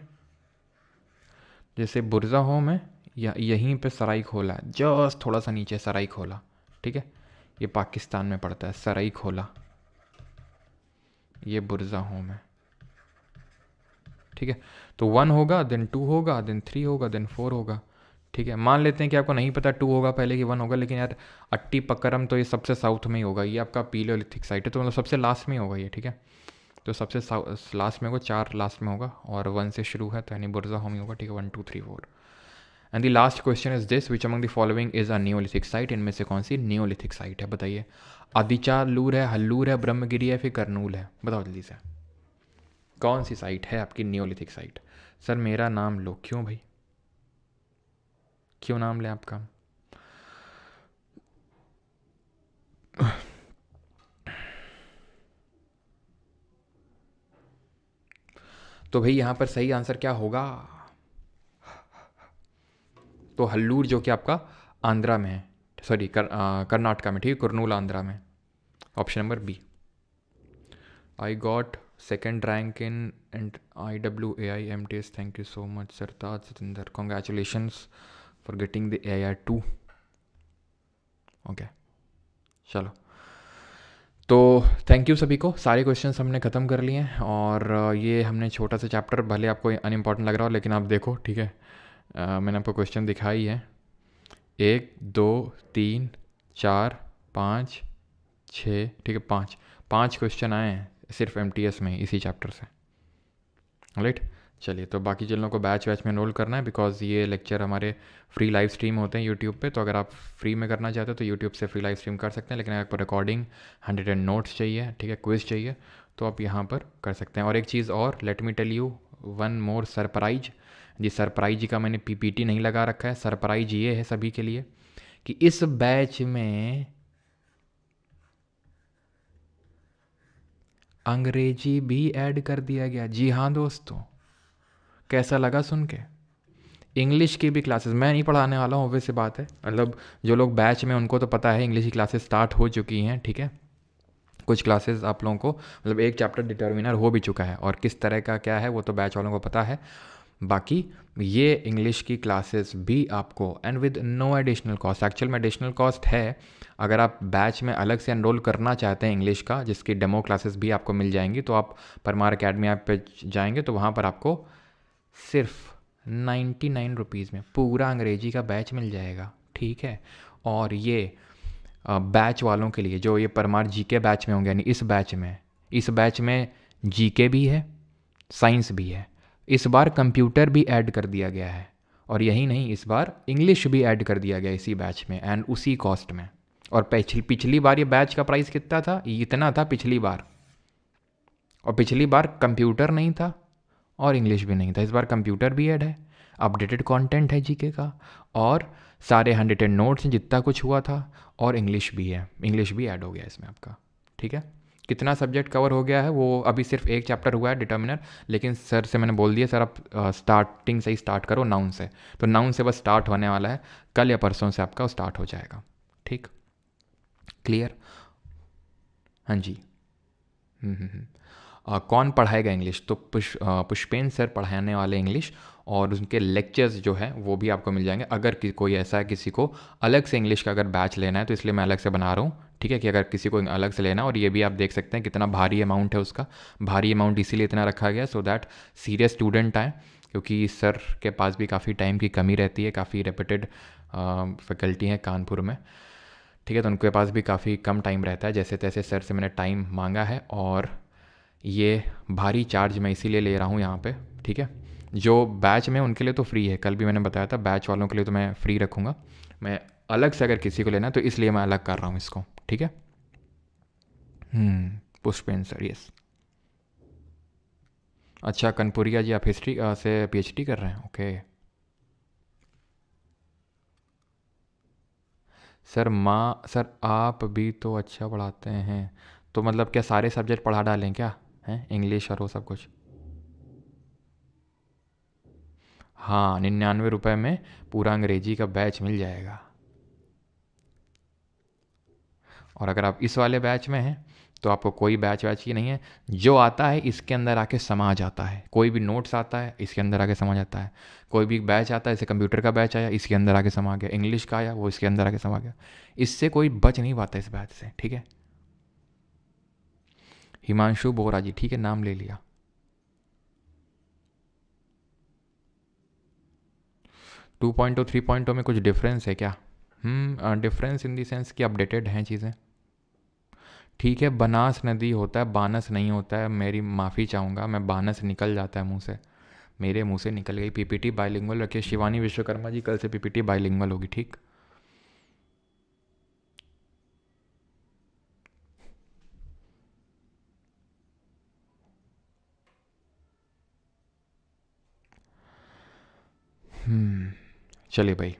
जैसे बुरज़ाहोम है, या यहीं पे सराइखोला है, जस्ट थोड़ा सा नीचे सराइखोला, ठीक है, ये पाकिस्तान में पड़ता है सराइखोला, ये बुरज़ाहोम है, ठीक है। तो 1 होगा, देन 2 होगा, देन 3 होगा, देन 4 होगा, ठीक है। मान लेते हैं कि आपको नहीं पता 2 होगा पहले कि 1 होगा, लेकिन यार अट्टी पक्करम तो ये सबसे साउथ में ही होगा, ये आपका पीलियोलिथिक साइट है, तो मतलब सबसे लास्ट में ही होगा ये, ठीक है। तो सबसे लास्ट में होगा, 4 लास्ट में होगा, और 1 से शुरू है, तो यानी बुरज़ाहोम ही होगा, ठीक है। 1 2 3 4। And the last question is this, which among the following is a Neolithic site, इनमें से कौन सी नियोलिथिक साइट है, बताइए। आदिचालूर है, हल्लूर है, ब्रह्मगिरी है, फिर करनूल है, बताओ जल्दी से कौन सी साइट है आपकी नियोलिथिक साइट। सर मेरा नाम लो, क्यों भाई, क्यों नाम लें आपका। तो भाई यहाँ पर सही आंसर क्या होगा, तो हल्लूर जो कि आपका आंध्रा में है, सॉरी कर्नाटका में, ठीक है, कुरनूल आंध्रा में, option number B. I got second rank in and IWAI MTS, thank you so much Sartaj Satinder, congratulations for getting the AIR2। Okay चलो, तो थैंक यू सभी को, सारे क्वेश्चंस हमने ख़त्म कर लिए हैं। और ये हमने छोटा सा चैप्टर, भले आपको अनइम्पॉर्टेंट लग रहा हो लेकिन आप देखो, ठीक है। मैंने आपको क्वेश्चन दिखाई है, 1 2 3 4 5 6, ठीक है, 5 क्वेश्चन आए हैं सिर्फ MTS में इसी चैप्टर से, राइट। चलिए, तो बाकी जिन लोगों को बैच में एनरोल करना है, बिकॉज ये लेक्चर हमारे फ्री लाइव स्ट्रीम होते हैं यूट्यूब पे, तो अगर आप फ्री में करना चाहते हो तो यूट्यूब से फ्री लाइव स्ट्रीम कर सकते हैं। लेकिन अगर आपको रिकॉर्डिंग 100 नोट्स चाहिए, ठीक है, क्विज चाहिए, तो आप यहाँ पर कर सकते हैं। और एक चीज़ और, let me tell you one more surprise. जी, सरप्राइज का मैंने PPT नहीं लगा रखा है। सरप्राइज ये है सभी के लिए कि इस बैच में अंग्रेजी भी ऐड कर दिया गया। जी हाँ दोस्तों, कैसा लगा सुन के? इंग्लिश की भी क्लासेस मैं नहीं पढ़ाने वाला हूँ, ऑब्वियस सी बात है। मतलब जो लोग बैच में, उनको तो पता है इंग्लिश की क्लासेस स्टार्ट हो चुकी हैं, ठीक है। कुछ क्लासेस आप लोगों को, मतलब एक चैप्टर डिटर्मिनर हो भी चुका है, और किस तरह का क्या है वो तो बैच वालों को पता है। बाकी ये इंग्लिश की क्लासेस भी आपको, and with no additional cost, actual में एडिशनल कॉस्ट है अगर आप बैच में अलग से एनरोल करना चाहते हैं इंग्लिश का, जिसकी डेमो क्लासेस भी आपको मिल जाएंगी, तो आप परमार अकेडमी ऐप पे जाएंगे तो वहाँ पर आपको सिर्फ 99 रुपीज़ में पूरा अंग्रेजी का बैच मिल जाएगा, ठीक है। और ये बैच वालों के लिए, जो ये परमार GK बैच में होंगे, यानी इस बैच में GK भी है, साइंस भी है, इस बार कंप्यूटर भी ऐड कर दिया गया है, और यही नहीं, इस बार इंग्लिश भी ऐड कर दिया गया इसी बैच में, एंड उसी कॉस्ट में। और पिछली बार ये बैच का प्राइस कितना था? इतना था पिछली बार, और पिछली बार कंप्यूटर नहीं था और इंग्लिश भी नहीं था। इस बार कंप्यूटर भी ऐड है, अपडेटेड कंटेंट है GK का, और सारे 100 नोट्स जितना कुछ हुआ था, और इंग्लिश भी है, इंग्लिश भी ऐड हो गया इसमें आपका, ठीक है। कितना सब्जेक्ट कवर हो गया है वो अभी सिर्फ एक चैप्टर हुआ है डिटर्मिनर, लेकिन सर से मैंने बोल दिया, सर आप स्टार्टिंग से ही स्टार्ट करो, नाउन से। तो नाउन से बस स्टार्ट होने वाला है, कल या परसों से आपका स्टार्ट हो जाएगा, ठीक, क्लियर? हाँ जी। कौन पढ़ाएगा इंग्लिश? तो पुष्पेन सर पढ़ाने वाले इंग्लिश, और उनके लेक्चर्स जो है वो भी आपको मिल जाएंगे। अगर कोई ऐसा है किसी को अलग से इंग्लिश का अगर बैच लेना है, तो इसलिए मैं अलग से बना रहा हूँ, ठीक है, कि अगर किसी को अलग से लेना, और ये भी आप देख सकते हैं कितना भारी अमाउंट है उसका। भारी अमाउंट इसीलिए इतना रखा गया सो दैट सीरियस स्टूडेंट आए, क्योंकि सर के पास भी काफ़ी टाइम की कमी रहती है, काफ़ी रेपुटेड फैकल्टी हैं कानपुर में, ठीक है, तो उनके पास भी काफ़ी कम टाइम रहता है। जैसे तैसे सर से मैंने टाइम मांगा है, और ये भारी चार्ज मैं इसीलिए ले रहा हूँ यहाँ पे, ठीक है। जो बैच में उनके लिए तो फ्री है, कल भी मैंने बताया था, बैच वालों के लिए तो मैं फ्री रखूँगा। मैं अलग से अगर किसी को लेना है तो इसलिए मैं अलग कर रहा हूँ इसको, ठीक है। Pushpen sir, yes. अच्छा कनपुरिया जी, आप हिस्ट्री से PhD कर रहे हैं? Okay sir. सर आप भी तो अच्छा पढ़ाते हैं, तो मतलब क्या सारे सब्जेक्ट पढ़ा डालें क्या, हैं, इंग्लिश और वो सब कुछ? हाँ, 99 रुपये में पूरा अंग्रेजी का बैच मिल जाएगा। और अगर आप इस वाले बैच में हैं तो आपको कोई बैच वैच ही नहीं है, जो आता है इसके अंदर आके समा जाता है। कोई भी नोट्स आता है इसके अंदर आके समा जाता है, कोई भी बैच आता है, जैसे कंप्यूटर का बैच आया इसके अंदर आके समा गया, इंग्लिश का आया वो इसके अंदर आके समा गया। इससे कोई बच नहीं पाता इस बैच से, ठीक है। हिमांशु बोरा जी, ठीक है, नाम ले लिया। 2.0 3.0 में कुछ डिफरेंस है क्या? डिफरेंस इन दी सेंस कि अपडेटेड हैं चीज़ें, ठीक है। बनास नदी होता है, बानस नहीं होता है, मेरी माफ़ी चाहूँगा मैं, बानस निकल जाता है मुंह से, मेरे मुंह से निकल गई। PPT बाइलिंगुअल रखिए, शिवानी विश्वकर्मा जी, कल से PPT बाइलिंगुअल होगी, ठीक। चलिए भाई,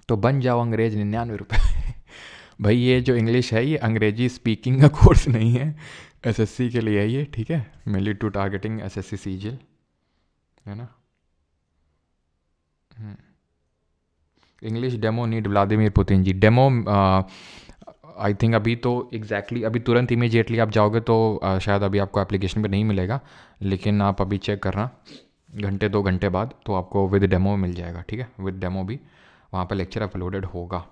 तो बन जाओ अंग्रेज 99 रुपये। भाई ये जो इंग्लिश है ये अंग्रेजी स्पीकिंग का कोर्स नहीं है, SSC के लिए है ये, ठीक है, मिली टू टारगेटिंग SSC सीजिल, है ना। English demo need Vladimir Putin ji, demo I think अभी तो अभी तुरंत इमीडिएटली आप जाओगे तो शायद अभी आपको एप्लीकेशन पे नहीं मिलेगा, लेकिन आप अभी चेक करना घंटे 2 घंटे बाद तो आपको विद डेमो मिल जाएगा। ठीक है, विद डेमो भी वहाँ पर लेक्चर अपलोडेड होगा।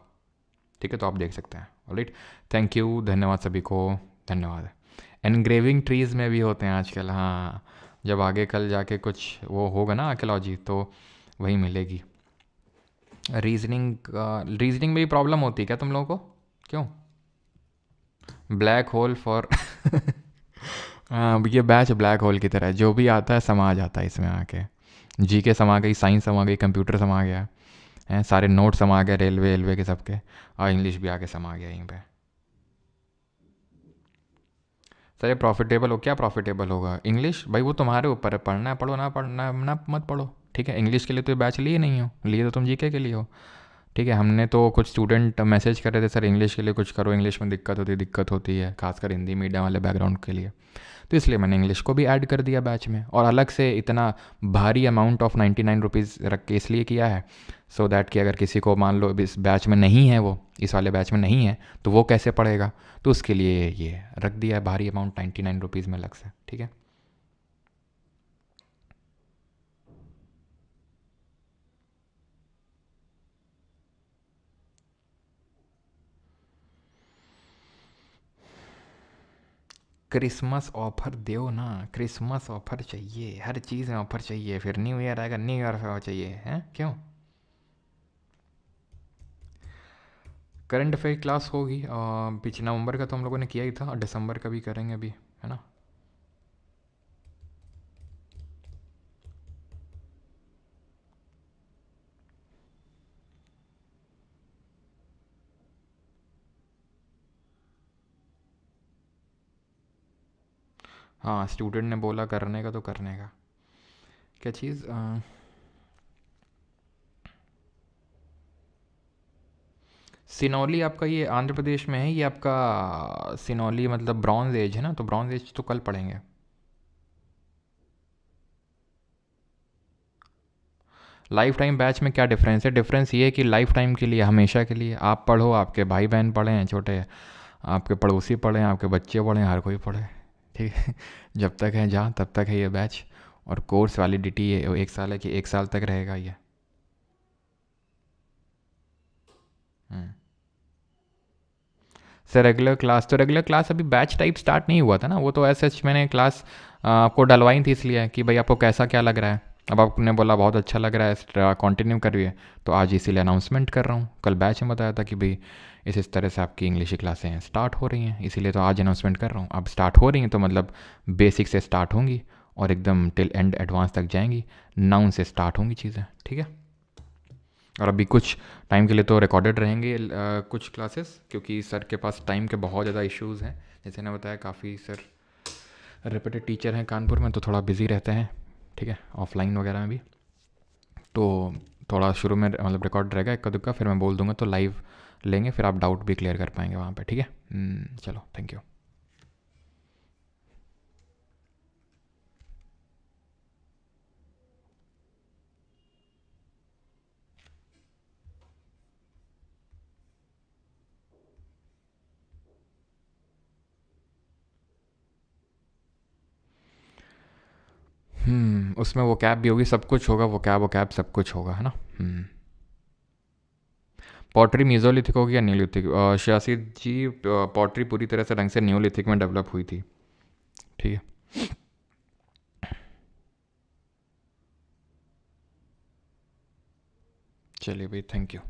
ठीक है, तो आप देख सकते हैं। ऑलराइट, थैंक यू, धन्यवाद सभी को, धन्यवाद। एनग्रेविंग ट्रीज़ में भी होते हैं आजकल। हाँ, जब आगे कल जाके कुछ वो होगा ना आर्कियोलॉजी, तो वही मिलेगी। रीजनिंग में भी प्रॉब्लम होती है क्या तुम लोगों को? क्यों? ब्लैक होल फॉर हाँ, ये बैच ब्लैक होल की तरह है, जो भी आता है समा जाता है इसमें आके। जीके समा गई, साइंस समा गई, कंप्यूटर समा गया है, सारे नोट समा गए रेलवे के सबके, और इंग्लिश भी आके समा गया यहीं पे। सर ये प्रॉफिटेबल हो? क्या प्रॉफिटेबल होगा? इंग्लिश भाई वो तुम्हारे ऊपर है, पढ़ना है पढ़ो, ना पढ़ना ना मत पढ़ो। ठीक है, इंग्लिश के लिए तो ये बैच लिए नहीं हो, लिए तो तुम जीके के लिए हो। ठीक है, हमने तो कुछ स्टूडेंट मैसेज कर रहे थे, सर इंग्लिश के लिए कुछ करो, इंग्लिश में दिक्कत होती है, खासकर हिंदी मीडियम वाले बैकग्राउंड के लिए। तो इसलिए मैंने इंग्लिश को भी ऐड कर दिया बैच में, और अलग से इतना भारी अमाउंट ऑफ 99 रुपीज़ रख के इसलिए किया है, सो दैट कि अगर किसी को मान लो इस बैच में नहीं है, वो इस वाले बैच में नहीं है, तो वो कैसे पढ़ेगा, तो उसके लिए ये रख दिया है भारी अमाउंट 99 रुपीज़ में अलग से। ठीक है, क्रिसमस ऑफर दो ना, क्रिसमस ऑफर चाहिए, हर चीज़ में ऑफर चाहिए, फिर न्यू ईयर आएगा, न्यू ईयर ऑफर चाहिए, हैं क्यों? करंट अफेयर क्लास होगी पिछले नवंबर का तो हम लोगों ने किया ही था, और दिसंबर का भी करेंगे अभी, है ना। हाँ, स्टूडेंट ने बोला करने का तो करने का। क्या चीज़? सिनौली आपका ये आंध्र प्रदेश में है, ये आपका सिनौली मतलब ब्रॉन्ज एज है ना, तो ब्रॉन्ज एज तो कल पढ़ेंगे। लाइफ टाइम बैच में क्या डिफरेंस है? डिफरेंस ये है कि लाइफ टाइम के लिए, हमेशा के लिए आप पढ़ो, आपके भाई बहन पढ़े हैं छोटे, आपके पड़ोसी पढ़े हैं, आपके बच्चे पढ़े हैं, हर कोई पढ़े। ठीक है जब तक है जहाँ तब तक है ये बैच, और कोर्स वैलिडिटी ये 1 साल है कि 1 साल तक रहेगा ये। हम्म। सर रेगुलर क्लास अभी बैच टाइप स्टार्ट नहीं हुआ था ना, वो तो ऐसे मैंने क्लास आपको डलवाई थी इसलिए कि भाई आपको कैसा क्या लग रहा है। अब आपने बोला बहुत अच्छा लग रहा है, कंटिन्यू करिए, तो आज इसीलिए अनाउंसमेंट कर रहा हूँ। कल बैच में बताया था कि भाई इस तरह से आपकी इंग्लिश की क्लासें हैं स्टार्ट हो रही हैं, इसीलिए तो आज अनाउंसमेंट कर रहा हूँ। अब स्टार्ट हो रही हैं तो मतलब बेसिक से स्टार्ट होंगी और एकदम टिल एंड एडवांस तक जाएंगी, नाउन से स्टार्ट होंगी चीज़ें। ठीक है, और अभी कुछ टाइम के लिए तो रिकॉर्डेड रहेंगे कुछ क्लासेस, क्योंकि सर के पास टाइम के बहुत ज़्यादा इश्यूज़ हैं। जैसे मैंने बताया, काफ़ी सर रेप्यूटेड टीचर हैं कानपुर में, तो थोड़ा बिज़ी रहते हैं। ठीक है, ऑफलाइन वगैरह में भी, तो थोड़ा शुरू में मतलब रिकॉर्ड रहेगा इक्का दुक्का, फिर मैं बोल दूंगा तो लाइव लेंगे, फिर आप डाउट भी क्लियर कर पाएंगे वहाँ पे। ठीक है, चलो थैंक यू। उसमें वो कैब भी होगी, सब कुछ होगा, वो कैब सब कुछ होगा, है ना। पॉटरी मीज़ोलिथिक होगी या न्यूलिथिक? शासिद जी, पॉटरी पूरी तरह से ढंग से न्यूलिथिक में डेवलप हुई थी। ठीक है, चलिए भाई, थैंक यू।